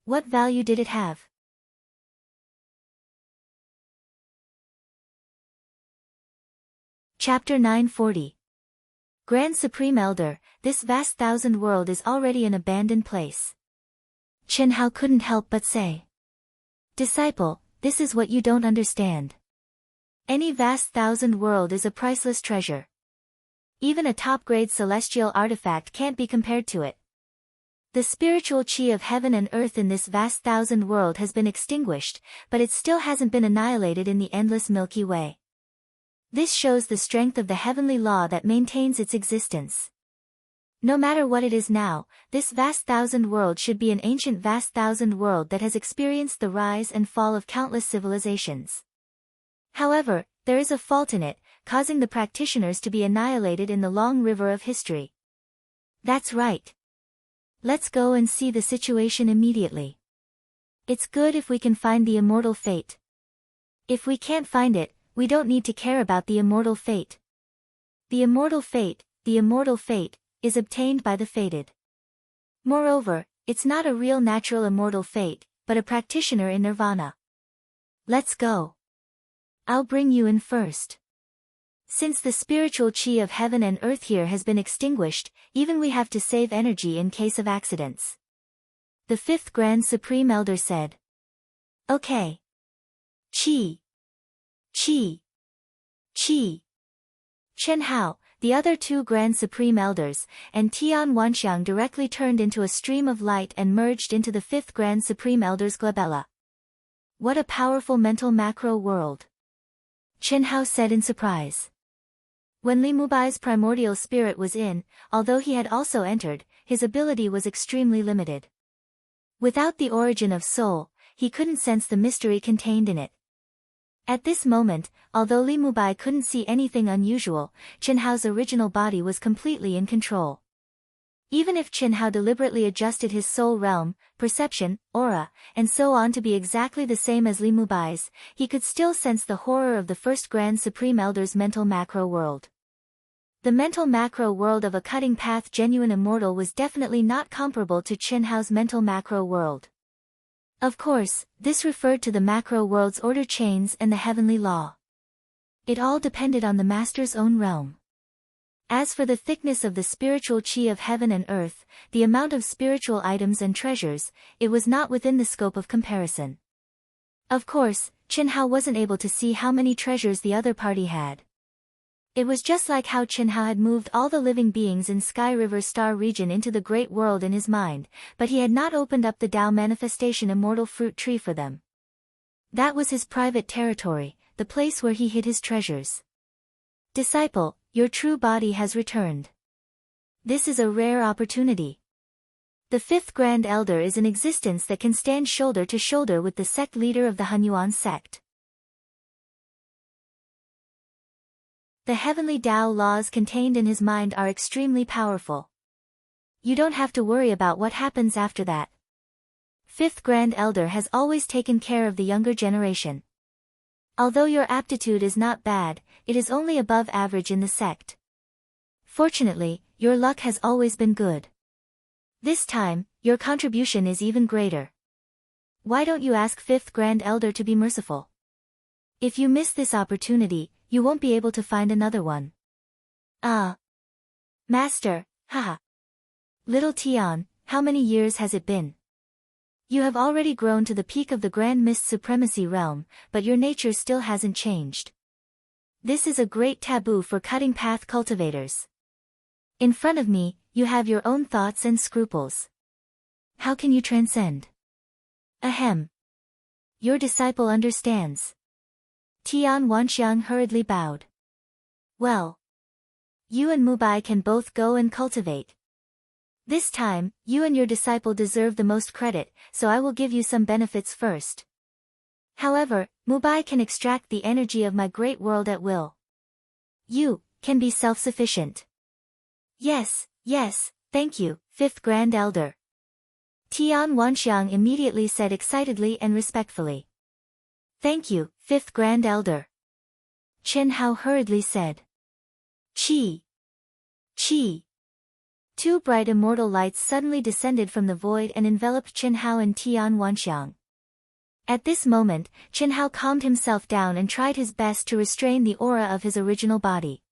What value did it have? Chapter 940. Grand Supreme Elder, this vast thousand world is already an abandoned place. Chen Hao couldn't help but say. Disciple, this is what you don't understand. Any vast thousand world is a priceless treasure. Even a top-grade celestial artifact can't be compared to it. The spiritual chi of heaven and earth in this vast thousand world has been extinguished, but it still hasn't been annihilated in the endless Milky Way. This shows the strength of the heavenly law that maintains its existence. No matter what it is now, this vast thousand world should be an ancient vast thousand world that has experienced the rise and fall of countless civilizations. However, there is a fault in it, causing the practitioners to be annihilated in the long river of history. That's right. Let's go and see the situation immediately. It's good if we can find the immortal fate. If we can't find it, we don't need to care about the immortal fate. The immortal fate, is obtained by the fated. Moreover, it's not a real natural immortal fate, but a practitioner in nirvana. Let's go. I'll bring you in first. Since the spiritual chi of heaven and earth here has been extinguished, even we have to save energy in case of accidents. The fifth Grand Supreme Elder said. Okay. Chi. Chi. Chi. Chen Hao, the other two Grand Supreme Elders, and Tian Wanxiang directly turned into a stream of light and merged into the fifth Grand Supreme Elder's glabella. What a powerful mental macro world! Chen Hao said in surprise. When Li Mubai's primordial spirit was in, although he had also entered, his ability was extremely limited. Without the origin of soul, he couldn't sense the mystery contained in it. At this moment, although Li Mubai couldn't see anything unusual, Chen Hao's original body was completely in control. Even if Chen Hao deliberately adjusted his soul realm, perception, aura, and so on to be exactly the same as Li Mubai's, he could still sense the horror of the first Grand Supreme Elder's mental macro world. The mental macro world of a cutting path genuine immortal was definitely not comparable to Chen Hao's mental macro world. Of course, this referred to the macro world's order chains and the heavenly law. It all depended on the master's own realm. As for the thickness of the spiritual chi of heaven and earth, the amount of spiritual items and treasures, it was not within the scope of comparison. Of course, Chen Hao wasn't able to see how many treasures the other party had. It was just like how Chen Hao had moved all the living beings in Sky River Star region into the great world in his mind, but he had not opened up the Tao manifestation immortal fruit tree for them. That was his private territory, the place where he hid his treasures. Disciple, your true body has returned. This is a rare opportunity. The fifth Grand Elder is an existence that can stand shoulder to shoulder with the sect leader of the Hunyuan sect. The heavenly Tao laws contained in his mind are extremely powerful. You don't have to worry about what happens after that. Fifth Grand Elder has always taken care of the younger generation. Although your aptitude is not bad, it is only above average in the sect. Fortunately, your luck has always been good. This time, your contribution is even greater. Why don't you ask Fifth Grand Elder to be merciful? If you miss this opportunity, you won't be able to find another one. Master, haha. Little Tian, how many years has it been? You have already grown to the peak of the Grand Mist Supremacy realm, but your nature still hasn't changed. This is a great taboo for cutting path cultivators. In front of me, you have your own thoughts and scruples. How can you transcend? Ahem. Your disciple understands. Tian Wanxiang hurriedly bowed. Well. You and Mubai can both go and cultivate. This time, you and your disciple deserve the most credit, so I will give you some benefits first. However, Mubai can extract the energy of my great world at will. You can be self-sufficient. Yes, thank you, Fifth Grand Elder. Tian Wanxiang immediately said excitedly and respectfully. Thank you, Fifth Grand Elder. Chen Hao hurriedly said. Chi. Two bright immortal lights suddenly descended from the void and enveloped Chen Hao and Tian Wanxiang. At this moment, Chen Hao calmed himself down and tried his best to restrain the aura of his original body.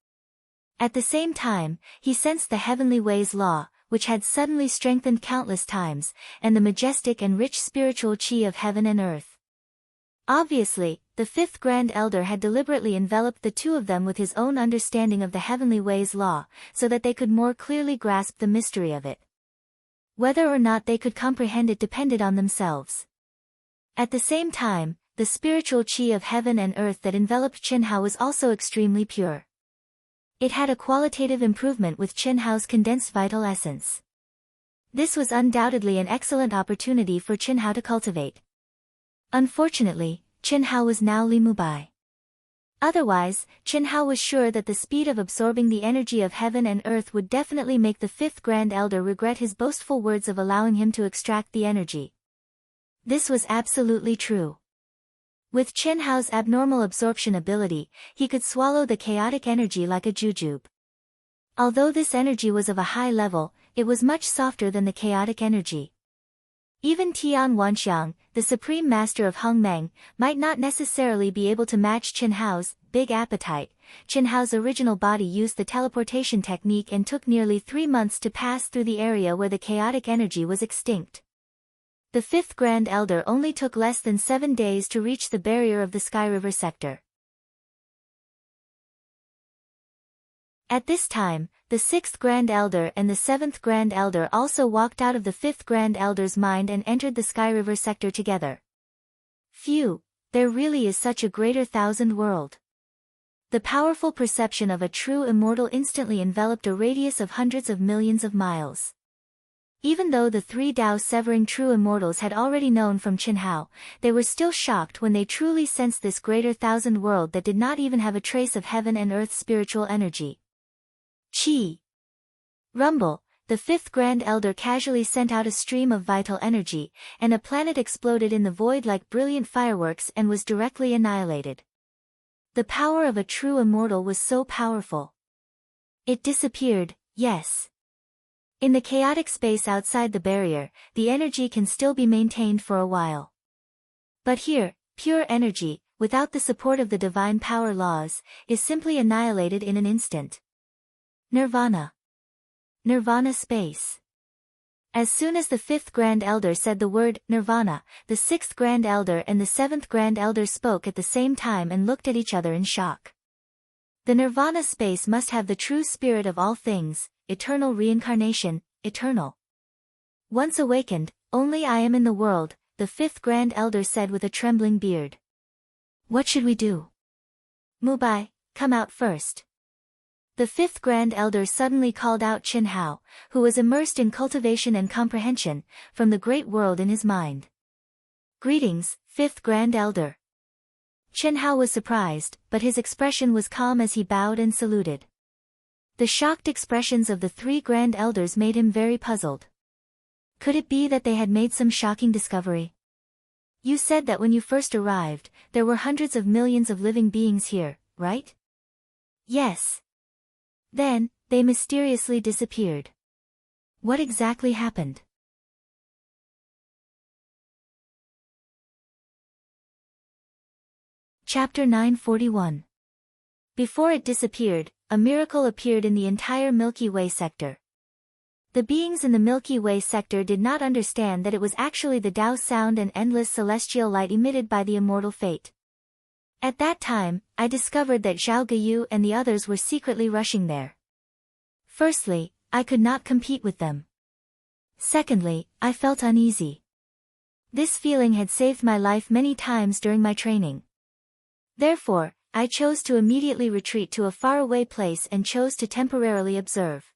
At the same time, he sensed the heavenly ways law, which had suddenly strengthened countless times, and the majestic and rich spiritual chi of heaven and earth. Obviously, the fifth Grand Elder had deliberately enveloped the two of them with his own understanding of the heavenly ways law, so that they could more clearly grasp the mystery of it. Whether or not they could comprehend it depended on themselves. At the same time, the spiritual chi of heaven and earth that enveloped Chen Hao was also extremely pure. It had a qualitative improvement with Chen Hao's condensed vital essence. This was undoubtedly an excellent opportunity for Chen Hao to cultivate. Unfortunately, Chen Hao was now Li Mubai. Otherwise, Chen Hao was sure that the speed of absorbing the energy of heaven and earth would definitely make the fifth Grand Elder regret his boastful words of allowing him to extract the energy. This was absolutely true. With Chen Hao's abnormal absorption ability, he could swallow the chaotic energy like a jujube. Although this energy was of a high level, it was much softer than the chaotic energy. Even Tian Wanxiang, the supreme master of Hongmeng, might not necessarily be able to match Chen Hao's big appetite. Chen Hao's original body used the teleportation technique and took nearly 3 months to pass through the area where the chaotic energy was extinct. The fifth Grand Elder only took less than 7 days to reach the barrier of the Sky River sector. At this time, the sixth Grand Elder and the seventh Grand Elder also walked out of the fifth Grand Elder's mind and entered the Sky River sector together. Phew, there really is such a greater thousand world. The powerful perception of a true immortal instantly enveloped a radius of hundreds of millions of miles. Even though the 3 Tao-severing true immortals had already known from Chen Hao, they were still shocked when they truly sensed this greater thousand world that did not even have a trace of heaven and earth's spiritual energy. Chi! Rumble, the fifth Grand Elder casually sent out a stream of vital energy, and a planet exploded in the void like brilliant fireworks and was directly annihilated. The power of a true immortal was so powerful. It disappeared, yes. In the chaotic space outside the barrier, the energy can still be maintained for a while. But here, pure energy, without the support of the divine power laws, is simply annihilated in an instant. Nirvana. Nirvana space. As soon as the fifth Grand Elder said the word Nirvana, the sixth Grand Elder and the seventh Grand Elder spoke at the same time and looked at each other in shock. The Nirvana space must have the true spirit of all things, eternal reincarnation, eternal. Once awakened, only I am in the world, the fifth Grand Elder said with a trembling beard. What should we do? Mubai, come out first. The fifth Grand Elder suddenly called out Chen Hao, who was immersed in cultivation and comprehension, from the great world in his mind. Greetings, fifth Grand Elder. Chen Hao was surprised, but his expression was calm as he bowed and saluted. The shocked expressions of the 3 Grand Elders made him very puzzled. Could it be that they had made some shocking discovery? You said that when you first arrived, there were hundreds of millions of living beings here, right? Yes. Then, they mysteriously disappeared. What exactly happened? Chapter 941. Before it disappeared, a miracle appeared in the entire Milky Way sector. The beings in the Milky Way sector did not understand that it was actually the Tao sound and endless celestial light emitted by the immortal fate. At that time, I discovered that Zhao Guyu and the others were secretly rushing there. Firstly, I could not compete with them. Secondly, I felt uneasy. This feeling had saved my life many times during my training. Therefore, I chose to immediately retreat to a faraway place and chose to temporarily observe.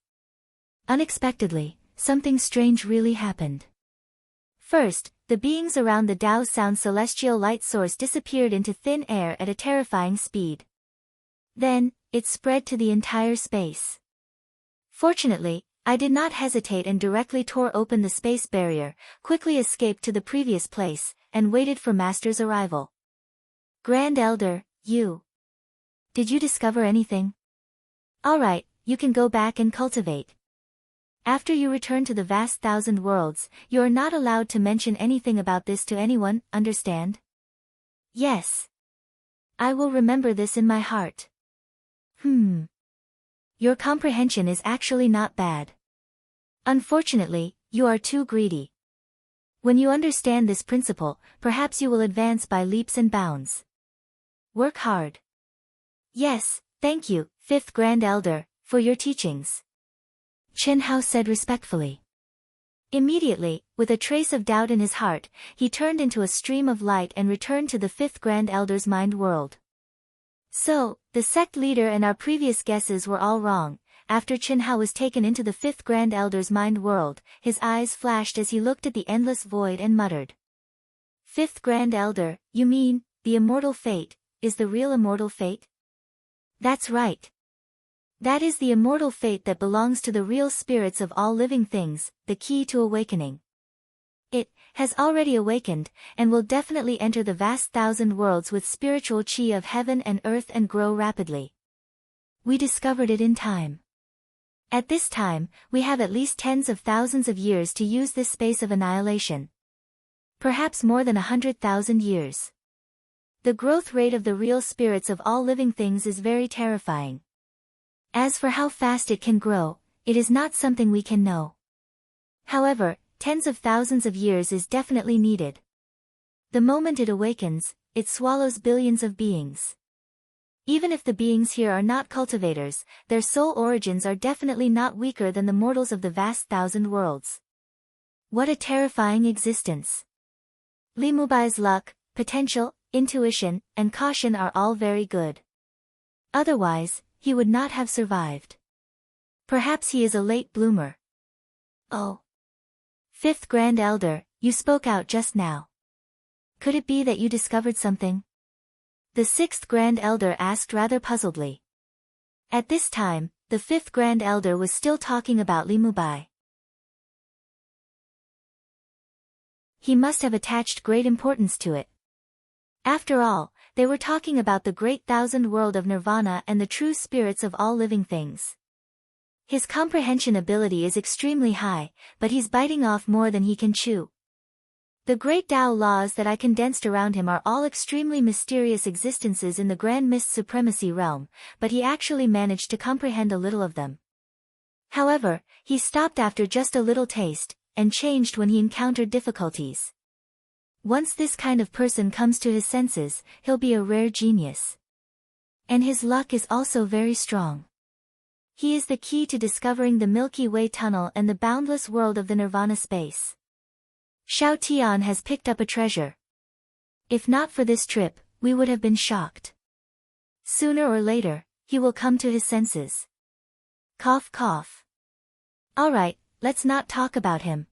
Unexpectedly, something strange really happened. First, the beings around the Tao sound celestial light source disappeared into thin air at a terrifying speed. Then, it spread to the entire space. Fortunately, I did not hesitate and directly tore open the space barrier, quickly escaped to the previous place, and waited for Master's arrival. Grand Elder, you. Did you discover anything? Alright, you can go back and cultivate. After you return to the vast thousand worlds, you are not allowed to mention anything about this to anyone, understand? Yes. I will remember this in my heart. Your comprehension is actually not bad. Unfortunately, you are too greedy. When you understand this principle, perhaps you will advance by leaps and bounds. Work hard. Yes, thank you, fifth Grand Elder, for your teachings. Chen Hao said respectfully. Immediately, with a trace of doubt in his heart, he turned into a stream of light and returned to the fifth Grand Elder's mind world. So, the sect leader and our previous guesses were all wrong. After Chen Hao was taken into the fifth Grand Elder's mind world, his eyes flashed as he looked at the endless void and muttered. Fifth Grand Elder, you mean, the immortal fate, is the real immortal fate? That's right. That is the immortal fate that belongs to the real spirits of all living things, the key to awakening. It has already awakened, and will definitely enter the vast thousand worlds with spiritual chi of heaven and earth and grow rapidly. We discovered it in time. At this time, we have at least tens of thousands of years to use this space of annihilation. Perhaps more than 100,000 years. The growth rate of the real spirits of all living things is very terrifying. As for how fast it can grow, it is not something we can know. However, tens of thousands of years is definitely needed. The moment it awakens, it swallows billions of beings. Even if the beings here are not cultivators, their soul origins are definitely not weaker than the mortals of the vast thousand worlds. What a terrifying existence. Li Mubai's luck, potential, intuition, and caution are all very good. Otherwise, he would not have survived. Perhaps he is a late bloomer. Oh. Fifth Grand Elder, you spoke out just now. Could it be that you discovered something? The sixth Grand Elder asked rather puzzledly. At this time, the fifth Grand Elder was still talking about Li Mubai. He must have attached great importance to it. After all, they were talking about the great thousand world of nirvana and the true spirits of all living things. His comprehension ability is extremely high, but he's biting off more than he can chew. The great Tao laws that I condensed around him are all extremely mysterious existences in the Grand Mist Supremacy realm, but he actually managed to comprehend a little of them. However, he stopped after just a little taste, and changed when he encountered difficulties. Once this kind of person comes to his senses, he'll be a rare genius. And his luck is also very strong. He is the key to discovering the Milky Way tunnel and the boundless world of the nirvana space. Xiao Tian has picked up a treasure. If not for this trip, we would have been shocked. Sooner or later, he will come to his senses. Cough cough. Alright, let's not talk about him.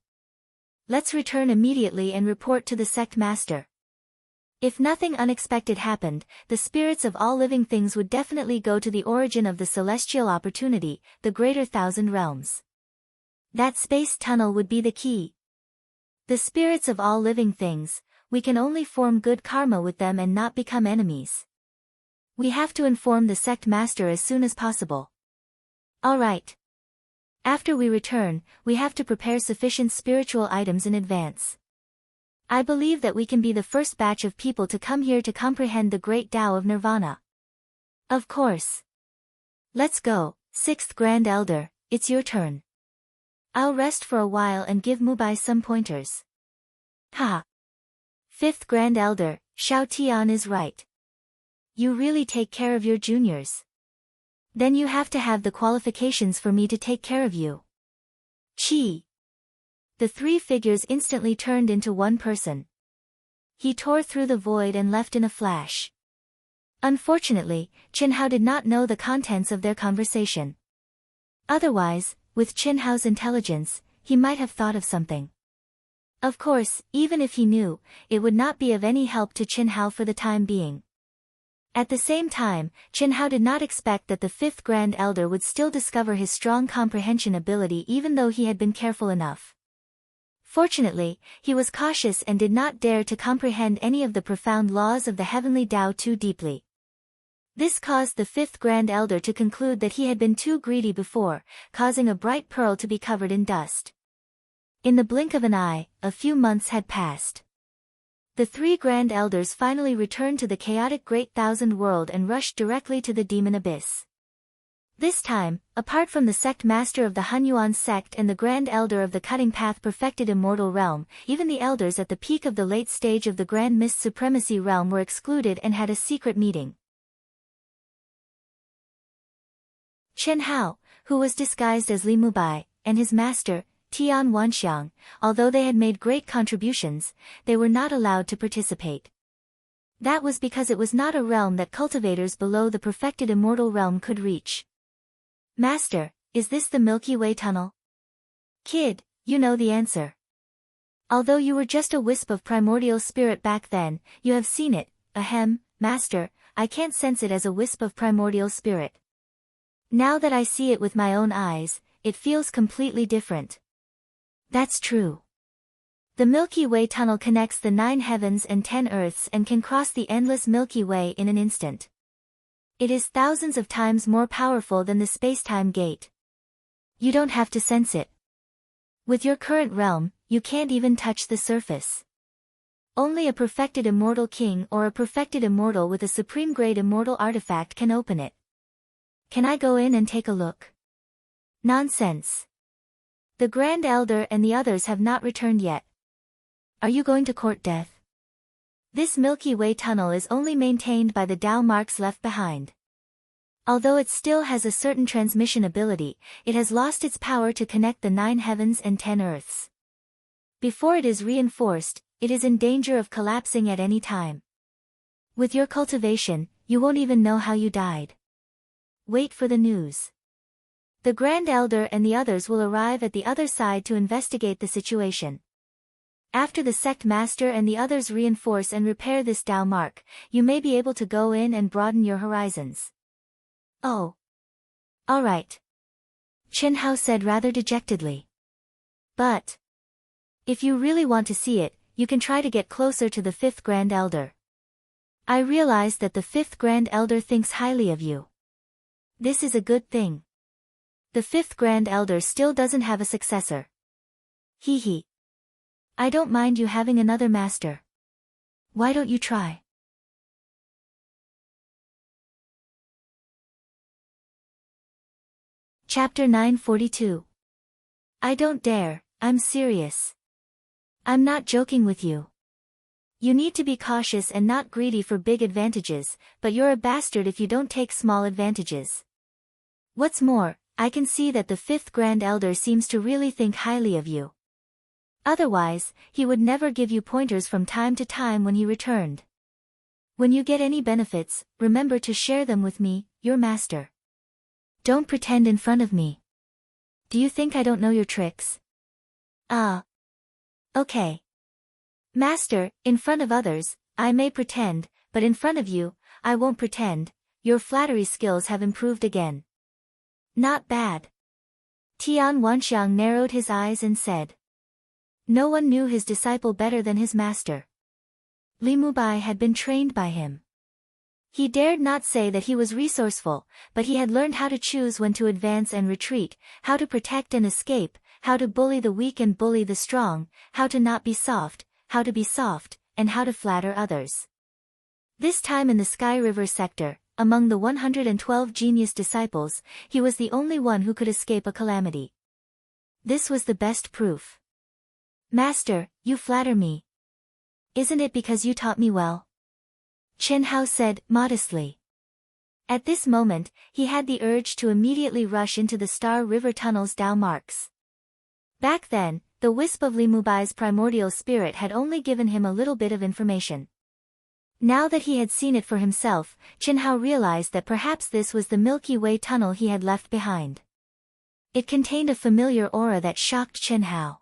Let's return immediately and report to the sect master. If nothing unexpected happened, the spirits of all living things would definitely go to the origin of the celestial opportunity, the greater thousand realms. That space tunnel would be the key. The spirits of all living things, we can only form good karma with them and not become enemies. We have to inform the sect master as soon as possible. Alright. After we return, we have to prepare sufficient spiritual items in advance. I believe that we can be the first batch of people to come here to comprehend the great Tao of Nirvana. Of course. Let's go, sixth Grand Elder, it's your turn. I'll rest for a while and give Mubai some pointers. Ha! Fifth Grand Elder, Xiao Tian is right. You really take care of your juniors. Then you have to have the qualifications for me to take care of you. Chi. The three figures instantly turned into one person. He tore through the void and left in a flash. Unfortunately, Qin Hao did not know the contents of their conversation. Otherwise, with Qin Hao's intelligence, he might have thought of something. Of course, even if he knew, it would not be of any help to Qin Hao for the time being. At the same time, Qin Hao did not expect that the fifth Grand Elder would still discover his strong comprehension ability even though he had been careful enough. Fortunately, he was cautious and did not dare to comprehend any of the profound laws of the heavenly Tao too deeply. This caused the fifth Grand Elder to conclude that he had been too greedy before, causing a bright pearl to be covered in dust. In the blink of an eye, a few months had passed. The three Grand Elders finally returned to the chaotic Great Thousand World and rushed directly to the Demon Abyss. This time, apart from the sect master of the Hunyuan sect and the Grand Elder of the Cutting Path Perfected Immortal Realm, even the elders at the peak of the late stage of the Grand Mist Supremacy Realm were excluded and had a secret meeting. Chen Hao, who was disguised as Li Mubai, and his master, Tian Wanxiang, although they had made great contributions, they were not allowed to participate. That was because it was not a realm that cultivators below the perfected immortal realm could reach. Master, is this the Milky Way tunnel? Kid, you know the answer. Although you were just a wisp of primordial spirit back then, you have seen it. Ahem, Master, I can't sense it as a wisp of primordial spirit. Now that I see it with my own eyes, it feels completely different. That's true. The Milky Way tunnel connects the 9 heavens and 10 earths and can cross the endless Milky Way in an instant. It is thousands of times more powerful than the space-time gate. You don't have to sense it. With your current realm, you can't even touch the surface. Only a perfected immortal king or a perfected immortal with a supreme-grade immortal artifact can open it. Can I go in and take a look? Nonsense. The Grand Elder and the others have not returned yet. Are you going to court death? This Milky Way tunnel is only maintained by the Tao marks left behind. Although it still has a certain transmission ability, it has lost its power to connect the 9 heavens and 10 earths. Before it is reinforced, it is in danger of collapsing at any time. With your cultivation, you won't even know how you died. Wait for the news. The Grand Elder and the others will arrive at the other side to investigate the situation. After the sect master and the others reinforce and repair this Tao mark, you may be able to go in and broaden your horizons. Oh. All right. Chen Hao said rather dejectedly. But if you really want to see it, you can try to get closer to the 5th Grand Elder. I realize that the 5th Grand Elder thinks highly of you. This is a good thing. The 5th Grand Elder still doesn't have a successor. Hee hee. I don't mind you having another master. Why don't you try? Chapter 942. I don't dare, I'm serious. I'm not joking with you. You need to be cautious and not greedy for big advantages, but you're a bastard if you don't take small advantages. What's more, I can see that the 5th Grand Elder seems to really think highly of you. Otherwise, he would never give you pointers from time to time when he returned. When you get any benefits, remember to share them with me, your master. Don't pretend in front of me. Do you think I don't know your tricks? Okay. Master, in front of others, I may pretend, but in front of you, I won't pretend. Your flattery skills have improved again. Not bad. Tian Wanxiang narrowed his eyes and said. No one knew his disciple better than his master. Li Mubai had been trained by him. He dared not say that he was resourceful, but he had learned how to choose when to advance and retreat, how to protect and escape, how to bully the weak and bully the strong, how to not be soft, how to be soft, and how to flatter others. This time in the Sky River sector, among the 112 genius disciples, he was the only one who could escape a calamity. This was the best proof. Master, you flatter me. Isn't it because you taught me well? Chen Hao said, modestly. At this moment, he had the urge to immediately rush into the Star River Tunnel's Tao marks. Back then, the wisp of Li Mubai's primordial spirit had only given him a little bit of information. Now that he had seen it for himself, Chen Hao realized that perhaps this was the Milky Way tunnel he had left behind. It contained a familiar aura that shocked Chen Hao.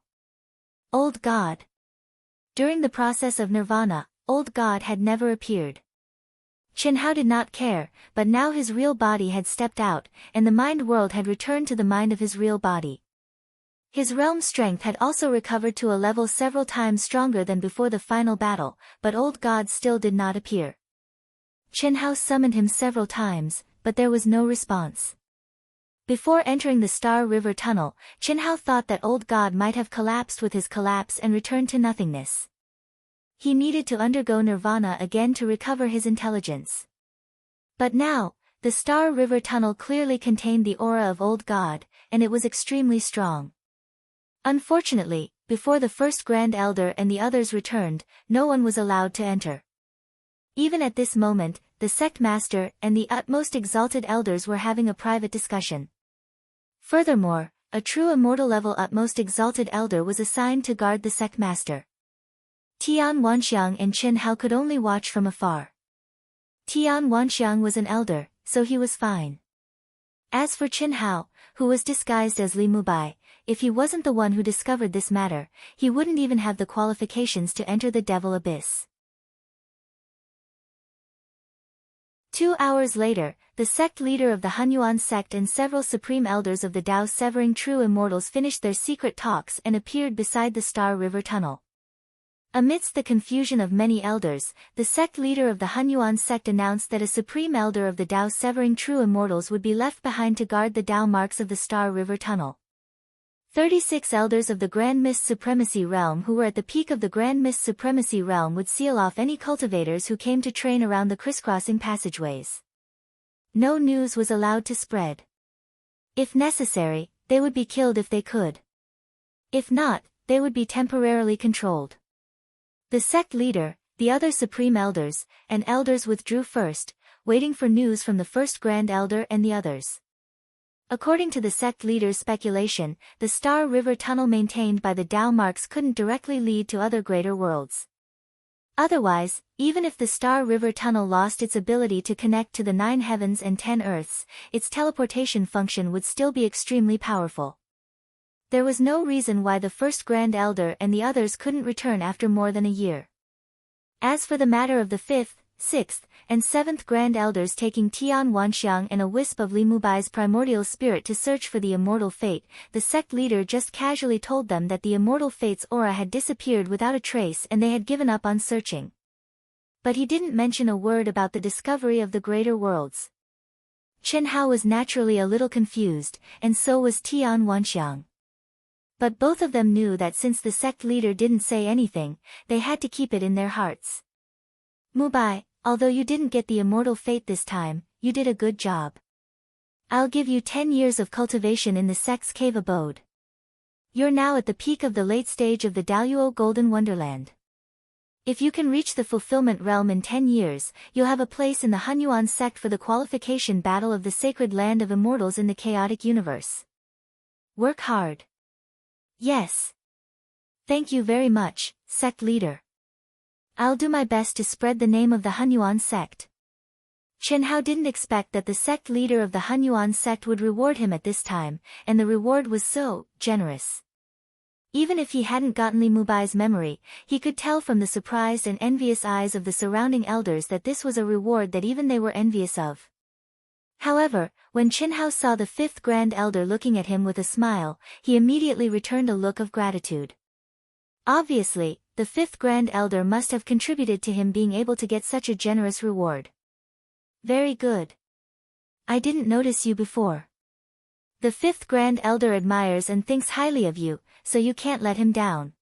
Old God. During the process of nirvana, Old God had never appeared. Chen Hao did not care, but now his real body had stepped out, and the mind world had returned to the mind of his real body. His realm strength had also recovered to a level several times stronger than before the final battle, but Old God still did not appear. Chen Hao summoned him several times, but there was no response. Before entering the Star River Tunnel, Chen Hao thought that Old God might have collapsed with his collapse and returned to nothingness. He needed to undergo nirvana again to recover his intelligence. But now, the Star River Tunnel clearly contained the aura of Old God, and it was extremely strong. Unfortunately, before the 1st Grand Elder and the others returned, no one was allowed to enter. Even at this moment, the sect master and the utmost exalted elders were having a private discussion. Furthermore, a true immortal level utmost exalted elder was assigned to guard the sect master. Tian Wanxiang and Chen Hao could only watch from afar. Tian Wanxiang was an elder, so he was fine. As for Chen Hao, who was disguised as Li Mubai, if he wasn't the one who discovered this matter, he wouldn't even have the qualifications to enter the Devil Abyss. 2 hours later, the sect leader of the Hunyuan sect and several supreme elders of the Tao Severing True Immortals finished their secret talks and appeared beside the Star River Tunnel. Amidst the confusion of many elders, the sect leader of the Hunyuan sect announced that a supreme elder of the Tao Severing True Immortals would be left behind to guard the Tao marks of the Star River Tunnel. 36 elders of the Grand Mist Supremacy Realm who were at the peak of the Grand Mist Supremacy Realm would seal off any cultivators who came to train around the crisscrossing passageways. No news was allowed to spread. If necessary, they would be killed if they could. If not, they would be temporarily controlled. The sect leader, the other supreme elders, and elders withdrew first, waiting for news from the first grand elder and the others. According to the sect leader's speculation, the Star River Tunnel maintained by the Tao marks couldn't directly lead to other greater worlds. Otherwise, even if the Star River Tunnel lost its ability to connect to the 9 heavens and 10 earths, its teleportation function would still be extremely powerful. There was no reason why the first Grand Elder and the others couldn't return after more than a year. As for the matter of the 5th, 6th, and 7th Grand Elders taking Tian Wanxiang and a wisp of Li Mubai's primordial spirit to search for the immortal fate, the sect leader just casually told them that the immortal fate's aura had disappeared without a trace and they had given up on searching. But he didn't mention a word about the discovery of the greater worlds. Chen Hao was naturally a little confused, and so was Tian Wanxiang. But both of them knew that since the sect leader didn't say anything, they had to keep it in their hearts. Mubai, although you didn't get the immortal fate this time, you did a good job. I'll give you 10 years of cultivation in the sect's cave abode. You're now at the peak of the late stage of the Daoyuo Golden Wonderland. If you can reach the fulfillment realm in 10 years, you'll have a place in the Hunyuan sect for the qualification battle of the sacred land of immortals in the chaotic universe. Work hard. Yes. Thank you very much, sect leader. I'll do my best to spread the name of the Hunyuan sect. Chen Hao didn't expect that the sect leader of the Hunyuan sect would reward him at this time, and the reward was so generous. Even if he hadn't gotten Li Mubai's memory, he could tell from the surprised and envious eyes of the surrounding elders that this was a reward that even they were envious of. However, when Chen Hao saw the 5th Grand Elder looking at him with a smile, he immediately returned a look of gratitude. Obviously, the 5th Grand Elder must have contributed to him being able to get such a generous reward. Very good. I didn't notice you before. The 5th Grand Elder admires and thinks highly of you, so you can't let him down.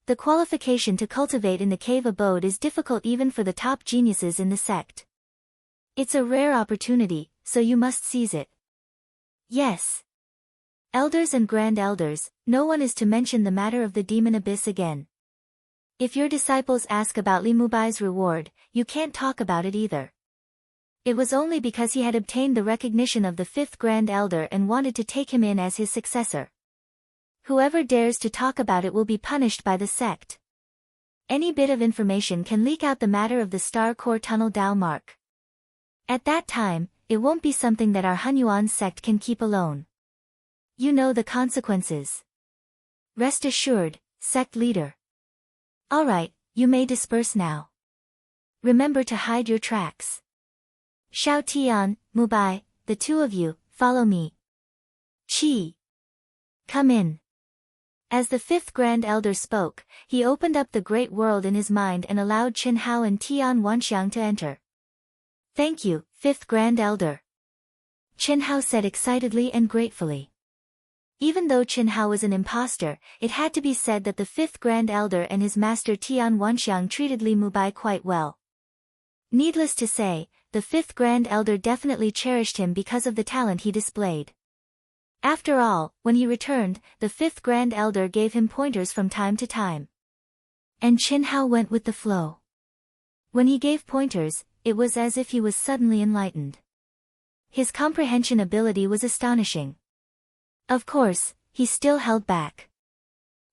The qualification to cultivate in the cave abode is difficult even for the top geniuses in the sect. It's a rare opportunity, so you must seize it. Yes. Elders and Grand Elders, no one is to mention the matter of the Demon Abyss again. If your disciples ask about Li Mubai's reward, you can't talk about it either. It was only because he had obtained the recognition of the 5th Grand Elder and wanted to take him in as his successor. Whoever dares to talk about it will be punished by the sect. Any bit of information can leak out the matter of the Star Core Tunnel Tao mark. At that time, it won't be something that our Hunyuan sect can keep alone. You know the consequences. Rest assured, sect leader. Alright, you may disperse now. Remember to hide your tracks. Xiao Tian, Mubai, the two of you, follow me. Qi. Come in. As the 5th Grand Elder spoke, he opened up the great world in his mind and allowed Chen Hao and Tian Wanxiang to enter. Thank you, 5th Grand Elder. Chen Hao said excitedly and gratefully. Even though Chen Hao was an imposter, it had to be said that the 5th Grand Elder and his master Tian Wanxiang treated Li Mubai quite well. Needless to say, the 5th Grand Elder definitely cherished him because of the talent he displayed. After all, when he returned, the 5th Grand Elder gave him pointers from time to time. And Chen Hao went with the flow. When he gave pointers, it was as if he was suddenly enlightened. His comprehension ability was astonishing. Of course, he still held back.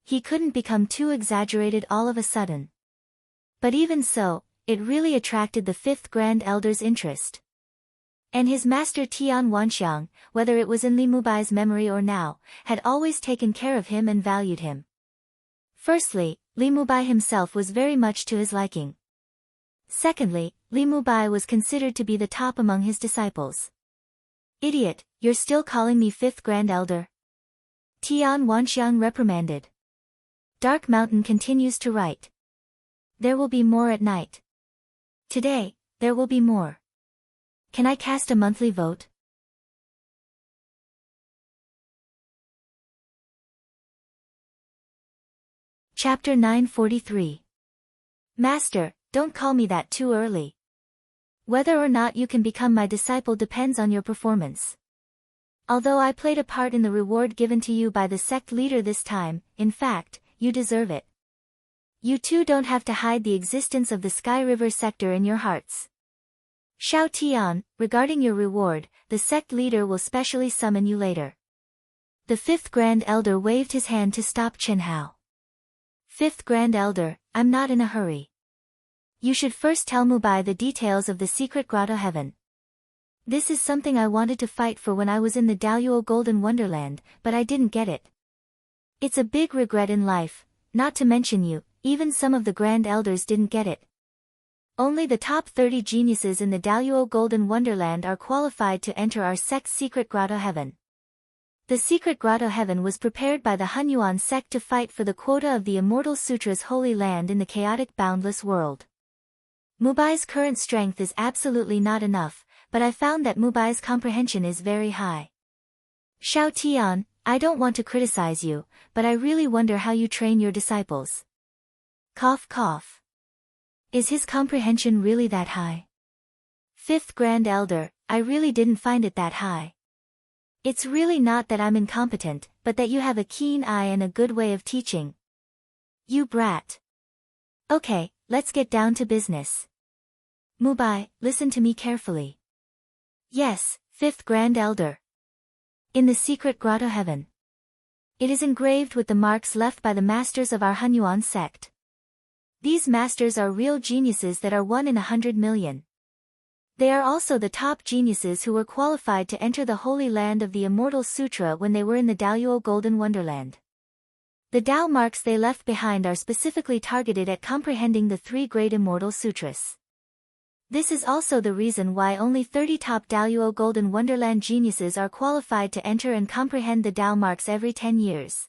He couldn't become too exaggerated all of a sudden. But even so, it really attracted the 5th Grand Elder's interest. And his master Tian Wanxiang, whether it was in Li Mubai's memory or now, had always taken care of him and valued him. Firstly, Li Mubai himself was very much to his liking. Secondly, Li Mubai was considered to be the top among his disciples. Idiot, you're still calling me fifth grand elder? Tian Wanxiang reprimanded. Dark Mountain continues to write. There will be more at night. Today, there will be more. Can I cast a monthly vote? Chapter 943. Master, don't call me that too early. Whether or not you can become my disciple depends on your performance. Although I played a part in the reward given to you by the sect leader this time, in fact, you deserve it. You too don't have to hide the existence of the Sky River sector in your hearts. Xiao Tian, regarding your reward, the sect leader will specially summon you later. The fifth Grand Elder waved his hand to stop Chen Hao. Fifth Grand Elder, I'm not in a hurry. You should first tell Mubai the details of the secret grotto heaven. This is something I wanted to fight for when I was in the Daluo Golden Wonderland, but I didn't get it. It's a big regret in life, not to mention you, even some of the Grand Elders didn't get it. Only the top 30 geniuses in the Daluo Golden Wonderland are qualified to enter our sect's secret grotto heaven. The secret grotto heaven was prepared by the Hunyuan sect to fight for the quota of the Immortal Sutra's holy land in the chaotic boundless world. Mubai's current strength is absolutely not enough, but I found that Mubai's comprehension is very high. Xiao Tian, I don't want to criticize you, but I really wonder how you train your disciples. Cough cough. Is his comprehension really that high? Fifth Grand Elder, I really didn't find it that high. It's really not that I'm incompetent, but that you have a keen eye and a good way of teaching. You brat. Okay, let's get down to business. Mubai, listen to me carefully. Yes, fifth Grand Elder. In the secret grotto heaven. It is engraved with the marks left by the masters of our Hunyuan sect. These masters are real geniuses that are 1 in 100 million. They are also the top geniuses who were qualified to enter the holy land of the Immortal Sutra when they were in the Daluo Golden Wonderland. The Tao marks they left behind are specifically targeted at comprehending the 3 great Immortal Sutras. This is also the reason why only 30 top Daluo Golden Wonderland geniuses are qualified to enter and comprehend the Tao marks every 10 years.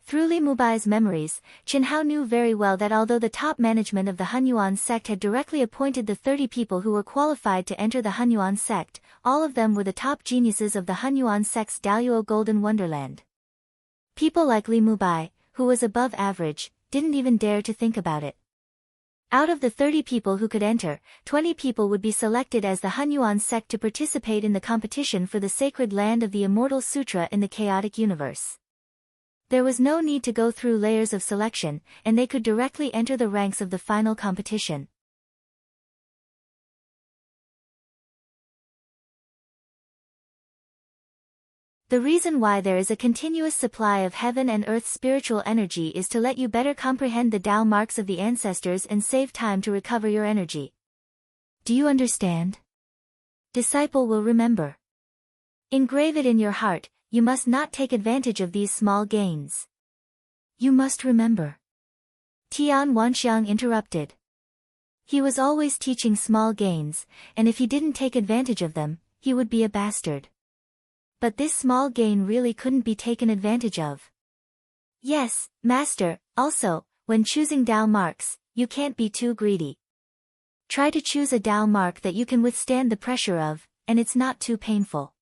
Through Li Mubai's memories, Chen Hao knew very well that although the top management of the Hunyuan sect had directly appointed the 30 people who were qualified to enter the Hunyuan sect, all of them were the top geniuses of the Hunyuan sect's Daluo Golden Wonderland. People like Li Mubai, who was above average, didn't even dare to think about it. Out of the 30 people who could enter, 20 people would be selected as the Hunyuan sect to participate in the competition for the sacred land of the Immortal Sutra in the chaotic universe. There was no need to go through layers of selection, and they could directly enter the ranks of the final competition. The reason why there is a continuous supply of heaven and earth's spiritual energy is to let you better comprehend the Tao marks of the ancestors and save time to recover your energy. Do you understand? Disciple will remember. Engrave it in your heart, you must not take advantage of these small gains. You must remember. Tian Wanxiang interrupted. He was always teaching small gains, and if he didn't take advantage of them, he would be a bastard. But this small gain really couldn't be taken advantage of. Yes, Master, also, when choosing Tao marks, you can't be too greedy. Try to choose a Tao mark that you can withstand the pressure of, and it's not too painful.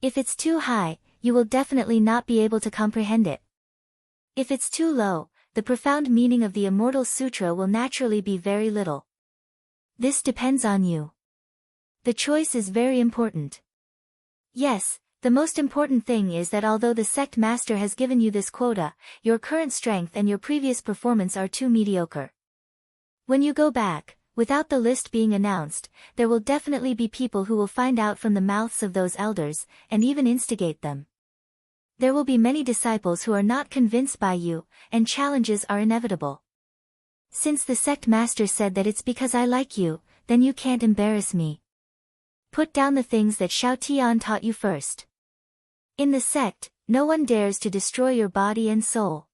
If it's too high, you will definitely not be able to comprehend it. If it's too low, the profound meaning of the Immortal Sutra will naturally be very little. This depends on you. The choice is very important. Yes, the most important thing is that although the sect master has given you this quota, your current strength and your previous performance are too mediocre. When you go back, without the list being announced, there will definitely be people who will find out from the mouths of those elders, and even instigate them. There will be many disciples who are not convinced by you, and challenges are inevitable. Since the sect master said that it's because I like you, then you can't embarrass me. Put down the things that Xiao Tian taught you first. In the sect, no one dares to destroy your body and soul.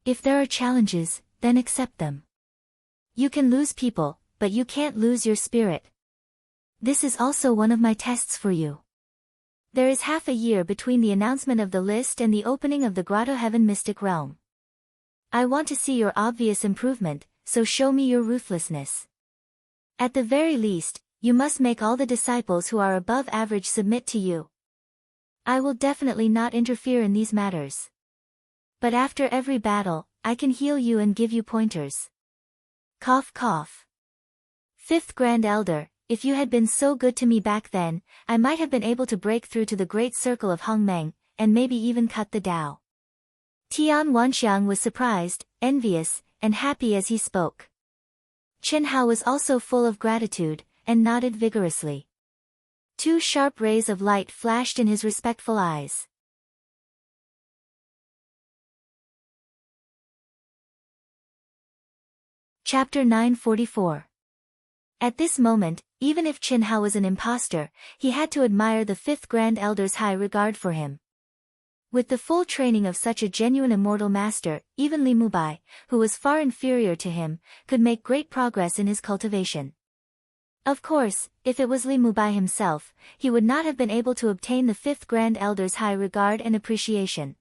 If there are challenges, then accept them. You can lose people, but you can't lose your spirit. This is also one of my tests for you. There is half a year between the announcement of the list and the opening of the Grotto Heaven Mystic Realm. I want to see your obvious improvement, so show me your ruthlessness. At the very least, you must make all the disciples who are above average submit to you. I will definitely not interfere in these matters. But after every battle, I can heal you and give you pointers. Cough cough. Fifth Grand Elder, if you had been so good to me back then, I might have been able to break through to the great circle of Hongmeng, and maybe even cut the Tao. Tian Wanxiang was surprised, envious, and happy as he spoke. Chen Hao was also full of gratitude, and nodded vigorously. Two sharp rays of light flashed in his respectful eyes. Chapter 944. At this moment, even if Chen Hao was an impostor, he had to admire the fifth Grand Elder's high regard for him. With the full training of such a genuine immortal master, even Li Mubai, who was far inferior to him, could make great progress in his cultivation. Of course, if it was Li Mubai himself, he would not have been able to obtain the fifth Grand Elder's high regard and appreciation.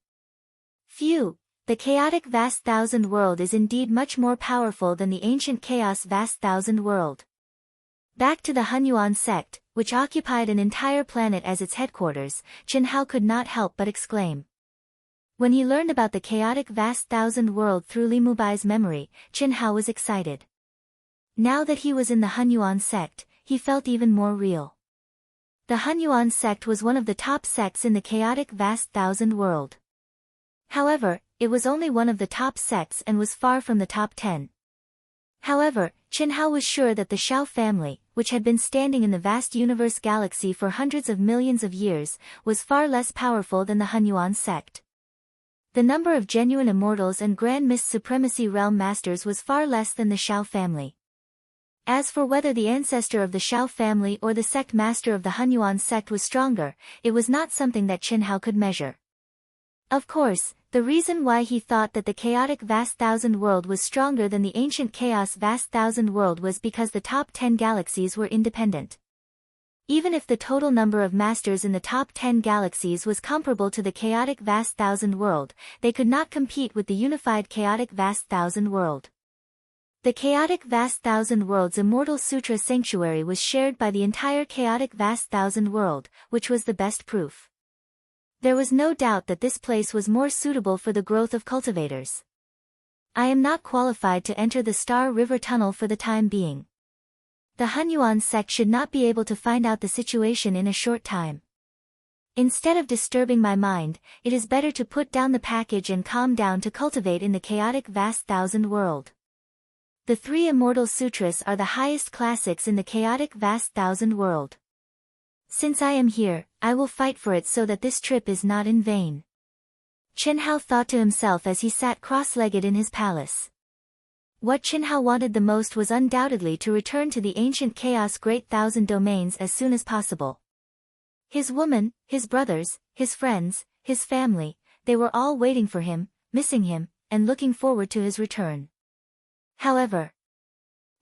Phew! The chaotic vast thousand world is indeed much more powerful than the ancient chaos vast thousand world. Back to the Hunyuan sect, which occupied an entire planet as its headquarters, Chen Hao could not help but exclaim. When he learned about the chaotic vast thousand world through Li Mubai's memory, Chen Hao was excited. Now that he was in the Hunyuan sect, he felt even more real. The Hunyuan sect was one of the top sects in the chaotic vast thousand world. However, it was only one of the top sects and was far from the top 10. However, Chen Hao was sure that the Shao family, which had been standing in the vast universe galaxy for hundreds of millions of years, was far less powerful than the Hunyuan sect. The number of genuine immortals and Grand Mist Supremacy Realm Masters was far less than the Shao family. As for whether the ancestor of the Shao family or the sect master of the Hunyuan sect was stronger, it was not something that Chen Hao could measure. Of course, the reason why he thought that the chaotic vast thousand world was stronger than the ancient chaos vast thousand world was because the top 10 galaxies were independent. Even if the total number of masters in the top 10 galaxies was comparable to the chaotic vast thousand world, they could not compete with the unified chaotic vast thousand world. The chaotic vast thousand world's immortal sutra sanctuary was shared by the entire chaotic vast thousand world, which was the best proof. There was no doubt that this place was more suitable for the growth of cultivators. I am not qualified to enter the Star River Tunnel for the time being. The Hunyuan sect should not be able to find out the situation in a short time. Instead of disturbing my mind, it is better to put down the package and calm down to cultivate in the chaotic vast thousand world. The three immortal sutras are the highest classics in the chaotic vast thousand world. Since I am here, I will fight for it so that this trip is not in vain. Chen Hao thought to himself as he sat cross-legged in his palace. What Chen Hao wanted the most was undoubtedly to return to the ancient chaos great thousand domains as soon as possible. His woman, his brothers, his friends, his family, they were all waiting for him, missing him, and looking forward to his return. However,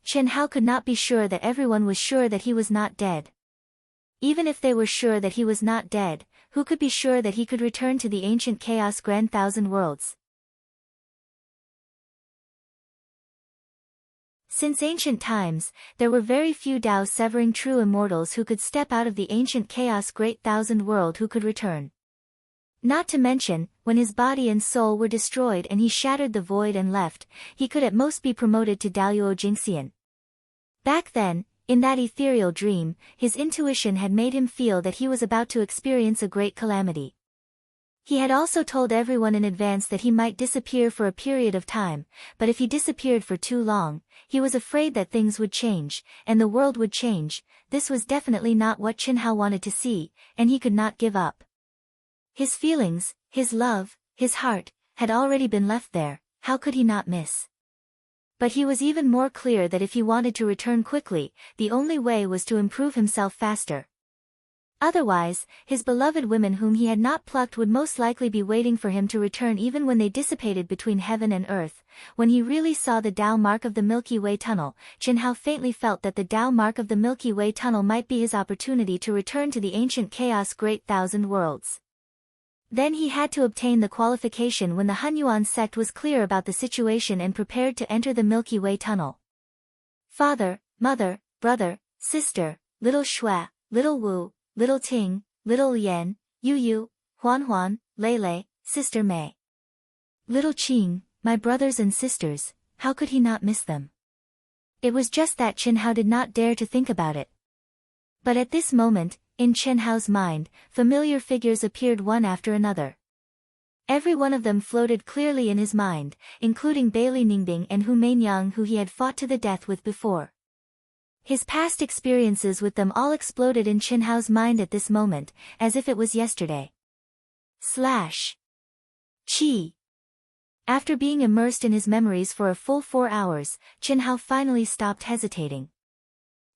Chen Hao could not be sure that everyone was sure that he was not dead. Even if they were sure that he was not dead, who could be sure that he could return to the ancient chaos grand thousand worlds? Since ancient times, there were very few Tao-severing true immortals who could step out of the ancient chaos great thousand world who could return. Not to mention, when his body and soul were destroyed and he shattered the void and left, he could at most be promoted to Daoyuo Jingxian. Back then, in that ethereal dream, his intuition had made him feel that he was about to experience a great calamity. He had also told everyone in advance that he might disappear for a period of time, but if he disappeared for too long, he was afraid that things would change, and the world would change. This was definitely not what Chen Hao wanted to see, and he could not give up. His feelings, his love, his heart, had already been left there, how could he not miss? But he was even more clear that if he wanted to return quickly, the only way was to improve himself faster. Otherwise, his beloved women whom he had not plucked would most likely be waiting for him to return even when they dissipated between heaven and earth. When he really saw the Tao mark of the Milky Way tunnel, Qin Hao faintly felt that the Tao mark of the Milky Way tunnel might be his opportunity to return to the ancient chaos great thousand worlds. Then he had to obtain the qualification when the Hunyuan sect was clear about the situation and prepared to enter the Milky Way tunnel. Father, mother, brother, sister, little Shui, little Wu, little Ting, little Yan, Yu Yu, Huan Huan, Lei Lei, sister Mei. Little Qing, my brothers and sisters, how could he not miss them? It was just that Qin Hao did not dare to think about it. But at this moment, in Qin Hao's mind, familiar figures appeared one after another. Every one of them floated clearly in his mind, including Bailey Ningbing and Hu Mainyang who he had fought to the death with before. His past experiences with them all exploded in Qin Hao's mind at this moment, as if it was yesterday. Qi. After being immersed in his memories for a full 4 hours, Qin Hao finally stopped hesitating.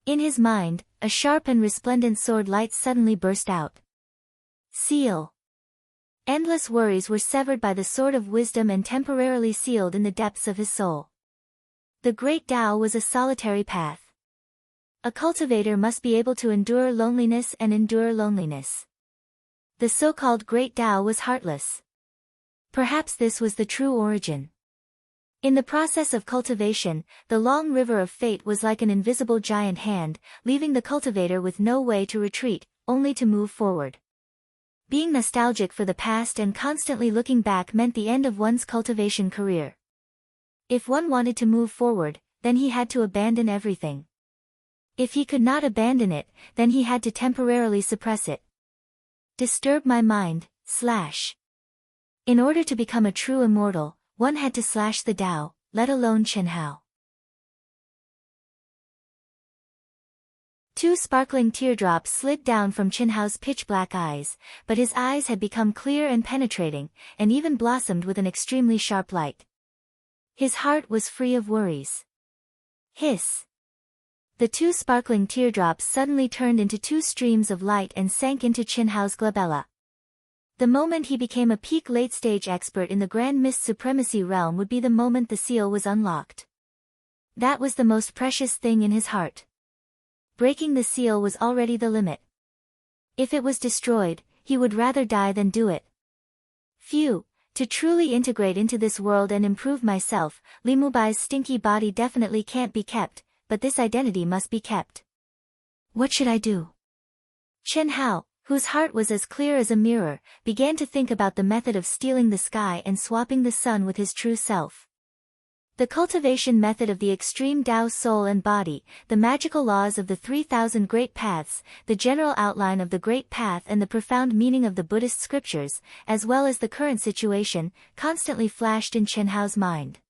In his mind, a sharp and resplendent sword light suddenly burst out. Seal. Endless worries were severed by the sword of wisdom and temporarily sealed in the depths of his soul. The great Tao was a solitary path. A cultivator must be able to endure loneliness and endure loneliness. The so-called Great Tao was heartless. Perhaps this was the true origin. In the process of cultivation, the long river of fate was like an invisible giant hand, leaving the cultivator with no way to retreat, only to move forward. Being nostalgic for the past and constantly looking back meant the end of one's cultivation career. If one wanted to move forward, then he had to abandon everything. If he could not abandon it, then he had to temporarily suppress it. Disturb my mind, / In order to become a true immortal, one had to slash the Tao, let alone Qin Hao. 2 sparkling teardrops slid down from Qin Hao's pitch-black eyes, but his eyes had become clear and penetrating, and even blossomed with an extremely sharp light. His heart was free of worries. Hiss. The 2 sparkling teardrops suddenly turned into 2 streams of light and sank into Qin Hao's glabella. The moment he became a peak late-stage expert in the Grand Mist Supremacy realm would be the moment the seal was unlocked. That was the most precious thing in his heart. Breaking the seal was already the limit. If it was destroyed, he would rather die than do it. Phew, to truly integrate into this world and improve myself, Li Mubai's stinky body definitely can't be kept, but this identity must be kept. What should I do? Qin Hao, whose heart was as clear as a mirror, began to think about the method of stealing the sky and swapping the sun with his true self. The cultivation method of the extreme Tao soul and body, the magical laws of the 3,000 great paths, the general outline of the great path and the profound meaning of the Buddhist scriptures, as well as the current situation, constantly flashed in Qin Hao's mind.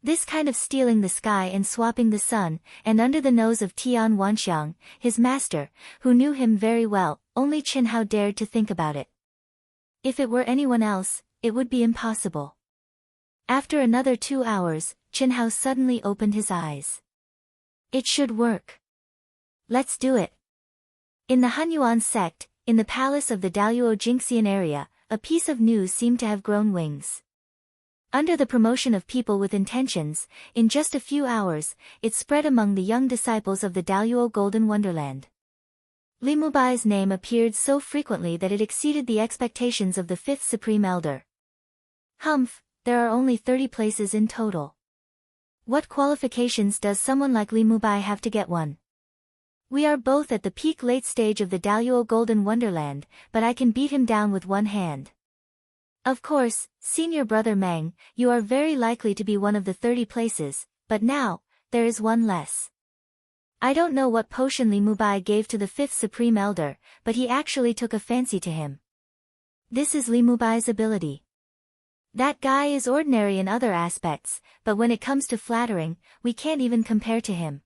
This kind of stealing the sky and swapping the sun, and under the nose of Tian Wanxiang, his master, who knew him very well, only Qin Hao dared to think about it. If it were anyone else, it would be impossible. After another 2 hours, Qin Hao suddenly opened his eyes. It should work. Let's do it. In the Hunyuan sect, in the palace of the Daluo Jingxian area, a piece of news seemed to have grown wings. Under the promotion of people with intentions, in just a few hours, it spread among the young disciples of the Daluo Golden Wonderland. Li Mubai's name appeared so frequently that it exceeded the expectations of the 5th Supreme Elder. Humph, there are only 30 places in total. What qualifications does someone like Li Mubai have to get one? We are both at the peak late stage of the Daluo Golden Wonderland, but I can beat him down with one hand. Of course, senior brother Meng, you are very likely to be one of the 30 places, but now, there is one less. I don't know what potion Li Mubai gave to the 5th Supreme Elder, but he actually took a fancy to him. This is Li Mubai's ability. That guy is ordinary in other aspects, but when it comes to flattering, we can't even compare to him.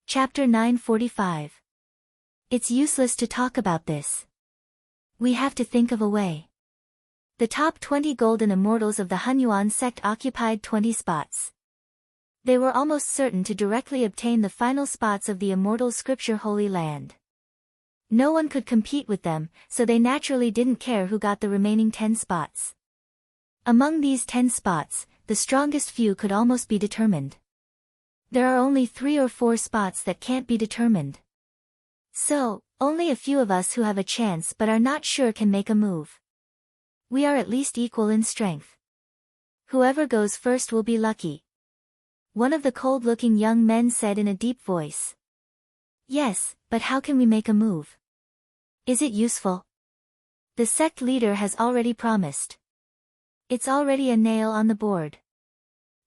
Chapter 945. It's useless to talk about this. We have to think of a way. The top 20 golden immortals of the Hunyuan sect occupied 20 spots. They were almost certain to directly obtain the final spots of the immortal scripture Holy Land. No one could compete with them, so they naturally didn't care who got the remaining 10 spots. Among these 10 spots, the strongest few could almost be determined. There are only 3 or 4 spots that can't be determined. So, only a few of us who have a chance but are not sure can make a move. We are at least equal in strength. Whoever goes first will be lucky. One of the cold-looking young men said in a deep voice. Yes, but how can we make a move? Is it useful? The sect leader has already promised. It's already a nail on the board.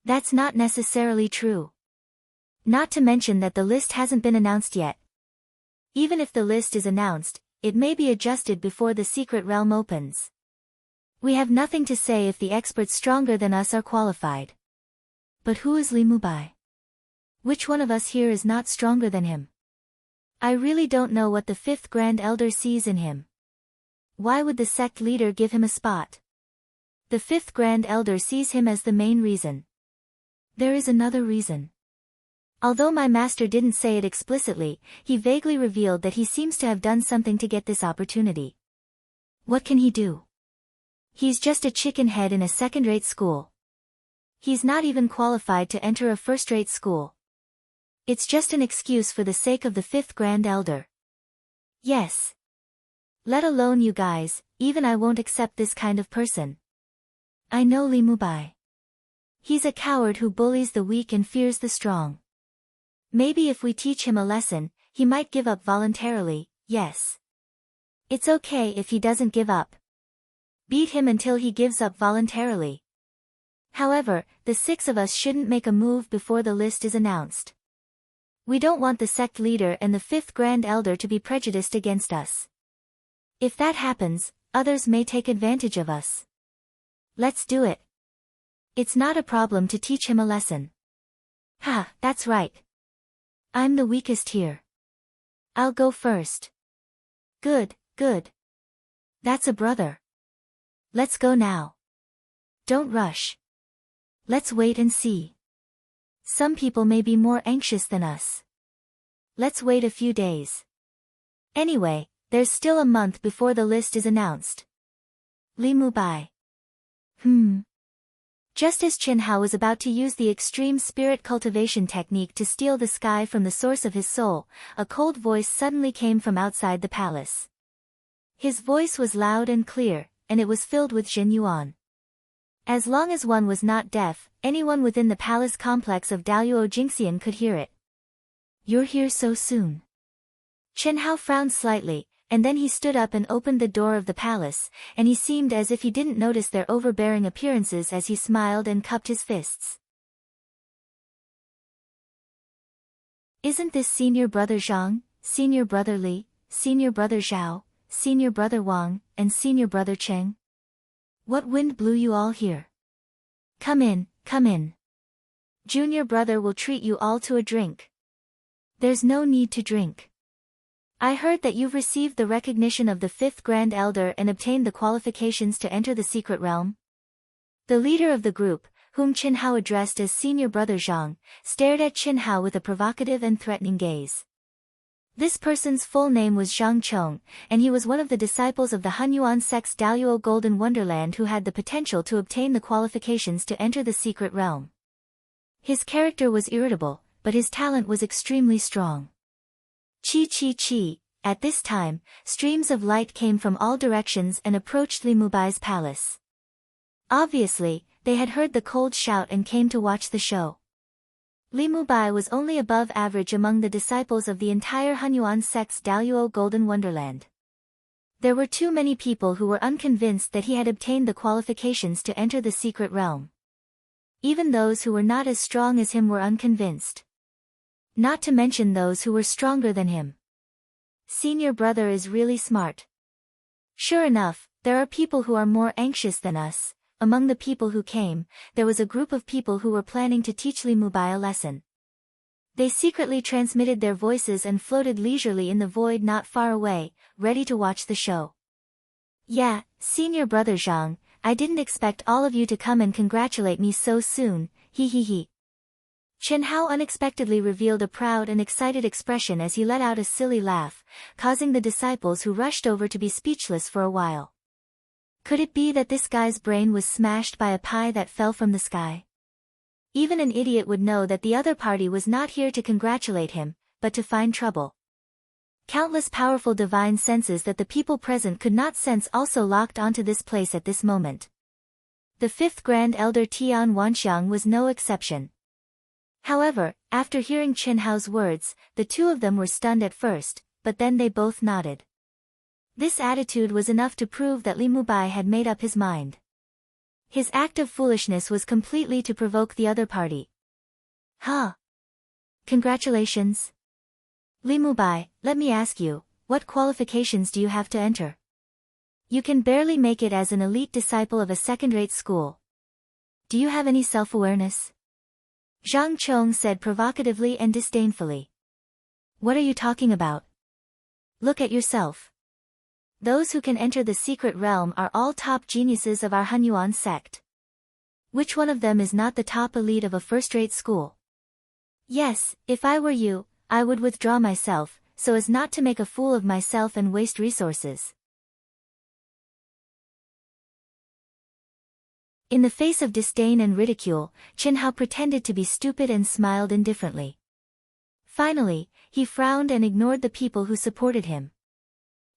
That's not necessarily true. Not to mention that the list hasn't been announced yet. Even if the list is announced, it may be adjusted before the secret realm opens. We have nothing to say if the experts stronger than us are qualified. But who is Li Mubai? Which one of us here is not stronger than him? I really don't know what the 5th Grand Elder sees in him. Why would the sect leader give him a spot? The 5th Grand Elder sees him as the main reason. There is another reason. Although my master didn't say it explicitly, he vaguely revealed that he seems to have done something to get this opportunity. What can he do? He's just a chicken head in a second-rate school. He's not even qualified to enter a first-rate school. It's just an excuse for the sake of the 5th Grand Elder. Yes. Let alone you guys, even I won't accept this kind of person. I know Li Mubai. He's a coward who bullies the weak and fears the strong. Maybe if we teach him a lesson, he might give up voluntarily, yes. It's okay if he doesn't give up. Beat him until he gives up voluntarily. However, the 6 of us shouldn't make a move before the list is announced. We don't want the sect leader and the 5th Grand Elder to be prejudiced against us. If that happens, others may take advantage of us. Let's do it. It's not a problem to teach him a lesson. Ha, that's right. I'm the weakest here. I'll go first. Good, good. That's a brother. Let's go now. Don't rush. Let's wait and see. Some people may be more anxious than us. Let's wait a few days. Anyway, there's still a month before the list is announced. Li Mubai. Just as Chen Hao was about to use the extreme spirit cultivation technique to steal the sky from the source of his soul, a cold voice suddenly came from outside the palace. His voice was loud and clear, and it was filled with Jin Yuan. As long as one was not deaf, anyone within the palace complex of Daluo Jingxian could hear it. You're here so soon. Chen Hao frowned slightly, and then he stood up and opened the door of the palace, and he seemed as if he didn't notice their overbearing appearances as he smiled and cupped his fists. Isn't this senior brother Zhang, senior brother Li, senior brother Zhao, senior brother Wang, and senior brother Cheng? What wind blew you all here? Come in, come in. Junior brother will treat you all to a drink. There's no need to drink. I heard that you've received the recognition of the 5th Grand Elder and obtained the qualifications to enter the secret realm. The leader of the group, whom Chen Hao addressed as senior brother Zhang, stared at Chen Hao with a provocative and threatening gaze. This person's full name was Zhang Chong, and he was one of the disciples of the Hunyuan sect's Daluo Golden Wonderland who had the potential to obtain the qualifications to enter the secret realm. His character was irritable, but his talent was extremely strong. Chi chi chi. At this time, streams of light came from all directions and approached Li Mubai's palace. Obviously, they had heard the cold shout and came to watch the show. Li Mubai was only above average among the disciples of the entire Hunyuan sect's Daluo Golden Wonderland. There were too many people who were unconvinced that he had obtained the qualifications to enter the secret realm. Even those who were not as strong as him were unconvinced. Not to mention those who were stronger than him. Senior brother is really smart. Sure enough, there are people who are more anxious than us. Among the people who came, there was a group of people who were planning to teach Li Mubai a lesson. They secretly transmitted their voices and floated leisurely in the void not far away, ready to watch the show. Yeah, senior brother Zhang, I didn't expect all of you to come and congratulate me so soon, he. Chen Hao unexpectedly revealed a proud and excited expression as he let out a silly laugh, causing the disciples who rushed over to be speechless for a while. Could it be that this guy's brain was smashed by a pie that fell from the sky? Even an idiot would know that the other party was not here to congratulate him, but to find trouble. Countless powerful divine senses that the people present could not sense also locked onto this place at this moment. The fifth Grand Elder Tian Wanxiang was no exception. However, after hearing Chen Hao's words, the two of them were stunned at first, but then they both nodded. This attitude was enough to prove that Li Mubai had made up his mind. His act of foolishness was completely to provoke the other party. Huh? Congratulations. Li Mubai, let me ask you, what qualifications do you have to enter? You can barely make it as an elite disciple of a second-rate school. Do you have any self-awareness? Zhang Chong said provocatively and disdainfully. What are you talking about? Look at yourself. Those who can enter the secret realm are all top geniuses of our Hunyuan sect. Which one of them is not the top elite of a first-rate school? Yes, if I were you, I would withdraw myself, so as not to make a fool of myself and waste resources. In the face of disdain and ridicule, Chen Hao pretended to be stupid and smiled indifferently. Finally, he frowned and ignored the people who supported him.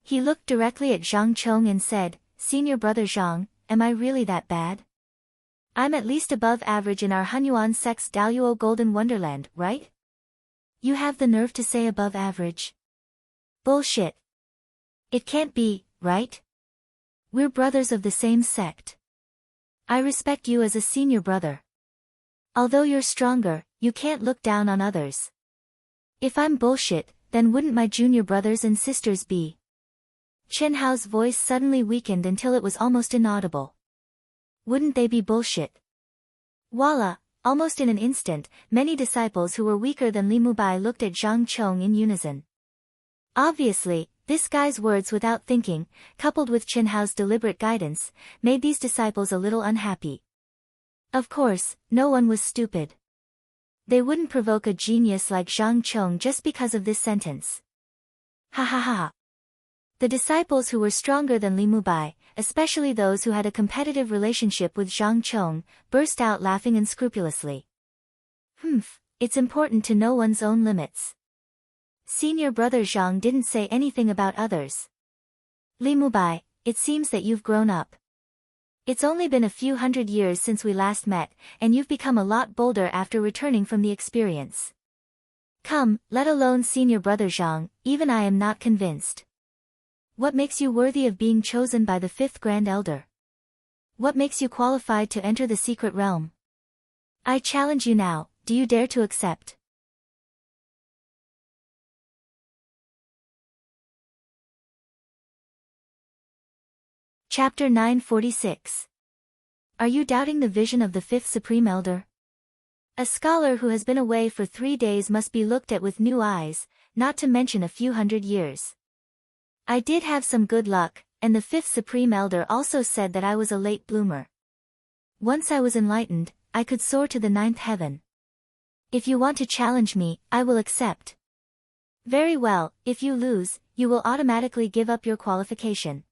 He looked directly at Zhang Chong and said, Senior brother Zhang, am I really that bad? I'm at least above average in our Hunyuan sect's Daoyuo Golden Wonderland, right? You have the nerve to say above average? Bullshit. It can't be, right? We're brothers of the same sect. I respect you as a senior brother. Although you're stronger, you can't look down on others. If I'm bullshit, then wouldn't my junior brothers and sisters be? Chen Hao's voice suddenly weakened until it was almost inaudible. Wouldn't they be bullshit? Voila! Almost in an instant, many disciples who were weaker than Li Mubai looked at Zhang Chong in unison. Obviously, this guy's words without thinking, coupled with Chen Hao's deliberate guidance, made these disciples a little unhappy. Of course, no one was stupid. They wouldn't provoke a genius like Zhang Chong just because of this sentence. Ha ha ha. The disciples who were stronger than Li Mubai, especially those who had a competitive relationship with Zhang Chong, burst out laughing unscrupulously. It's important to know one's own limits. Senior brother Zhang didn't say anything about others. Li Mubai, it seems that you've grown up. It's only been a few hundred years since we last met, and you've become a lot bolder after returning from the experience. Come, let alone senior brother Zhang, even I am not convinced. What makes you worthy of being chosen by the fifth Grand Elder? What makes you qualified to enter the secret realm? I challenge you now, do you dare to accept? Chapter 946. Are you doubting the vision of the fifth Supreme Elder? A scholar who has been away for 3 days must be looked at with new eyes, not to mention a few hundred years. I did have some good luck, and the fifth Supreme Elder also said that I was a late bloomer. Once I was enlightened, I could soar to the 9th heaven. If you want to challenge me, I will accept. Very well, if you lose, you will automatically give up your qualification.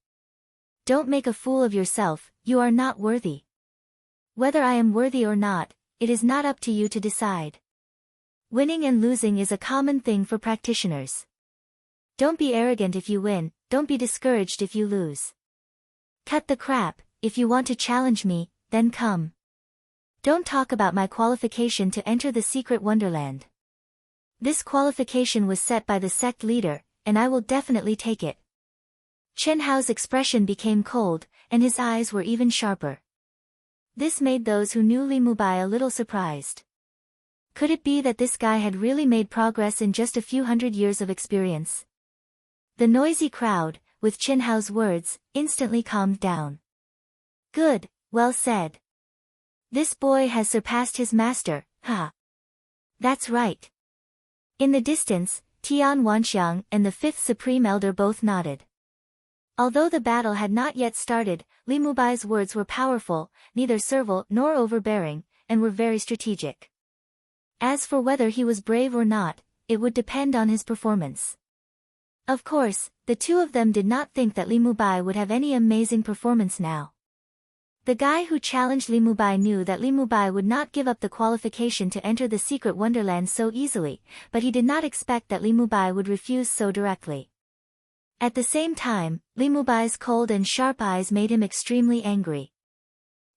Don't make a fool of yourself, you are not worthy. Whether I am worthy or not, it is not up to you to decide. Winning and losing is a common thing for practitioners. Don't be arrogant if you win, don't be discouraged if you lose. Cut the crap, if you want to challenge me, then come. Don't talk about my qualification to enter the secret wonderland. This qualification was set by the sect leader, and I will definitely take it. Chen Hao's expression became cold, and his eyes were even sharper. This made those who knew Li Mubai a little surprised. Could it be that this guy had really made progress in just a few hundred years of experience? The noisy crowd, with Chen Hao's words, instantly calmed down. Good, well said. This boy has surpassed his master, ha. That's right. In the distance, Tian Wanxiang and the fifth Supreme Elder both nodded. Although the battle had not yet started, Li Mubai's words were powerful, neither servile nor overbearing, and were very strategic. As for whether he was brave or not, it would depend on his performance. Of course, the two of them did not think that Li Mubai would have any amazing performance now. The guy who challenged Li Mubai knew that Li Mubai would not give up the qualification to enter the secret wonderland so easily, but he did not expect that Li Mubai would refuse so directly. At the same time, Li Mubai's cold and sharp eyes made him extremely angry.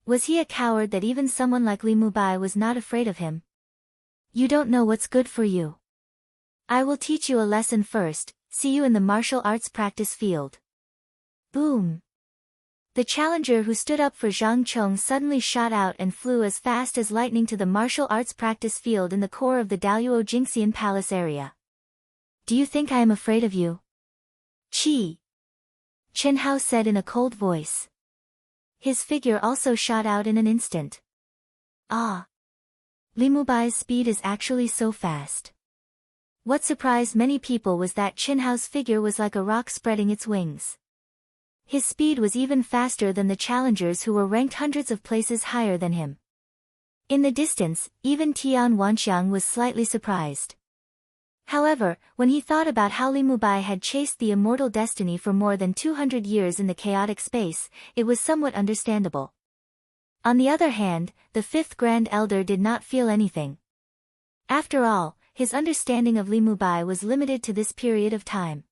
Was he a coward that even someone like Li Mubai was not afraid of him? You don't know what's good for you. I will teach you a lesson first. See you in the martial arts practice field. Boom! The challenger who stood up for Zhang Chong suddenly shot out and flew as fast as lightning to the martial arts practice field in the core of the Daluo Jingxian Palace area. Do you think I am afraid of you? Chi! Chen Hao said in a cold voice. His figure also shot out in an instant. Ah! Li Mubai's speed is actually so fast. What surprised many people was that Chen Hao's figure was like a rock spreading its wings. His speed was even faster than the challengers who were ranked hundreds of places higher than him. In the distance, even Tian Wanxiang was slightly surprised. However, when he thought about how Li Mubai had chased the immortal destiny for more than 200 years in the chaotic space, it was somewhat understandable. On the other hand, the fifth Grand Elder did not feel anything. After all, his understanding of Li Mubai was limited to this period of time.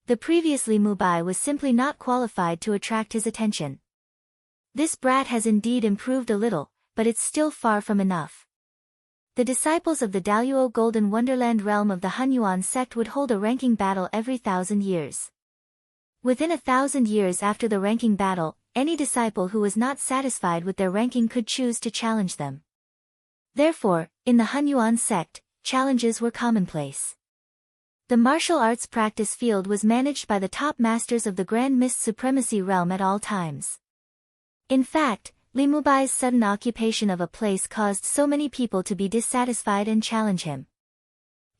The previous Li Mubai was simply not qualified to attract his attention. This brat has indeed improved a little, but it's still far from enough. The disciples of the Daluo Golden Wonderland realm of the Hunyuan sect would hold a ranking battle every 1,000 years. Within 1,000 years after the ranking battle, any disciple who was not satisfied with their ranking could choose to challenge them. Therefore, in the Hunyuan sect, challenges were commonplace. The martial arts practice field was managed by the top masters of the Grand Mist Supremacy realm at all times. In fact, Li Mubai's sudden occupation of a place caused so many people to be dissatisfied and challenge him.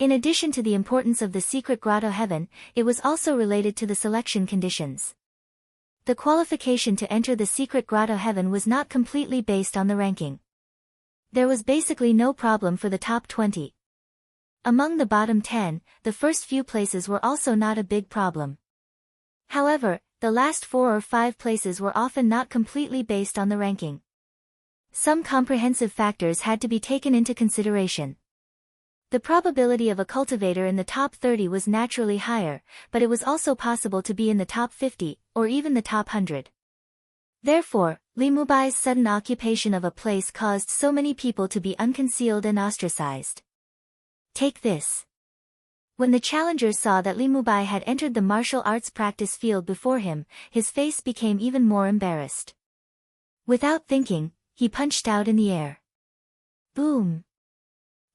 In addition to the importance of the secret grotto heaven, it was also related to the selection conditions. The qualification to enter the secret grotto heaven was not completely based on the ranking. There was basically no problem for the top 20. Among the bottom 10, the first few places were also not a big problem. However, the last 4 or 5 places were often not completely based on the ranking. Some comprehensive factors had to be taken into consideration. The probability of a cultivator in the top 30 was naturally higher, but it was also possible to be in the top 50, or even the top 100. Therefore, Li Mubai's sudden occupation of a place caused so many people to be unconcealed and ostracized. Take this. When the challengers saw that Li Mubai had entered the martial arts practice field before him, his face became even more embarrassed. Without thinking, he punched out in the air. Boom!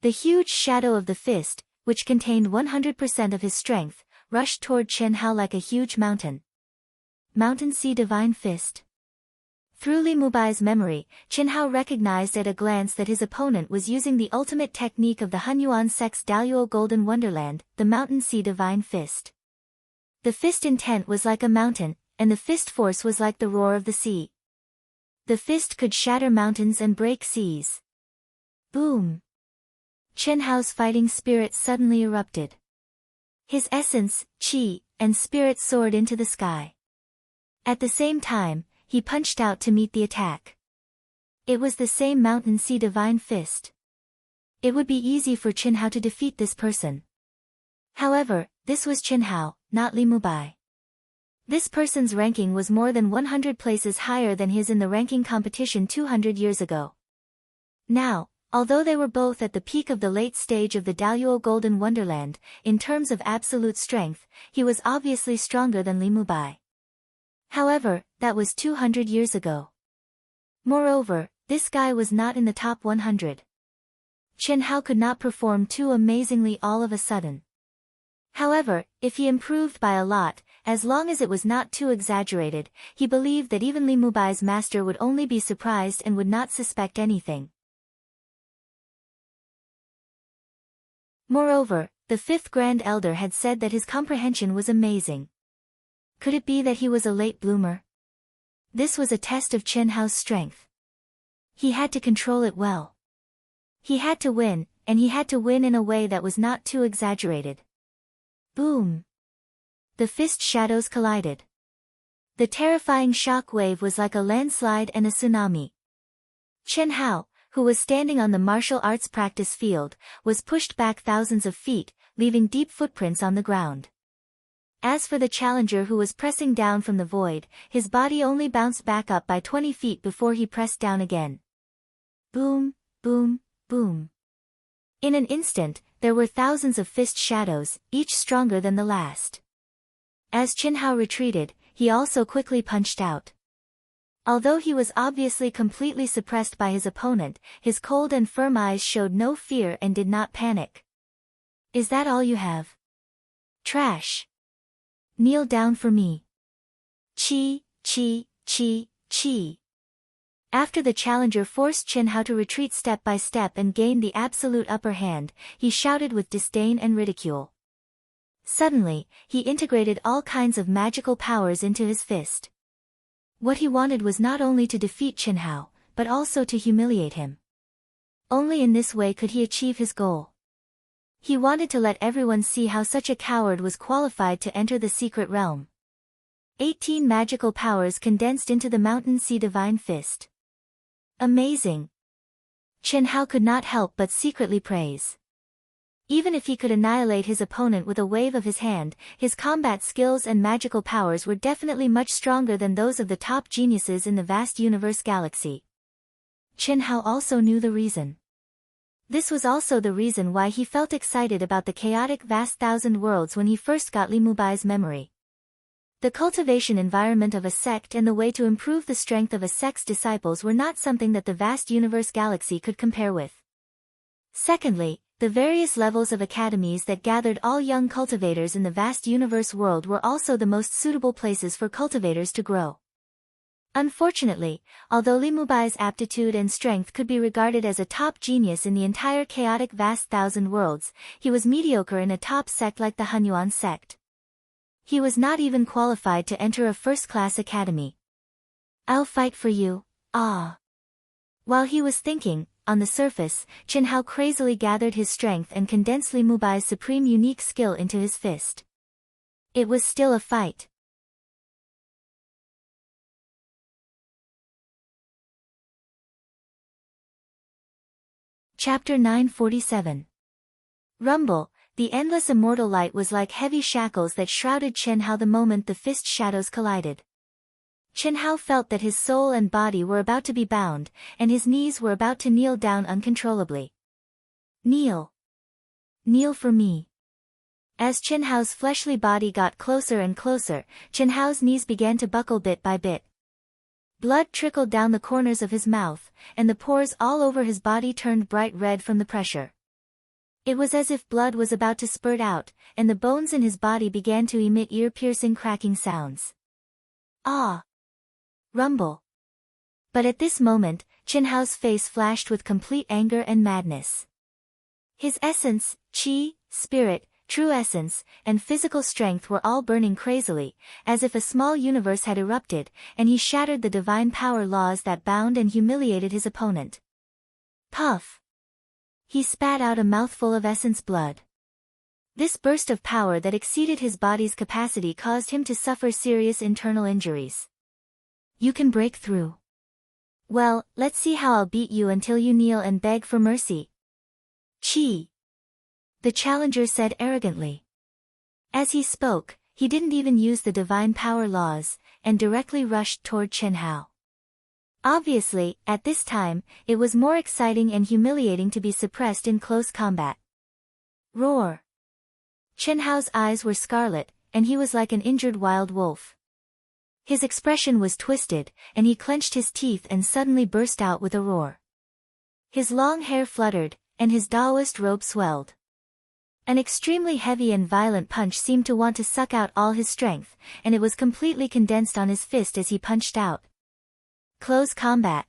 The huge shadow of the fist, which contained 100% of his strength, rushed toward Chen Hao like a huge mountain. Mountain Sea Divine Fist. Through Li Mubai's memory, Chen Hao recognized at a glance that his opponent was using the ultimate technique of the Hunyuan sect's Daluo Golden Wonderland, the Mountain Sea Divine Fist. The fist intent was like a mountain, and the fist force was like the roar of the sea. The fist could shatter mountains and break seas. Boom! Chen Hao's fighting spirit suddenly erupted. His essence, qi, and spirit soared into the sky. At the same time, he punched out to meet the attack. It was the same Mountain Sea Divine Fist. It would be easy for Chen Hao to defeat this person. However, this was Chen Hao, not Li Mubai. This person's ranking was more than 100 places higher than his in the ranking competition 200 years ago. Now, although they were both at the peak of the late stage of the Daluo Golden Wonderland, in terms of absolute strength, he was obviously stronger than Li Mubai. However, that was 200 years ago. Moreover, this guy was not in the top 100. Chen Hao could not perform too amazingly all of a sudden. However, if he improved by a lot, as long as it was not too exaggerated, he believed that even Li Mubai's master would only be surprised and would not suspect anything. Moreover, the fifth Grand Elder had said that his comprehension was amazing. Could it be that he was a late bloomer? This was a test of Chen Hao's strength. He had to control it well. He had to win, and he had to win in a way that was not too exaggerated. Boom! The fist shadows collided. The terrifying shock wave was like a landslide and a tsunami. Chen Hao, who was standing on the martial arts practice field, was pushed back thousands of feet, leaving deep footprints on the ground. As for the challenger who was pressing down from the void, his body only bounced back up by 20 feet before he pressed down again. Boom, boom, boom. In an instant, there were thousands of fist shadows, each stronger than the last. As Chen Hao retreated, he also quickly punched out. Although he was obviously completely suppressed by his opponent, his cold and firm eyes showed no fear and did not panic. Is that all you have? Trash. Kneel down for me. Chi, chi, chi, chi. After the challenger forced Chen Hao to retreat step by step and gain the absolute upper hand, he shouted with disdain and ridicule. Suddenly, he integrated all kinds of magical powers into his fist. What he wanted was not only to defeat Chen Hao, but also to humiliate him. Only in this way could he achieve his goal. He wanted to let everyone see how such a coward was qualified to enter the secret realm. 18 magical powers condensed into the Mountain Sea Divine Fist. Amazing! Chen Hao could not help but secretly praise. Even if he could annihilate his opponent with a wave of his hand, his combat skills and magical powers were definitely much stronger than those of the top geniuses in the vast universe galaxy. Chen Hao also knew the reason. This was also the reason why he felt excited about the chaotic vast thousand worlds when he first got Li Mubai's memory. The cultivation environment of a sect and the way to improve the strength of a sect's disciples were not something that the vast universe galaxy could compare with. Secondly, the various levels of academies that gathered all young cultivators in the vast universe world were also the most suitable places for cultivators to grow. Unfortunately, although Li Mubai's aptitude and strength could be regarded as a top genius in the entire chaotic vast thousand worlds, he was mediocre in a top sect like the Hunyuan sect. He was not even qualified to enter a first-class academy. I'll fight for you, ah. While he was thinking, on the surface, Chen Hao crazily gathered his strength and condensed Li Mubai's supreme unique skill into his fist. It was still a fight. Chapter 947. Rumble. The endless immortal light was like heavy shackles that shrouded Chen Hao the moment the fist shadows collided. Chen Hao felt that his soul and body were about to be bound, and his knees were about to kneel down uncontrollably. Kneel. Kneel for me. As Chen Hao's fleshly body got closer and closer, Chen Hao's knees began to buckle bit by bit. Blood trickled down the corners of his mouth, and the pores all over his body turned bright red from the pressure. It was as if blood was about to spurt out, and the bones in his body began to emit ear-piercing cracking sounds. Ah! Rumble. But at this moment, Chen Hao's face flashed with complete anger and madness. His essence, chi, spirit, true essence, and physical strength were all burning crazily, as if a small universe had erupted, and he shattered the divine power laws that bound and humiliated his opponent. Puff! He spat out a mouthful of essence blood. This burst of power that exceeded his body's capacity caused him to suffer serious internal injuries. You can break through. Well, let's see how I'll beat you until you kneel and beg for mercy. Chi! The challenger said arrogantly. As he spoke, he didn't even use the divine power laws, and directly rushed toward Chen Hao. Obviously, at this time, it was more exciting and humiliating to be suppressed in close combat. Roar! Chen Hao's eyes were scarlet, and he was like an injured wild wolf. His expression was twisted, and he clenched his teeth and suddenly burst out with a roar. His long hair fluttered, and his Taoist robe swelled. An extremely heavy and violent punch seemed to want to suck out all his strength, and it was completely condensed on his fist as he punched out. Close combat.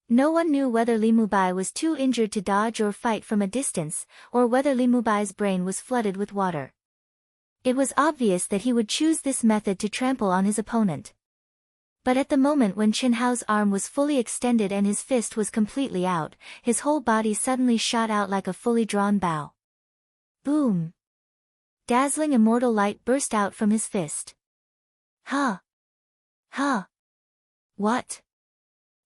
No one knew whether Li Mubai was too injured to dodge or fight from a distance, or whether Li Mubai's brain was flooded with water. It was obvious that he would choose this method to trample on his opponent. But at the moment when Qin Hao's arm was fully extended and his fist was completely out, his whole body suddenly shot out like a fully drawn bow. Boom! Dazzling immortal light burst out from his fist. Huh! Huh! What?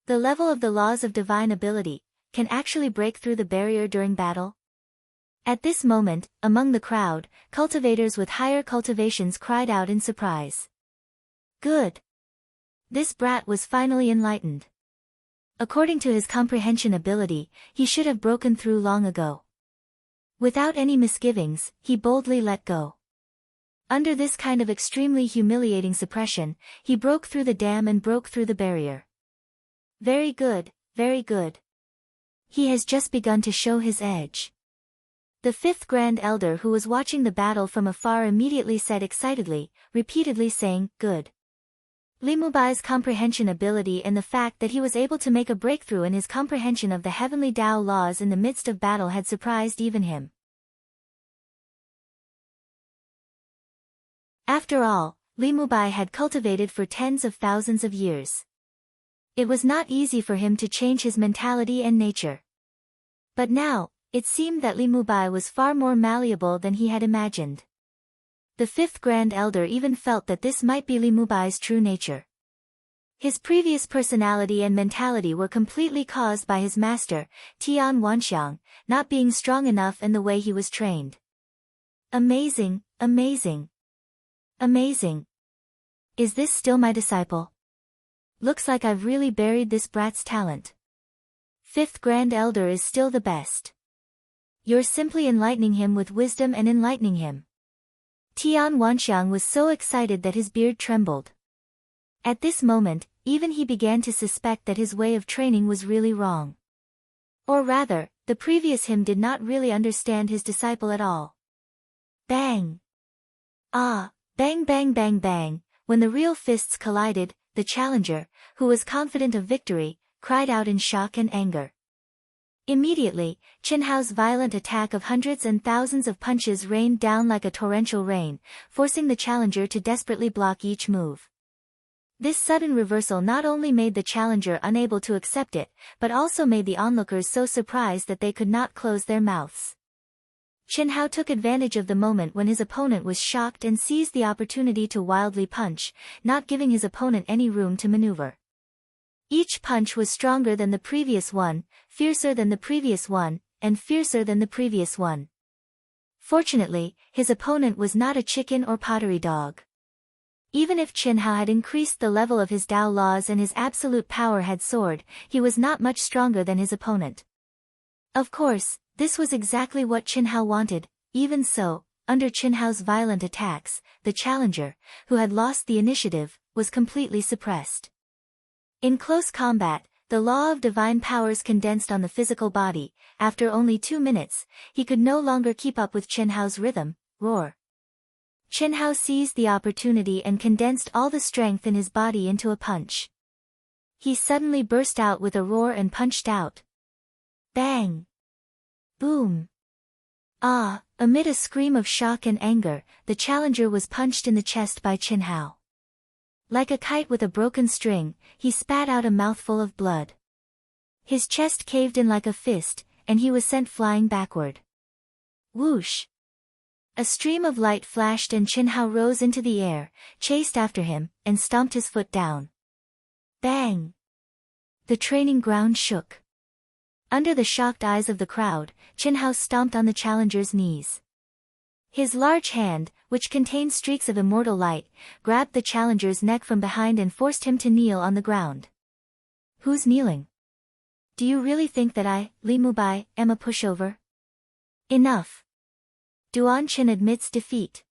The level of the laws of divine ability can actually break through the barrier during battle? At this moment, among the crowd, cultivators with higher cultivations cried out in surprise. Good! This brat was finally enlightened. According to his comprehension ability, he should have broken through long ago. Without any misgivings, he boldly let go. Under this kind of extremely humiliating suppression, he broke through the dam and broke through the barrier. Very good, very good. He has just begun to show his edge. The fifth Grand Elder who was watching the battle from afar immediately said excitedly, repeatedly saying, good. Li Mubai's comprehension ability and the fact that he was able to make a breakthrough in his comprehension of the heavenly Tao laws in the midst of battle had surprised even him. After all, Li Mubai had cultivated for tens of thousands of years. It was not easy for him to change his mentality and nature. But now, it seemed that Li Mubai was far more malleable than he had imagined. The fifth Grand Elder even felt that this might be Li Mubai's true nature. His previous personality and mentality were completely caused by his master, Tian Wanxiang, not being strong enough in the way he was trained. Amazing, amazing. Amazing. Is this still my disciple? Looks like I've really buried this brat's talent. Fifth Grand Elder is still the best. You're simply enlightening him with wisdom and enlightening him. Tian Wanxiang was so excited that his beard trembled. At this moment, even he began to suspect that his way of training was really wrong. Or rather, the previous him did not really understand his disciple at all. Bang! Ah, bang bang bang bang, when the real fists collided, the challenger, who was confident of victory, cried out in shock and anger. Immediately, Qin Hao's violent attack of hundreds and thousands of punches rained down like a torrential rain, forcing the challenger to desperately block each move. This sudden reversal not only made the challenger unable to accept it, but also made the onlookers so surprised that they could not close their mouths. Qin Hao took advantage of the moment when his opponent was shocked and seized the opportunity to wildly punch, not giving his opponent any room to maneuver. Each punch was stronger than the previous one, fiercer than the previous one, and fiercer than the previous one. Fortunately, his opponent was not a chicken or pottery dog. Even if Qin Hao had increased the level of his Tao laws and his absolute power had soared, he was not much stronger than his opponent. Of course, this was exactly what Qin Hao wanted. Even so, under Qin Hao's violent attacks, the challenger, who had lost the initiative, was completely suppressed. In close combat, the law of divine powers condensed on the physical body. After only 2 minutes, he could no longer keep up with Qin Hao's rhythm, roar. Qin Hao seized the opportunity and condensed all the strength in his body into a punch. He suddenly burst out with a roar and punched out. Bang! Boom! Ah! Amid a scream of shock and anger, the challenger was punched in the chest by Qin Hao. Like a kite with a broken string, he spat out a mouthful of blood. His chest caved in like a fist, and he was sent flying backward. Whoosh! A stream of light flashed and Qin Hao rose into the air, chased after him, and stomped his foot down. Bang! The training ground shook. Under the shocked eyes of the crowd, Qin Hao stomped on the challenger's knees. His large hand, which contained streaks of immortal light, grabbed the challenger's neck from behind and forced him to kneel on the ground. Who's kneeling? Do you really think that I, Li Mubai, am a pushover? Enough. Duan Qin admits defeat.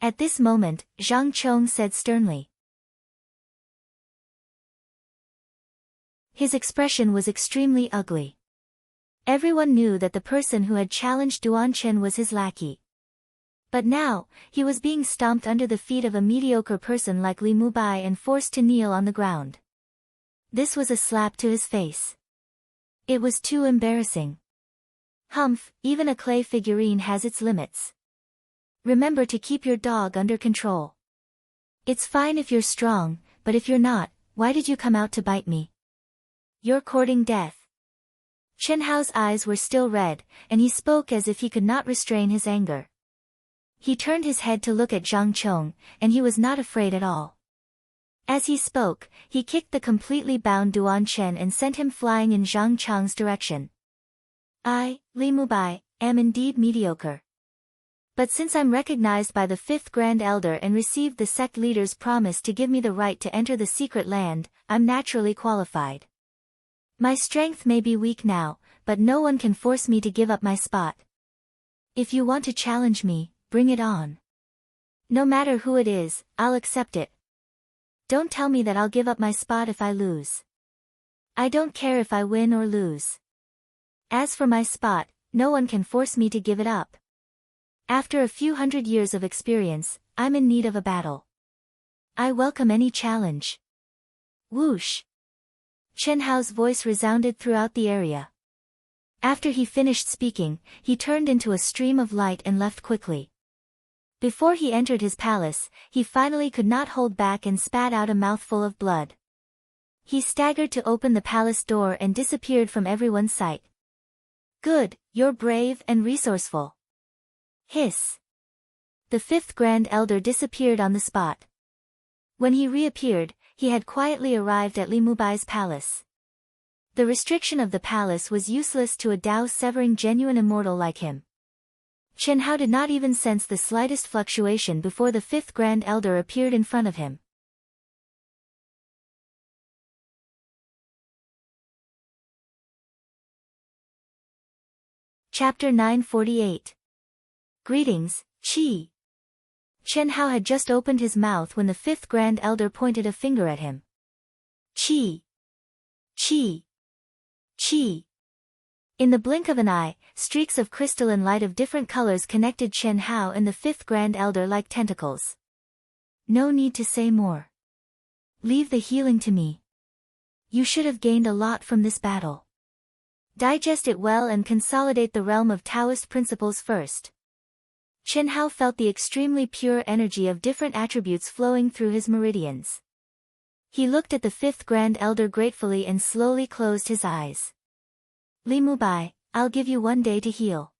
At this moment, Zhang Chong said sternly. His expression was extremely ugly. Everyone knew that the person who had challenged Duan Qin was his lackey. But now, he was being stomped under the feet of a mediocre person like Li Mubai and forced to kneel on the ground. This was a slap to his face. It was too embarrassing. Humph, even a clay figurine has its limits. Remember to keep your dog under control. It's fine if you're strong, but if you're not, why did you come out to bite me? You're courting death. Chen Hao's eyes were still red, and he spoke as if he could not restrain his anger. He turned his head to look at Zhang Chong, and he was not afraid at all. As he spoke, he kicked the completely bound Duan Chen and sent him flying in Zhang Chong's direction. I, Li Mubai, am indeed mediocre. But since I'm recognized by the fifth Grand Elder and received the sect leader's promise to give me the right to enter the secret land, I'm naturally qualified. My strength may be weak now, but no one can force me to give up my spot. If you want to challenge me, bring it on. No matter who it is, I'll accept it. Don't tell me that I'll give up my spot if I lose. I don't care if I win or lose. As for my spot, no one can force me to give it up. After a few hundred years of experience, I'm in need of a battle. I welcome any challenge. Whoosh! Chen Hao's voice resounded throughout the area. After he finished speaking, he turned into a stream of light and left quickly. Before he entered his palace, he finally could not hold back and spat out a mouthful of blood. He staggered to open the palace door and disappeared from everyone's sight. Good, you're brave and resourceful. Hiss. The fifth Grand Elder disappeared on the spot. When he reappeared, he had quietly arrived at Li Mubai's palace. The restriction of the palace was useless to a Tao-severing genuine immortal like him. Chen Hao did not even sense the slightest fluctuation before the fifth Grand Elder appeared in front of him. Chapter 948. Greetings, Qi. Chen Hao had just opened his mouth when the fifth Grand Elder pointed a finger at him. Qi. Qi. Qi. In the blink of an eye, streaks of crystalline light of different colors connected Chen Hao and the fifth Grand Elder like tentacles. No need to say more. Leave the healing to me. You should have gained a lot from this battle. Digest it well and consolidate the realm of Taoist principles first. Chen Hao felt the extremely pure energy of different attributes flowing through his meridians. He looked at the fifth Grand Elder gratefully and slowly closed his eyes. Li Mubai, I'll give you 1 day to heal.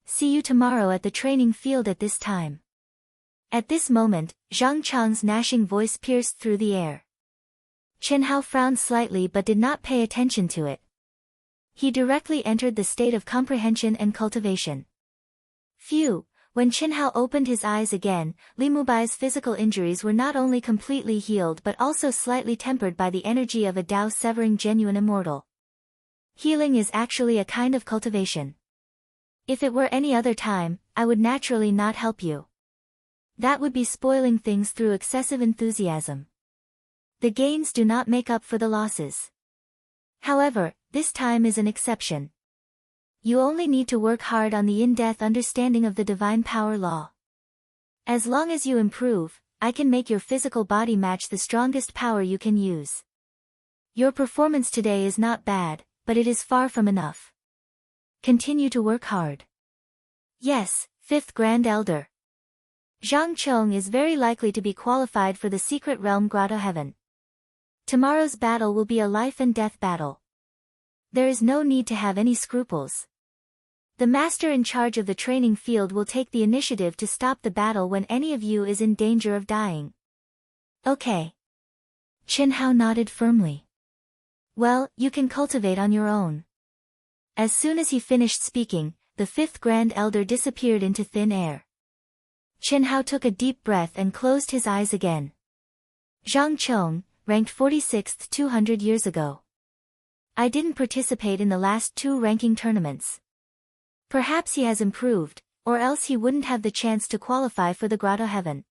See you tomorrow at the training field at this time. At this moment, Zhang Chang's gnashing voice pierced through the air. Chen Hao frowned slightly but did not pay attention to it. He directly entered the state of comprehension and cultivation. Phew! When Chen Hao opened his eyes again, Li Mubai's physical injuries were not only completely healed but also slightly tempered by the energy of a Tao-severing genuine immortal. Healing is actually a kind of cultivation. If it were any other time, I would naturally not help you. That would be spoiling things through excessive enthusiasm. The gains do not make up for the losses. However, this time is an exception. You only need to work hard on the in-depth understanding of the divine power law. As long as you improve, I can make your physical body match the strongest power you can use. Your performance today is not bad, but it is far from enough. Continue to work hard. Yes, fifth Grand Elder. Zhang Chong is very likely to be qualified for the secret realm Grotto Heaven. Tomorrow's battle will be a life and death battle. There is no need to have any scruples. The master in charge of the training field will take the initiative to stop the battle when any of you is in danger of dying. Okay. Chen Hao nodded firmly. Well, you can cultivate on your own. As soon as he finished speaking, the fifth Grand Elder disappeared into thin air. Chen Hao took a deep breath and closed his eyes again. Zhang Chong, ranked 46th 200 years ago. I didn't participate in the last 2 ranking tournaments. Perhaps he has improved, or else he wouldn't have the chance to qualify for the Grotto Heaven.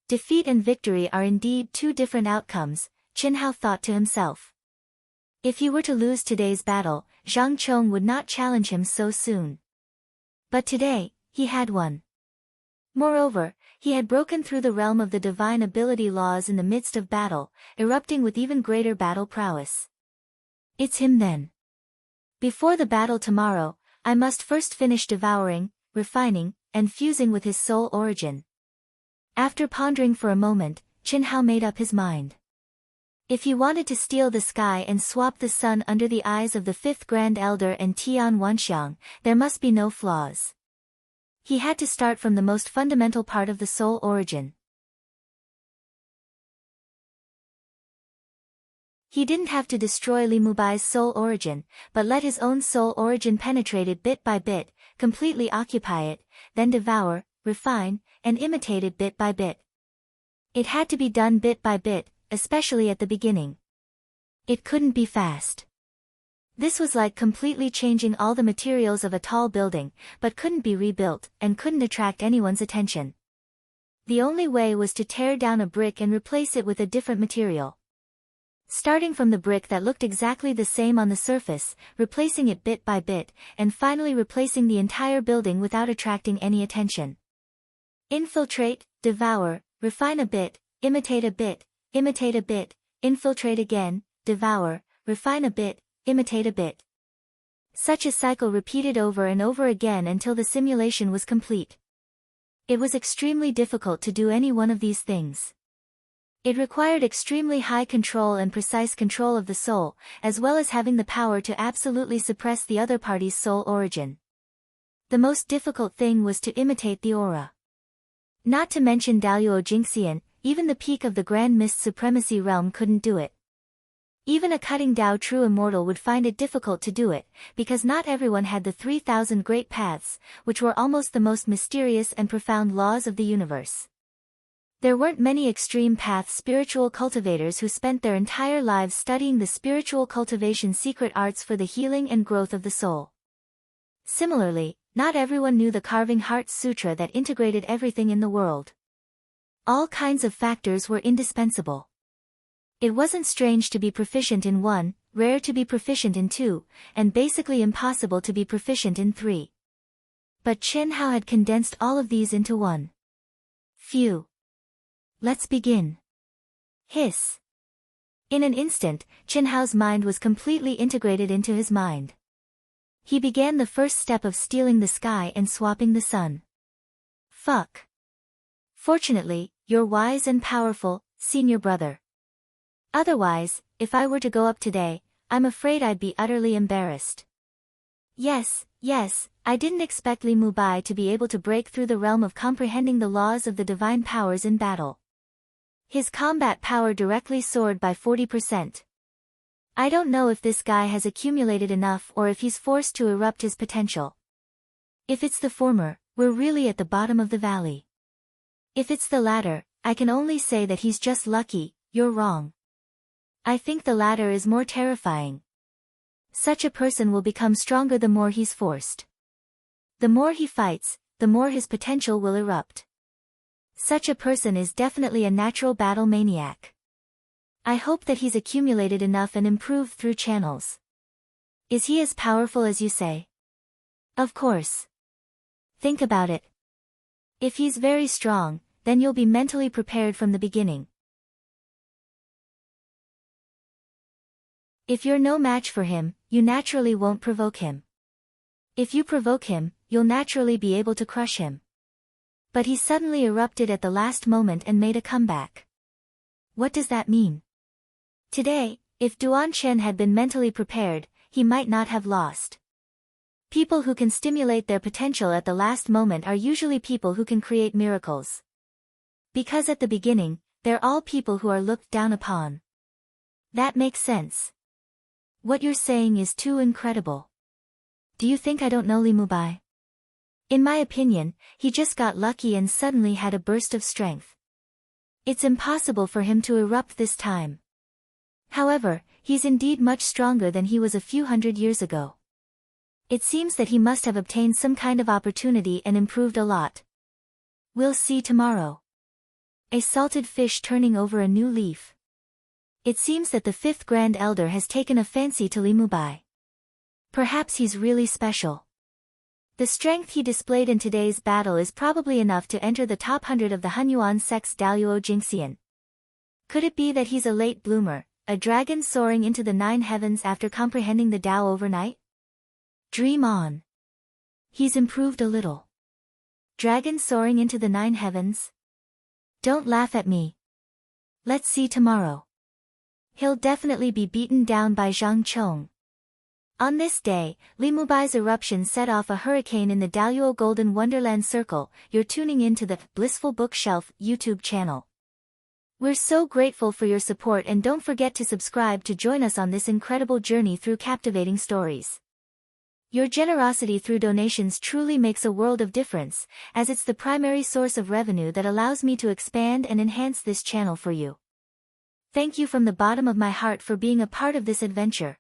Defeat and victory are indeed 2 different outcomes, Chen Hao thought to himself. If he were to lose today's battle, Zhang Chong would not challenge him so soon. But today, he had won. Moreover, he had broken through the realm of the divine ability laws in the midst of battle, erupting with even greater battle prowess. It's him then. Before the battle tomorrow, I must first finish devouring, refining, and fusing with his soul origin. After pondering for a moment, Chen Hao made up his mind. If he wanted to steal the sky and swap the sun under the eyes of the fifth Grand Elder and Tian Wanxiang, there must be no flaws. He had to start from the most fundamental part of the soul origin. He didn't have to destroy Li Mubai's soul origin, but let his own soul origin penetrate it bit by bit, completely occupy it, then devour, refine, and imitate it bit by bit. It had to be done bit by bit, especially at the beginning. It couldn't be fast. This was like completely changing all the materials of a tall building, but couldn't be rebuilt, and couldn't attract anyone's attention. The only way was to tear down a brick and replace it with a different material. Starting from the brick that looked exactly the same on the surface, replacing it bit by bit, and finally replacing the entire building without attracting any attention. Infiltrate, devour, refine a bit, imitate a bit, infiltrate again, devour, refine a bit, imitate a bit. Such a cycle repeated over and over again until the simulation was complete. It was extremely difficult to do any one of these things. It required extremely high control and precise control of the soul, as well as having the power to absolutely suppress the other party's soul origin. The most difficult thing was to imitate the aura. Not to mention Daluo Jingxian, even the peak of the Grand Mist Supremacy realm couldn't do it. Even a cutting Dao true immortal would find it difficult to do it, because not everyone had the 3,000 great paths, which were almost the most mysterious and profound laws of the universe. There weren't many extreme path spiritual cultivators who spent their entire lives studying the spiritual cultivation secret arts for the healing and growth of the soul. Similarly, not everyone knew the Carving Heart Sutra that integrated everything in the world. All kinds of factors were indispensable. It wasn't strange to be proficient in one, rare to be proficient in two, and basically impossible to be proficient in three. But Chen Hao had condensed all of these into one. Phew. Let's begin. Hiss. In an instant, Chen Hao's mind was completely integrated into his mind. He began the first step of stealing the sky and swapping the sun. Fuck. Fortunately, you're wise and powerful, senior brother. Otherwise, if I were to go up today, I'm afraid I'd be utterly embarrassed. Yes, I didn't expect Li Mubai to be able to break through the realm of comprehending the laws of the divine powers in battle. His combat power directly soared by 40%. I don't know if this guy has accumulated enough or if he's forced to erupt his potential. If it's the former, we're really at the bottom of the valley. If it's the latter, I can only say that he's just lucky. You're wrong. I think the latter is more terrifying. Such a person will become stronger the more he's forced. The more he fights, the more his potential will erupt. Such a person is definitely a natural battle maniac. I hope that he's accumulated enough and improved through channels. Is he as powerful as you say? Of course. Think about it. If he's very strong, then you'll be mentally prepared from the beginning. If you're no match for him, you naturally won't provoke him. If you provoke him, you'll naturally be able to crush him. But he suddenly erupted at the last moment and made a comeback. What does that mean? Today, if Duan Chen had been mentally prepared, he might not have lost. People who can stimulate their potential at the last moment are usually people who can create miracles. Because at the beginning, they're all people who are looked down upon. That makes sense. What you're saying is too incredible. Do you think I don't know Li Mubai? In my opinion, he just got lucky and suddenly had a burst of strength. It's impossible for him to erupt this time. However, he's indeed much stronger than he was a few hundred years ago. It seems that he must have obtained some kind of opportunity and improved a lot. We'll see tomorrow. A salted fish turning over a new leaf. It seems that the fifth Grand Elder has taken a fancy to Li Mubai. Perhaps he's really special. The strength he displayed in today's battle is probably enough to enter the top 100 of the Hunyuan sect's Daluo Jingxian. Could it be that he's a late bloomer, a dragon soaring into the 9 heavens after comprehending the Tao overnight? Dream on. He's improved a little. Dragon soaring into the 9 heavens? Don't laugh at me. Let's see tomorrow. He'll definitely be beaten down by Zhang Chong. On this day, Li Mubai's eruption set off a hurricane in the Daluo Golden Wonderland Circle. You're tuning into the Blissful Bookshelf YouTube channel. We're so grateful for your support, and don't forget to subscribe to join us on this incredible journey through captivating stories. Your generosity through donations truly makes a world of difference, as it's the primary source of revenue that allows me to expand and enhance this channel for you. Thank you from the bottom of my heart for being a part of this adventure.